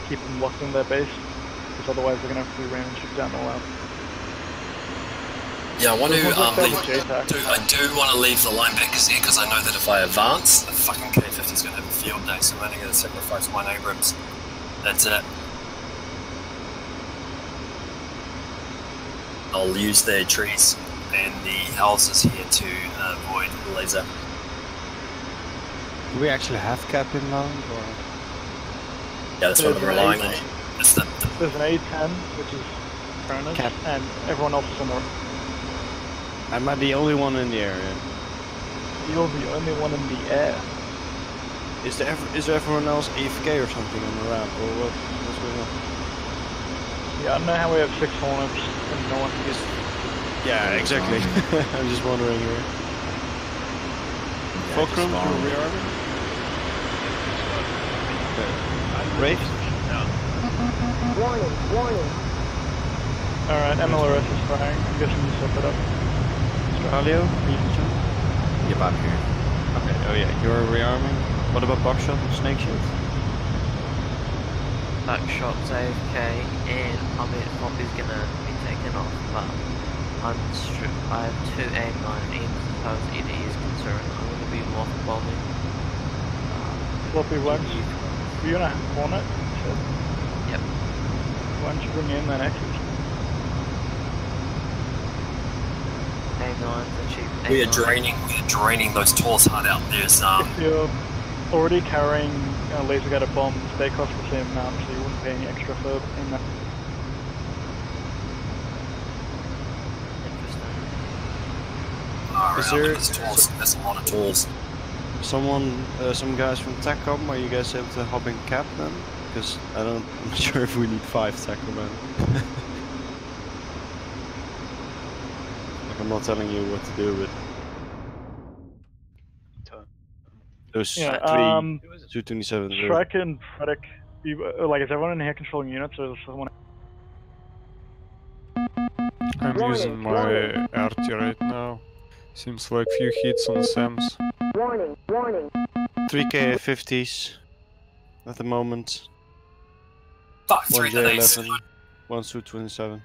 Speaker 8: keep them locked in their base, because otherwise they're going to have to ram and shoot down the lab.
Speaker 2: Yeah, I want to
Speaker 8: leave.
Speaker 2: I do want to leave the linebackers here because I know that if I advance, the fucking K-50 is going to have a field day, so I'm only going to sacrifice one Abrams. That's it. I'll use the trees and the houses here to avoid the laser.
Speaker 6: Do we actually have cap inbound, or?
Speaker 2: Yeah, that's what I'm relying on.
Speaker 8: There's an A-10, which is Cronus, and everyone else is on the...
Speaker 6: Am I the only one in the area?
Speaker 8: You're the only one in the air.
Speaker 6: Is there everyone else AFK or something on the ramp, or what's going on?
Speaker 8: Yeah, I don't know how we have 6 Hornets and no one is...
Speaker 6: Yeah, exactly. I'm just wondering here. Fulcrum, you're rearming? Rafe?
Speaker 8: Warning. Alright, MLRS is firing. I'm guessing you set that up.
Speaker 6: Palio, are you in charge? Yep, I'm here. Okay, oh yeah, you're rearming. What about buckshot and snake shields?
Speaker 1: Buckshot's AFK, and I mean, Poppy's gonna be taken off, but I have 2 AIM-9 E's as far as ED is concerned. I'm gonna be loft bombing.
Speaker 8: Floppy Wings, are you gonna Hornet?
Speaker 1: Yep.
Speaker 8: Why don't you bring in that Nexus?
Speaker 2: We are draining those tools hard out. There's
Speaker 8: If you're already carrying laser guided bombs, they cost the same amount, so you wouldn't pay any extra for in that.
Speaker 6: Is there
Speaker 2: tools? There's a lot of tools.
Speaker 6: Some guys from TACCOM, are you guys able to hop in cap then? Because I'm not sure if we need 5 TACCOM men. I'm not telling you what to do with those 3 227.
Speaker 8: Shrek and Frederick, like, is everyone in here controlling units, or is someone?
Speaker 16: I'm using my RT right now. Seems like few hits on SAMs.
Speaker 15: Warning.
Speaker 6: 3 K-50s at the moment.
Speaker 2: Fuck,
Speaker 6: 1
Speaker 2: 3 grenades.
Speaker 6: J11, 1 Su-27.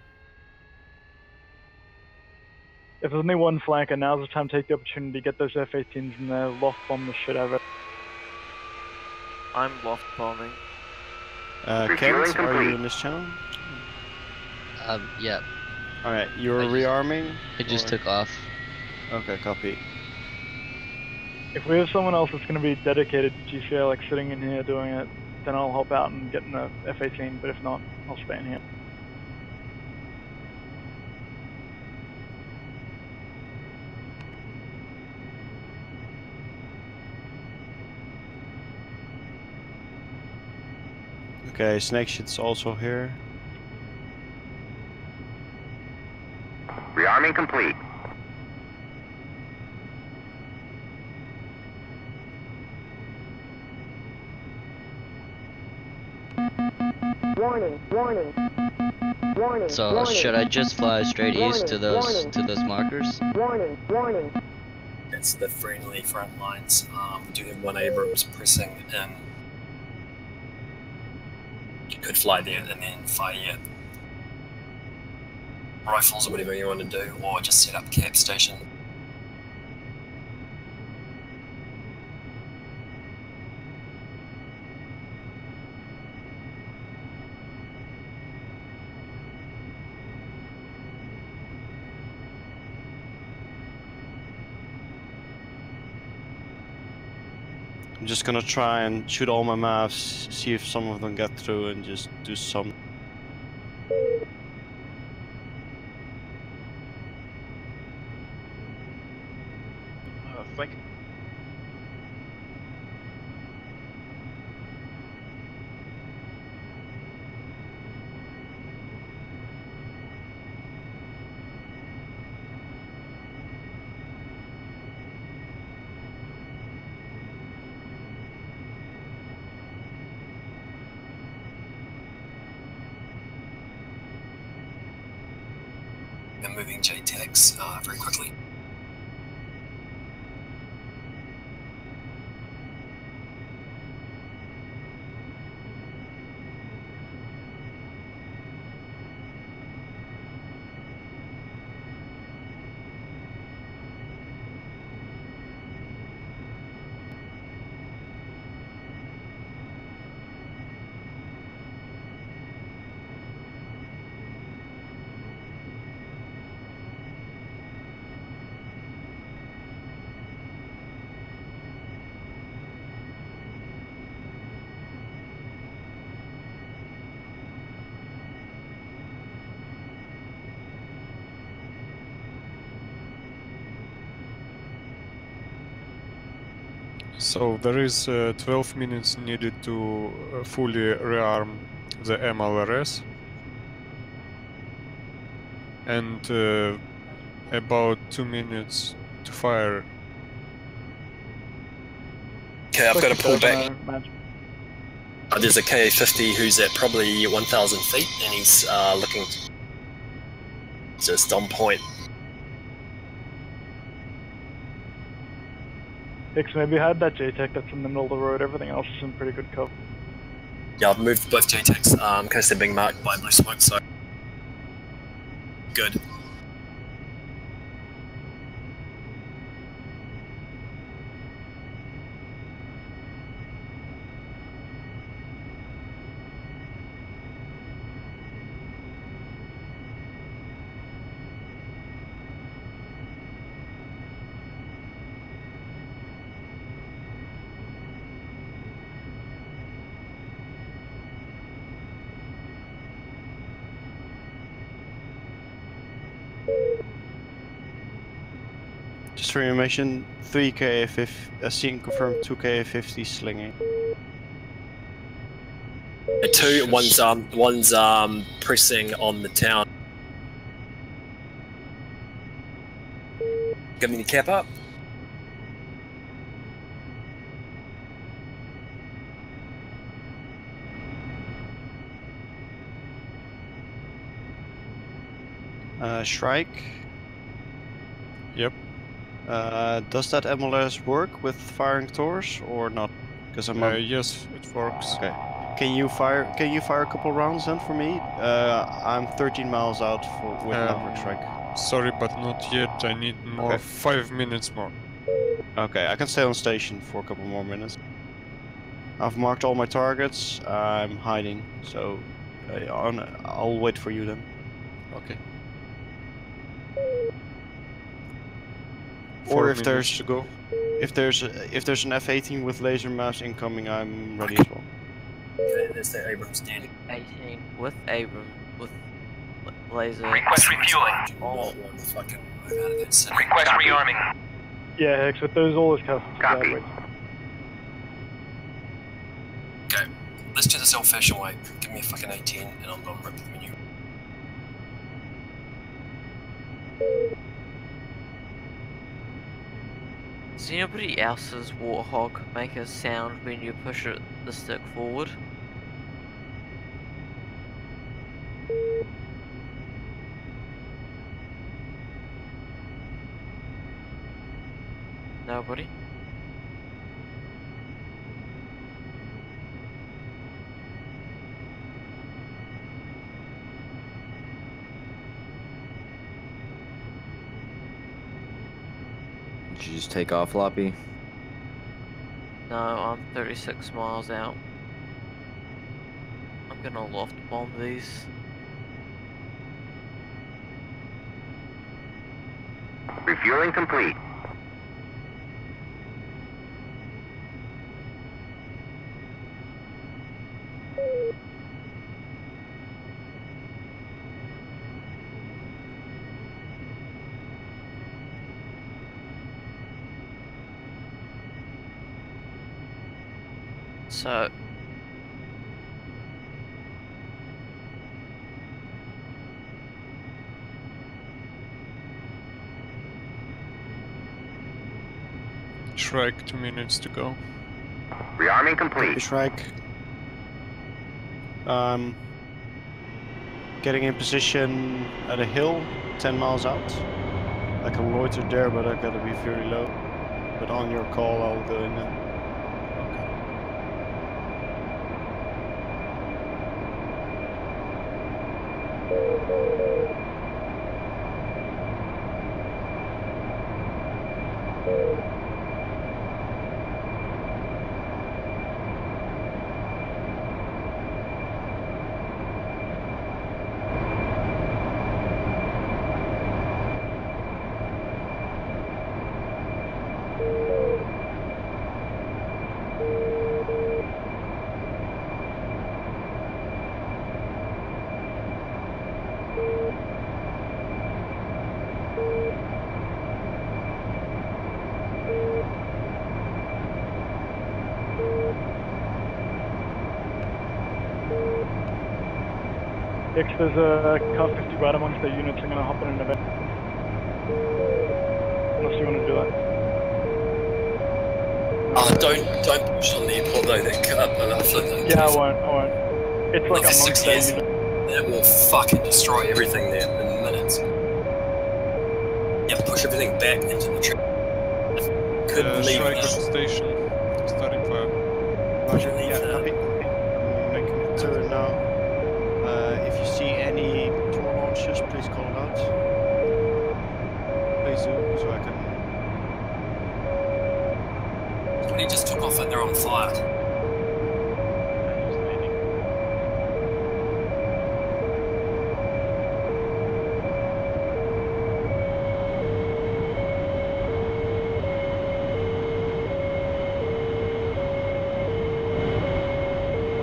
Speaker 8: If there's only one flanker, now's the time to take the opportunity to get those F-18s in there, loft bomb the shit out of it.
Speaker 1: I'm loft bombing.
Speaker 6: Kent, are you in this channel?
Speaker 12: Yeah.
Speaker 6: Alright, you're rearming?
Speaker 12: I just took off.
Speaker 6: Okay, copy.
Speaker 8: If we have someone else that's going to be dedicated to GCA, like sitting in here doing it, then I'll help out and get in the F-18, but if not, I'll stay in here.
Speaker 6: Okay, snake shit's also here.
Speaker 4: Rearming complete.
Speaker 15: Warning.
Speaker 12: So should I just fly straight east to those markers?
Speaker 15: Warning.
Speaker 2: It's the friendly front lines. We do have 1 Abrams pressing in. You could fly there and then fire your rifles or whatever you want to do, or just set up a cap station.
Speaker 6: I'm just gonna try and shoot all my maps, see if some of them get through, and just do some.
Speaker 7: Click.
Speaker 2: And moving JTAX very quickly.
Speaker 16: So there is 12 minutes needed to fully rearm the MLRS, and about 2 minutes to fire.
Speaker 2: Okay, I've got to pull back. There's a KA-50 who's at probably 1,000 feet, and he's looking just on point.
Speaker 8: Hicks, maybe hide that JTAC that's in the middle of the road. Everything else is in pretty good cover.
Speaker 2: Yeah, I've moved both JTACs because they're being marked by blue smoke, so good.
Speaker 6: Just for information, 3 KA-50, seen confirmed 2 KA-50 slinging.
Speaker 2: One's pressing on the town. Give me the cap up.
Speaker 6: Shrike?
Speaker 16: Yep.
Speaker 6: Does that MLS work with firing Tors or not? Because I'm
Speaker 16: yes, it works.
Speaker 6: Okay. Can you fire a couple rounds then for me? I'm 13 miles out with Maverick Strike.
Speaker 16: Sorry, but not yet. I need more.
Speaker 6: Okay.
Speaker 16: 5 minutes more.
Speaker 6: Okay, I can stay on station for a couple more minutes. I've marked all my targets. I'm hiding, so I'll wait for you then.
Speaker 16: Okay.
Speaker 6: Or if there's an F-18 with laser maps incoming, I'm ready as well.
Speaker 2: Okay, there's the Abrams standing.
Speaker 1: 18 with Abrams with laser.
Speaker 4: Request refueling.
Speaker 2: Oh, fucking move out of that city.
Speaker 4: Request rearming.
Speaker 8: Yeah, Hicks, with those all is covered.
Speaker 4: Copy.
Speaker 2: Okay, let's do this old-fashioned way. Give me a fucking 18 and I'm gonna rip the menu.
Speaker 1: Does anybody else's Warthog make a sound when you push the stick forward? Nobody?
Speaker 10: Did you just take off, Loppy?
Speaker 1: No, I'm 36 miles out. I'm gonna loft bomb these.
Speaker 4: Refueling complete.
Speaker 1: So
Speaker 16: Shrike, 2 minutes to go.
Speaker 4: Rearming complete.
Speaker 6: Shrike. Getting in position at a hill, 10 miles out. I can loiter there, but I gotta be very low. But on your call, I'll go in there.
Speaker 8: X, there's a car 50 right amongst the units. I'm gonna hop in an event. Unless you want to do that.
Speaker 2: Don't push on the airport though. That I feel like
Speaker 8: Yeah, I won't. It's like
Speaker 2: for 6
Speaker 8: amongst
Speaker 2: years,
Speaker 8: the units.
Speaker 2: that will fucking destroy everything there in minutes. Yeah, push everything back into the tree. Couldn't leave
Speaker 16: Shrike at
Speaker 2: that.
Speaker 16: the station. Starting fire.
Speaker 6: Roger, yeah, copy. I'm making a turn now. If you see any tour launches, please call it out. Please do, so I can...
Speaker 2: When he just took off and they're on fire.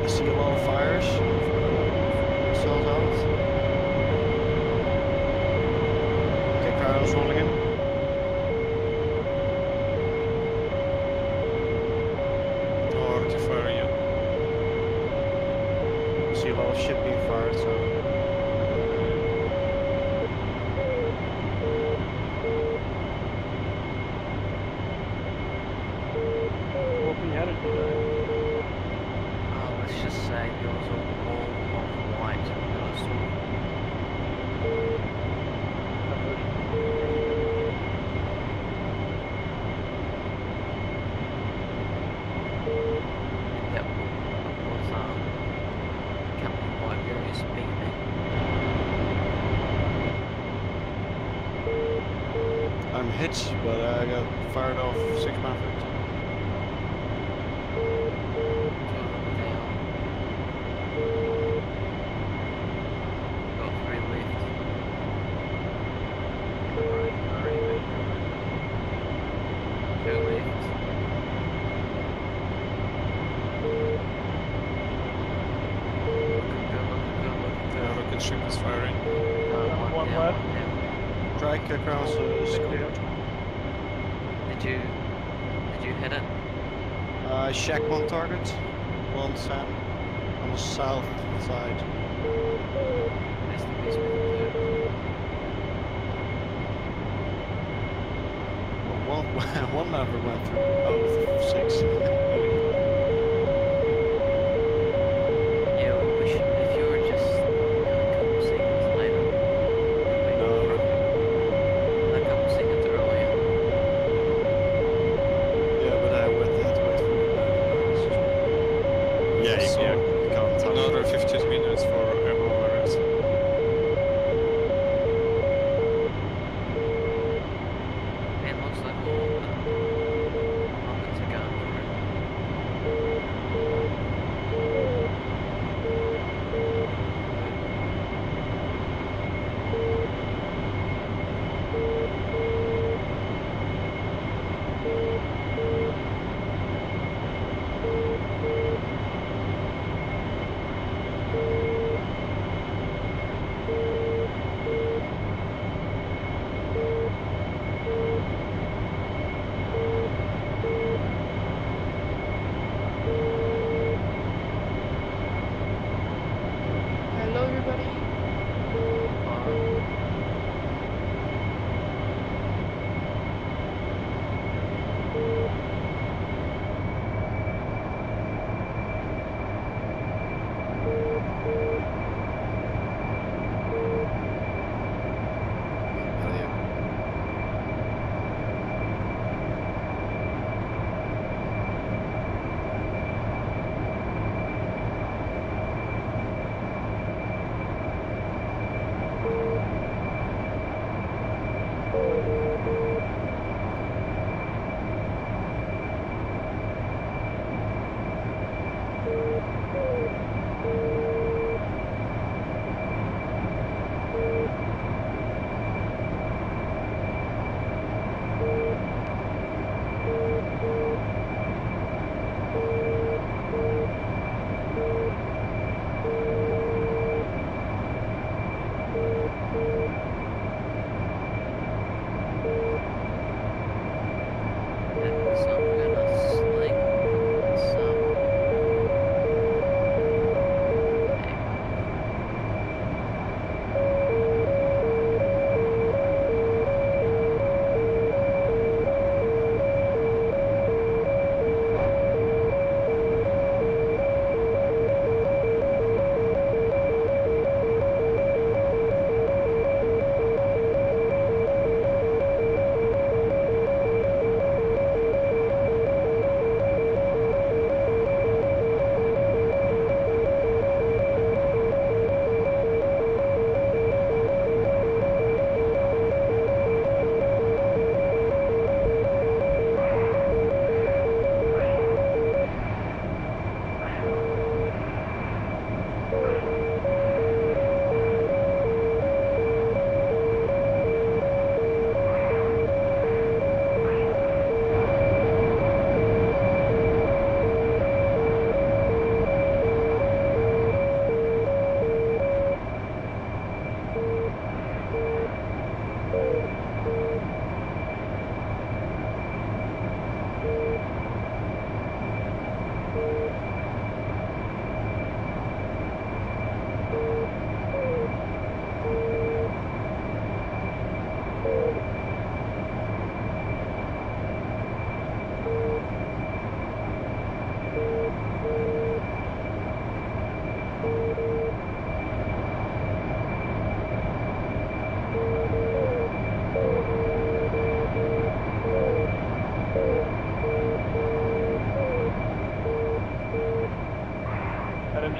Speaker 6: I see a lot of fires. Cells out. Okay, Carlos rolling in.
Speaker 16: Already fire, yeah.
Speaker 6: I see a lot of shit being fired, so...
Speaker 8: We'll be headed today.
Speaker 1: let's just say there was a wall of white that I saw. That was accompanied by various beeping.
Speaker 6: I'm hit, but I got fired off 6 Mavericks.
Speaker 1: Got 3 left. Two left.
Speaker 16: The rocket ship is firing.
Speaker 8: One left.
Speaker 6: Strike across the square.
Speaker 1: Did you hit it?
Speaker 6: Shack one target, one Sam, on the south side.
Speaker 1: That's the best we can do.
Speaker 6: Well, one Maverick went through out of 6.
Speaker 1: Yeah, we should, if you were just a couple seconds later, a couple seconds earlier.
Speaker 6: Yeah, but I went there to wait for you. Yeah,
Speaker 16: So,
Speaker 6: can't touch.
Speaker 16: another 15 minutes for MORS.
Speaker 1: Man, looks like all the rockets are going through.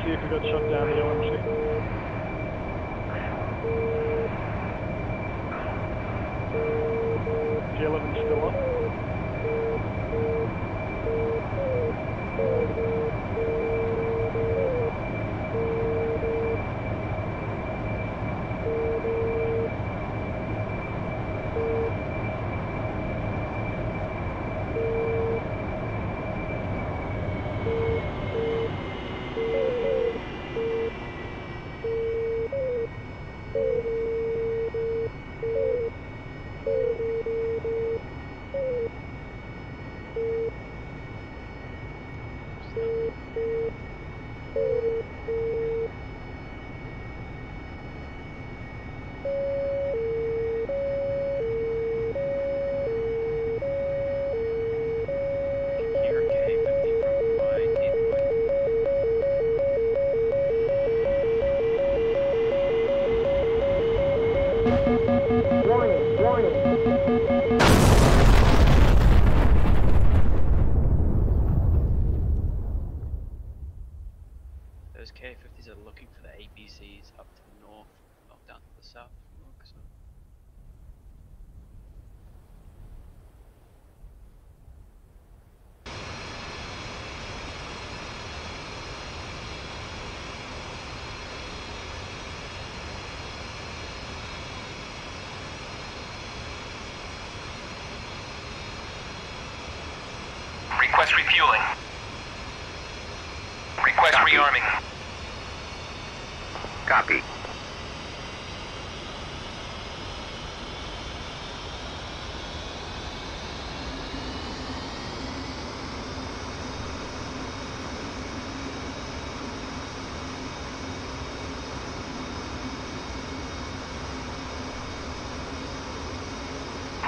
Speaker 8: See if we got shot down the OMC. G11 still up.
Speaker 7: Those K-50s are looking for the ABCs up to the north, not down to the south. So.
Speaker 4: Request refueling. Request rearming. Copy.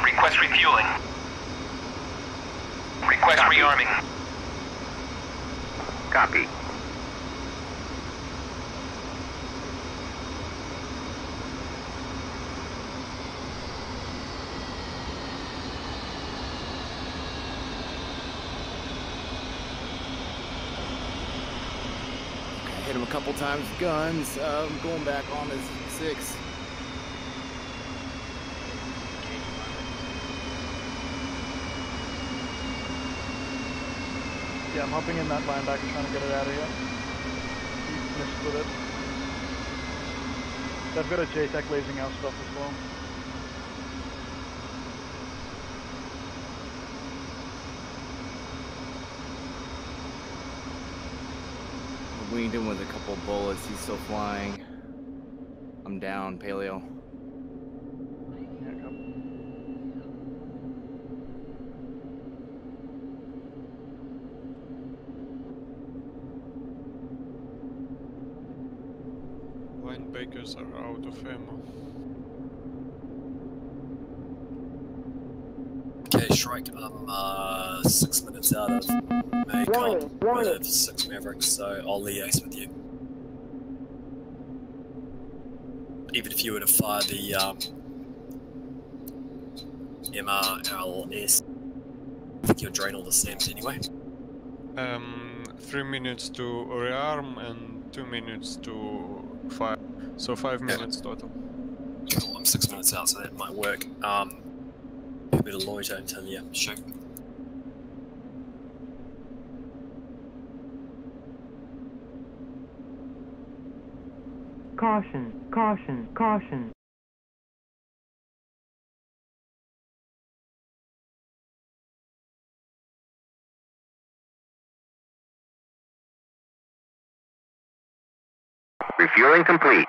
Speaker 4: Request refueling. Request rearming. Copy.
Speaker 10: Hit him a couple times with guns. Going back on his 6.
Speaker 8: Yeah, I'm hopping in that linebacker trying to get it out of here. He missed with it. They've got a JTAC lasing our stuff as well.
Speaker 10: I winged him with a couple bullets. He's still flying. I'm down, Paleo.
Speaker 16: Linebackers are out of ammo.
Speaker 2: Okay, Shrike, I'm 6 minutes out of makeup with 6 Mavericks, so I'll liaise with you. Even if you were to fire the MRLS, I think you'll drain all the SAMs anyway.
Speaker 16: 3 minutes to rearm and 2 minutes to fire. So 5 minutes total.
Speaker 2: Cool, I'm 6 minutes out, so that might work. Happy to loiter until you shoot.
Speaker 17: Caution, caution, caution.
Speaker 4: Refueling complete.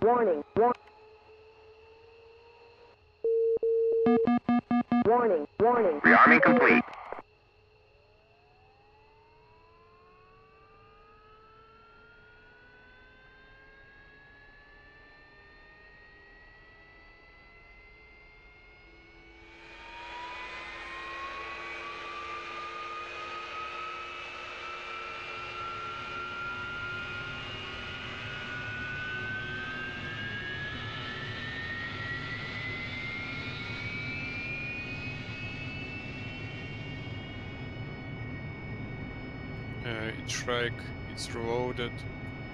Speaker 17: Warning, warning, warning.
Speaker 4: Rearming complete.
Speaker 16: Shrike, it's reloaded.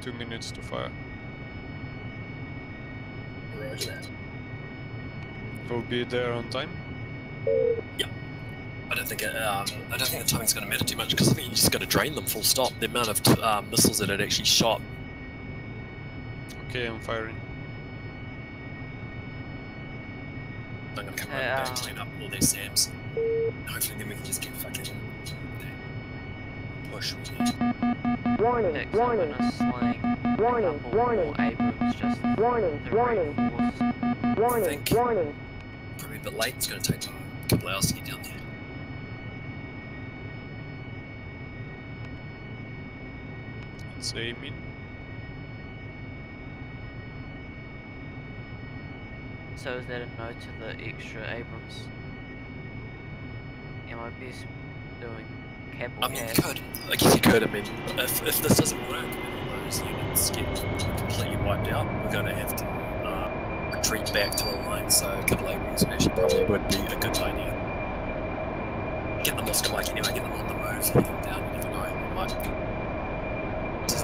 Speaker 16: 2 minutes to fire.
Speaker 2: Roger that.
Speaker 16: We'll be there on time.
Speaker 2: Yeah. I don't think the timing's going to matter too much because I think you just got to drain them full stop. The amount of missiles that it actually shot.
Speaker 16: Okay, I'm firing.
Speaker 2: I'm going to come around and clean up all their SAMs. Hopefully then we can just get fucking push.
Speaker 17: Warning, warning. Warning, warning.
Speaker 1: Abrams just
Speaker 17: Warning, warning. Warning, warning.
Speaker 2: Probably a bit late. It's going to take a couple of hours to get down there.
Speaker 16: It's aiming.
Speaker 1: So is that a no to the extra Abrams? MIB's doing cable.
Speaker 2: I mean, you could. I guess you could. I mean, if this doesn't work and all those units get completely wiped out, we're going to have to retreat back to a line. So a couple of Abrams actually probably would be a good idea. Get them off like anyway, get them on the move, get them down, you never know. It might be.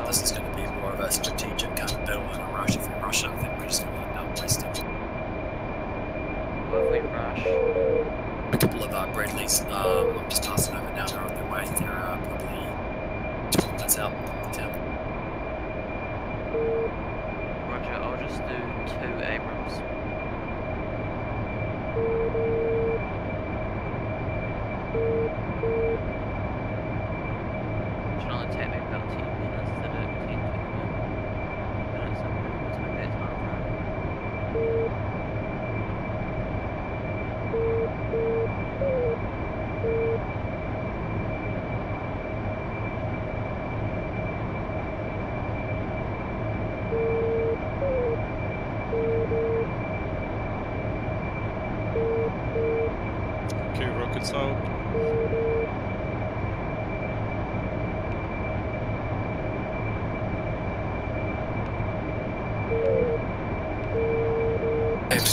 Speaker 2: This is going to be more of a strategic kind of battle in a rush. If we rush it, then we're just going to end up wasting.
Speaker 1: What if we rush?
Speaker 2: A couple of Bradleys, I'm just passing over now, they're on their way, they're probably 2 minutes out of town.
Speaker 1: Roger, I'll just do 2 Abrams. It should only take me about 10 minutes to do 10 minutes between that time frame.
Speaker 16: Okay, rockets out.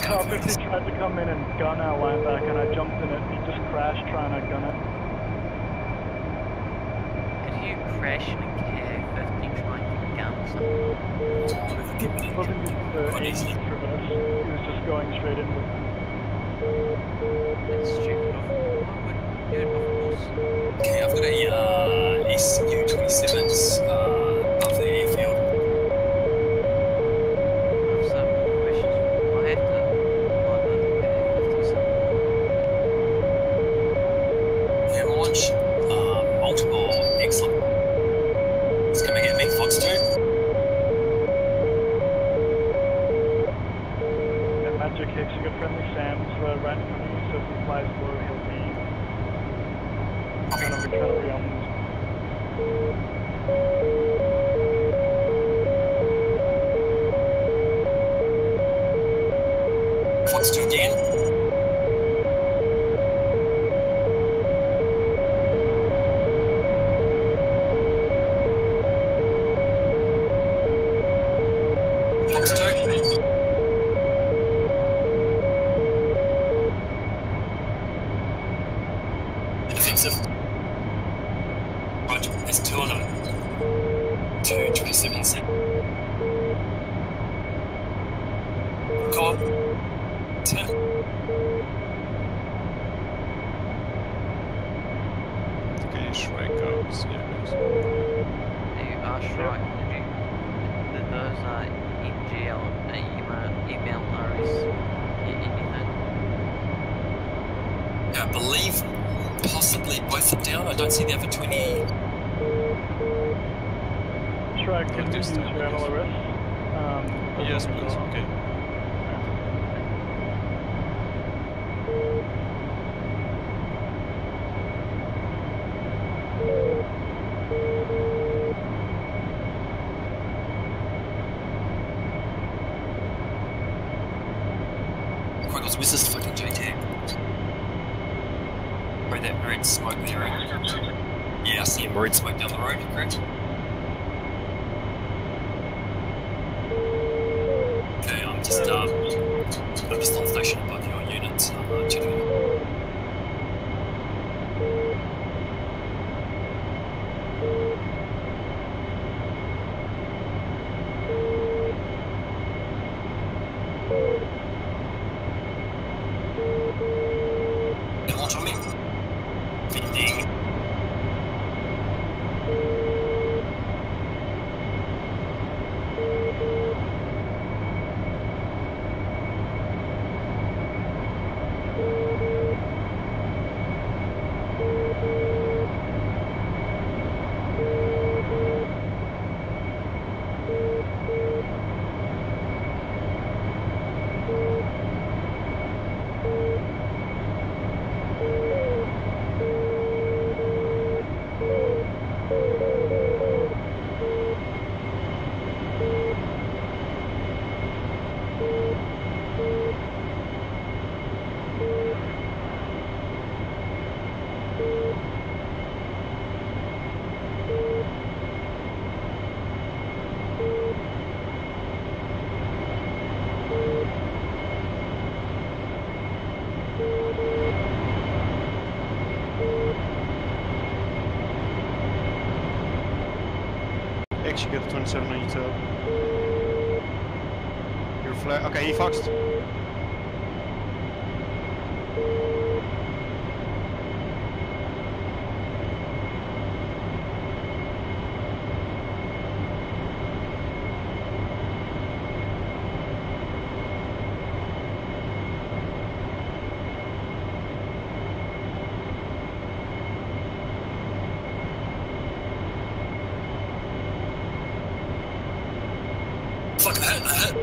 Speaker 8: Car 50 tried to come in and gun our linebacker and I jumped in it and he just crashed trying to gun it.
Speaker 1: How do you crash in a K-50 trying to gun someone?
Speaker 8: He wasn't using the aim reverse, he was just going straight in with
Speaker 1: That's stupid. Why would you do it, of course?
Speaker 2: Okay, I've got a SU-27s above the airfield.
Speaker 1: I've so many questions. I have to find out the K-50 somewhere.
Speaker 2: Yeah, launch. Multiple. Excellent. It's coming at me, Fox 2.
Speaker 8: and Magic Hicks. You got friendly Sam's right in front of you, so if he flies low, he'll be kind of trying to rearm.
Speaker 2: Fox 2 again. Fox 2. explosive. Roger, there's 2 of them. 2 27 Go on. Turn.
Speaker 16: Can you strike out? Yeah, guys.
Speaker 1: You are strike. Did those MGL email RS anything?
Speaker 2: I believe possibly both are down. I don't see the other 20.
Speaker 8: Shrek, can you use your MLRS?
Speaker 16: Yes, please. Okay.
Speaker 2: Quiggles, where's this fucking JT? Where that red smoke there, right? Yeah, I see him red smoke down the road, correct? Okay, I'm just on station above your units. I'm checking it. They launch on me. Fending.
Speaker 6: Actually get a 27 on your tail. Your flag. Okay, he foxed.
Speaker 2: Fuck, I hit.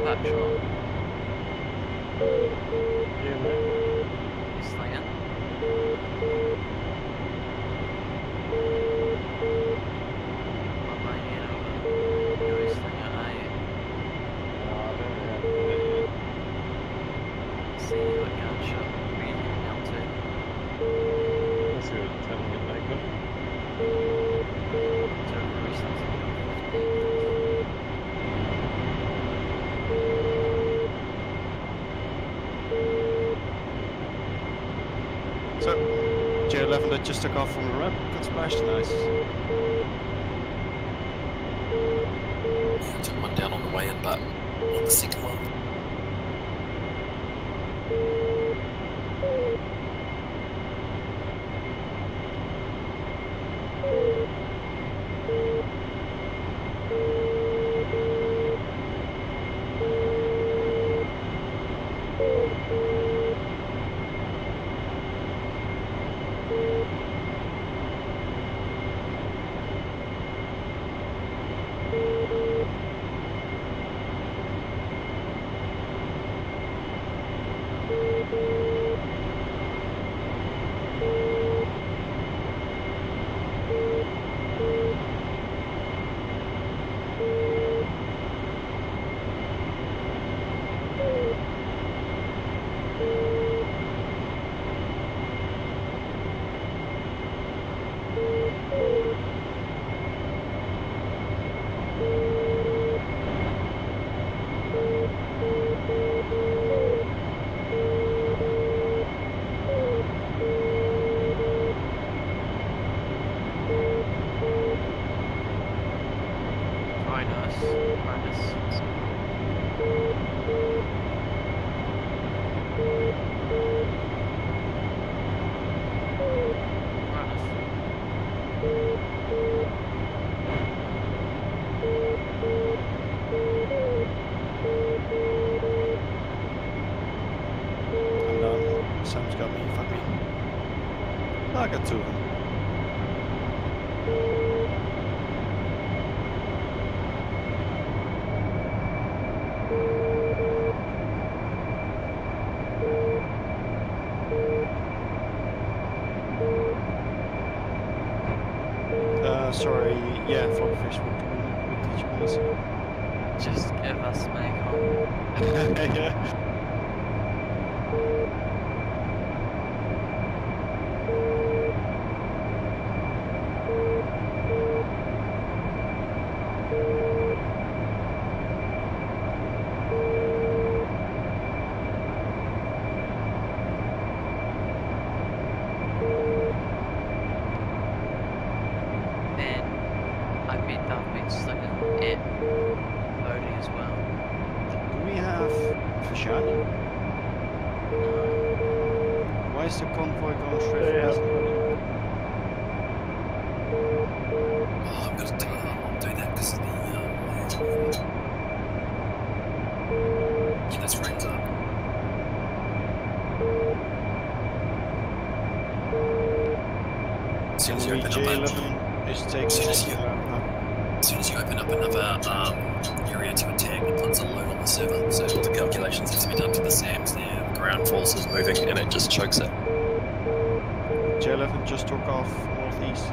Speaker 1: Actual.
Speaker 13: Yeah, mate.
Speaker 1: Slinging.
Speaker 13: Let's go 10 and get back up.
Speaker 6: So, J11 that just took off from the ramp, got splashed, nice.
Speaker 2: Yeah, took one down on the way in, but not the second one.
Speaker 6: Sam's got me. Fuck me. Oh, I got two of them. Sorry, yeah, Flopfish would teach me this.
Speaker 1: Just give us Maycom.
Speaker 6: Yeah. As soon as you open up another area to attack, it puts a load on the server. So all the calculations have to be done to the SAMs, the ground forces moving, and it just chokes it. J11 just took off northeast.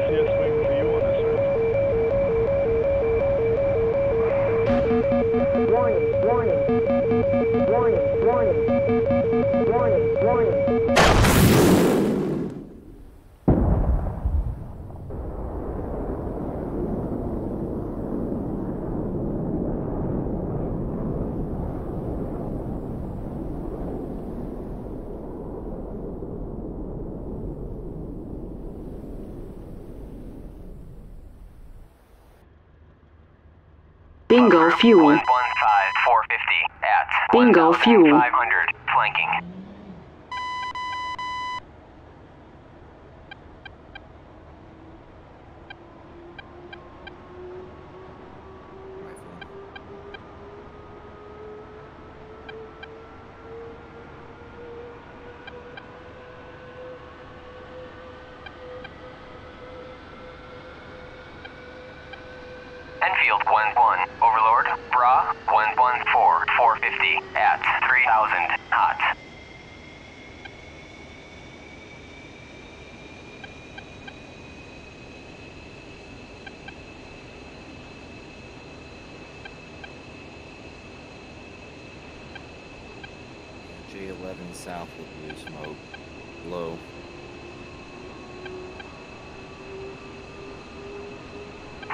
Speaker 8: DCS Wings, are you on this
Speaker 17: Warning, warning. Warning, warning. Warning, warning.
Speaker 15: Bingo fuel.
Speaker 4: 115, 450 at
Speaker 15: Bingo fuel.
Speaker 4: 500, flanking. Enfield 1-1, Overlord, Bra 114, 450 at 3000, hot.
Speaker 10: J11 south with blue smoke. Low.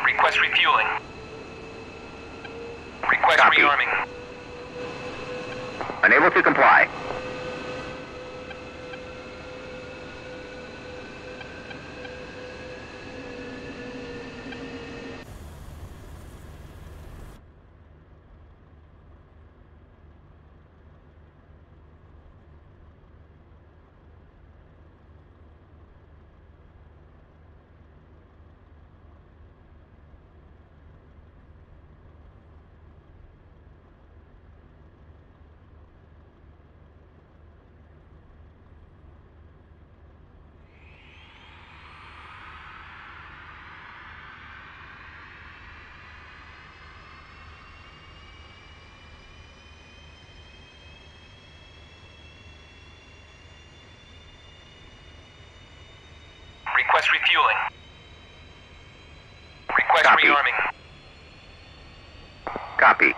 Speaker 4: Request refueling. Request rearming.
Speaker 18: Unable to comply.
Speaker 4: Request refueling. Request rearming.
Speaker 18: Copy.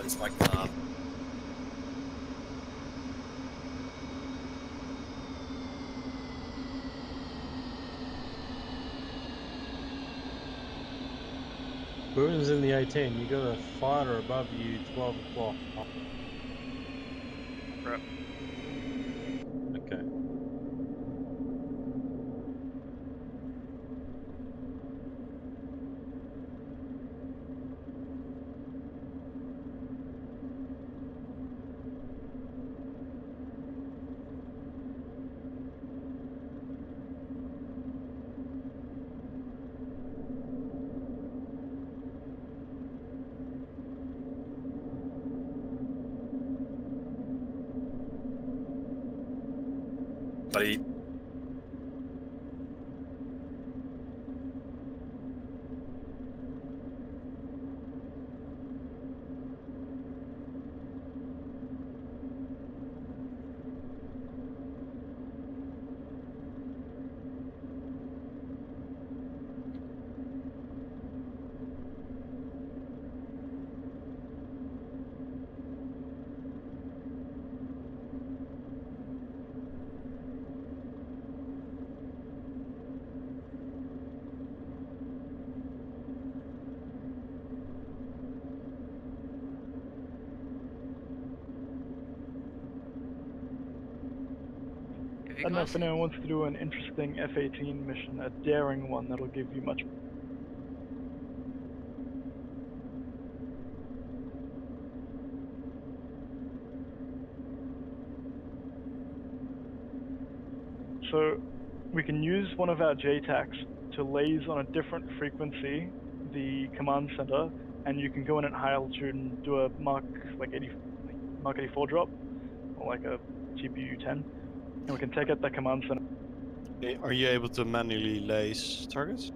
Speaker 2: It's like
Speaker 13: Bruins in the 18, you got a fighter above you 12 o'clock.
Speaker 1: Right.
Speaker 13: Okay.
Speaker 2: Buddy.
Speaker 8: I don't know if anyone wants to do an interesting F-18 mission, a daring one that'll give you much. So we can use one of our JTACs to laze on a different frequency the command center, and you can go in at high altitude and do a Mark 84 drop, or like a GPU 10, and we can take out the command center.
Speaker 6: Are you able to manually lace targets?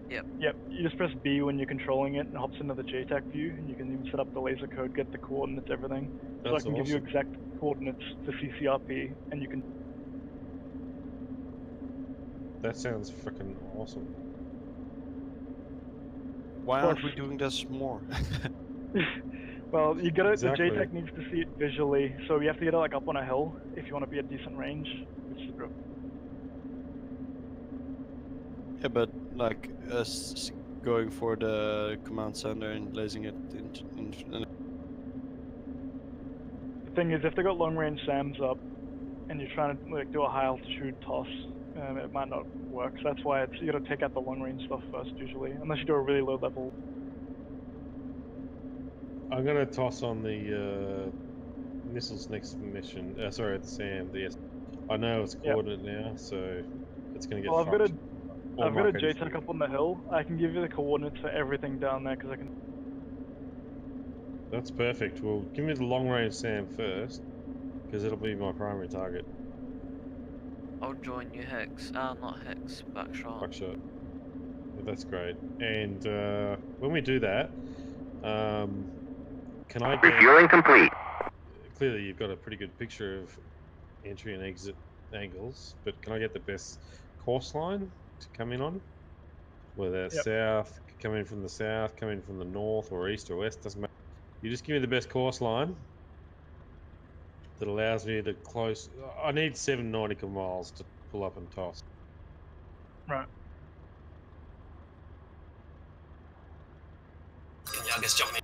Speaker 1: Yep.
Speaker 8: Yep, you just press B when you're controlling it and it hops into the JTAC view, and you can even set up the laser code, get the coordinates, everything. So I can give you exact coordinates for CCRP, and you can...
Speaker 13: That sounds freaking awesome.
Speaker 6: Why aren't we doing this more?
Speaker 8: Well, you gotta,
Speaker 13: Exactly.
Speaker 8: the JTAC needs to see it visually, so you have to get it like up on a hill if you want to be at decent range, which is good.
Speaker 6: Yeah, but like us going for the command center and lasing it in
Speaker 8: The thing is, if they got long range SAMs up and you're trying to like do a high altitude toss, it might not work. So that's why you gotta take out the long range stuff first usually, unless you do a really low level.
Speaker 13: I'm gonna toss on the missiles next mission. Sorry, the SAM. I know it's coordinate now, so it's gonna get
Speaker 8: Well, I've got
Speaker 13: fucked.
Speaker 8: a JTAC up on the hill. I can give you the coordinates for everything down there because I can.
Speaker 13: That's perfect. Well, give me the long range SAM first, because it'll be my primary target.
Speaker 1: I'll join you, Hicks. Not Hicks, Buckshot.
Speaker 13: Buckshot. Yeah, that's great. And when we do that, can I get...
Speaker 4: Refueling complete.
Speaker 13: Clearly, you've got a pretty good picture of entry and exit angles, but can I get the best course line to come in on? Whether south, come in from the south, come in from the north or east or west, doesn't matter. You just give me the best course line that allows me to close. I need 7 nautical miles to pull up and toss.
Speaker 8: Right.
Speaker 2: Can you guys jump in?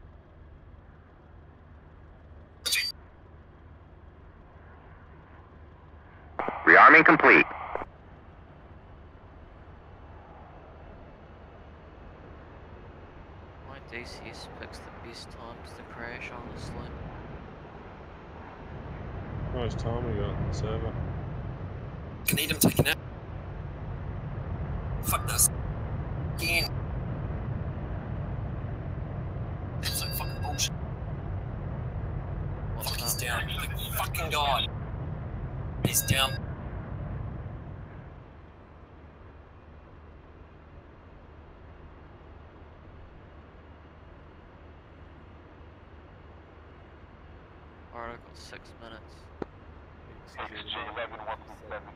Speaker 4: Rearming complete.
Speaker 1: My DCS picks the best times to crash, honestly.
Speaker 13: How much time we got on the server?
Speaker 2: I need him taken out. Fuck this. Again. That's like fucking bullshit. Fuck, he's down. Like, fucking god. He's down.
Speaker 1: Alright, I've got 6 minutes.
Speaker 4: XG 1117.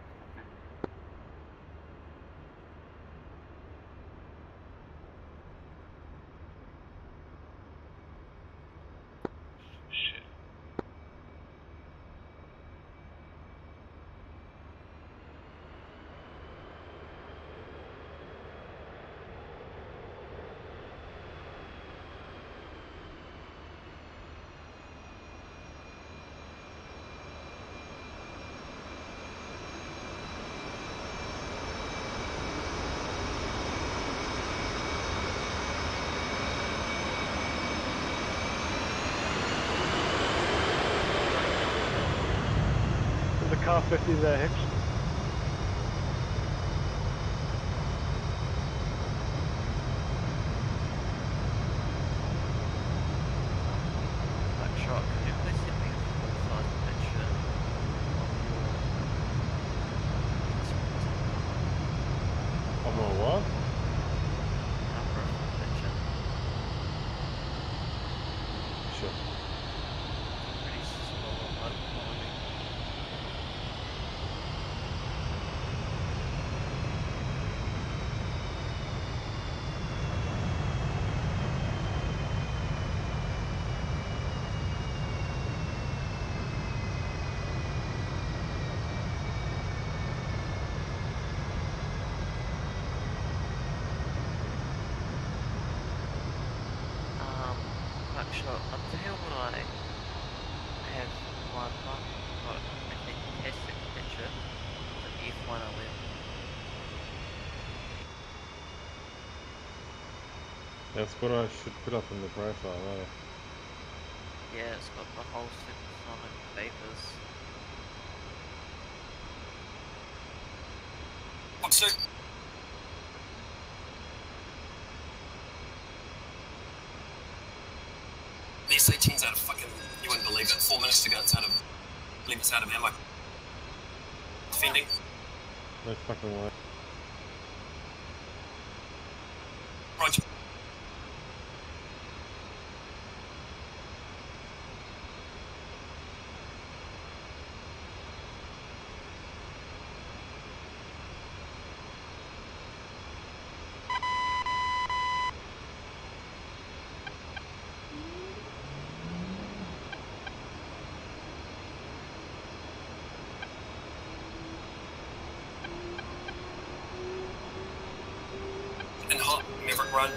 Speaker 8: car 50 there, Hicks.
Speaker 1: Shot, can you please send me a full-size picture of your...
Speaker 13: Of my what?
Speaker 1: Number picture.
Speaker 13: Sure.
Speaker 1: Pretty small on one quality. Buckshot, until I have one got a fantastic picture of the F111.
Speaker 13: That's what I should put up in the profile, right?
Speaker 1: Yeah, it's got the whole supersonic vapors.
Speaker 2: What's it? These 18's out of fucking, you wouldn't believe it, 4 minutes ago it's out of, I believe it's out of ammo. Defending.
Speaker 13: No fucking way.
Speaker 2: Roger. And hot, Maverick run.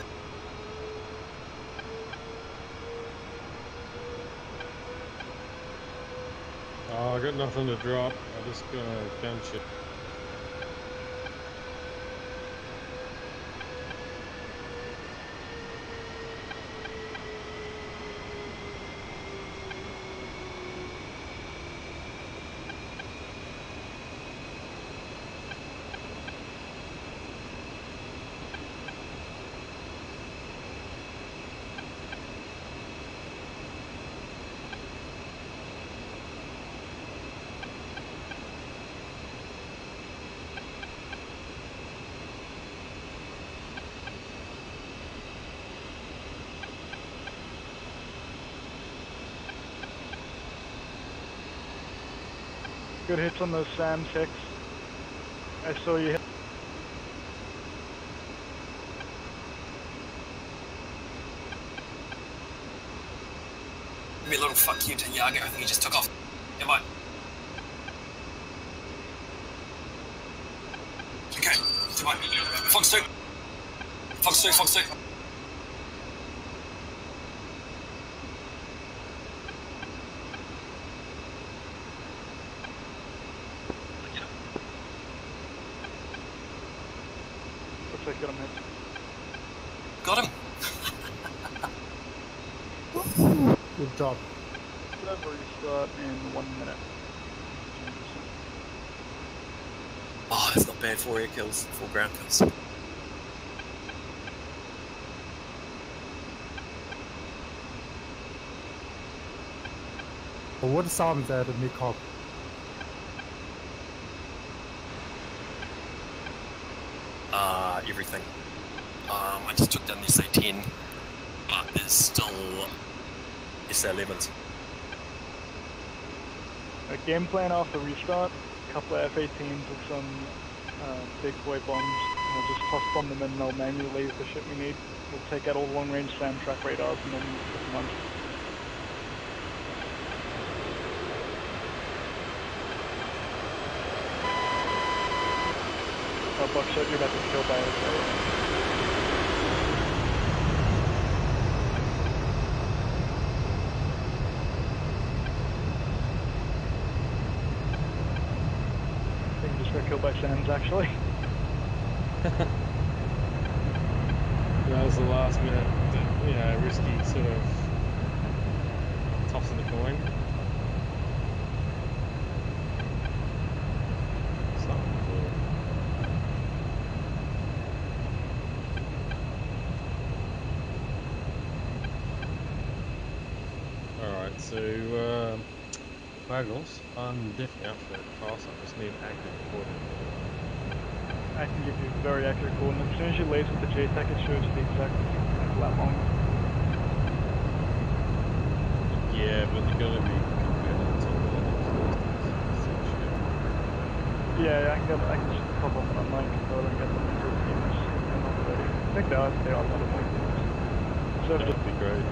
Speaker 13: Oh, I got nothing to drop. I just got a gun shit.
Speaker 8: Good hits on those SAM 6. I saw you hit.
Speaker 2: Maybe a little fuck you to Yago, I think he just took off. Goodbye. Okay, goodbye. Fox 2. Fox 2, Fox 2.
Speaker 8: Looks like you got him hit.
Speaker 2: Got him.
Speaker 8: Good job. Whatever, restart in 1 minute.
Speaker 2: Oh, that's not bad. 4 air kills, 4 ground kills.
Speaker 18: What sounds at the mid-cop?
Speaker 2: Everything. I just took down the SA-10, but there's still SA-11s.
Speaker 8: A game plan after restart, a couple of F-18s with some big boy bombs, and we'll just toss bomb them in and they'll manually leave the shit we need. We'll take out all the long range SAM track radars and then put them on. Oh, Buckshot, you're about to kill by it. Got killed by SAMs actually.
Speaker 13: That was the last minute, risky sort of toss of the coin. So, Bagels, I'm definitely up for that class. I just need accurate coordinates.
Speaker 8: I can give you very accurate coordinates. As soon as you lace with the JTAC, it shows you the exact flat line.
Speaker 13: Yeah, but they're going to be components on
Speaker 8: Yeah, I can just pop up an online control and get them into the schemas and on the ready. I think they are a lot of things. So
Speaker 13: that'd be great.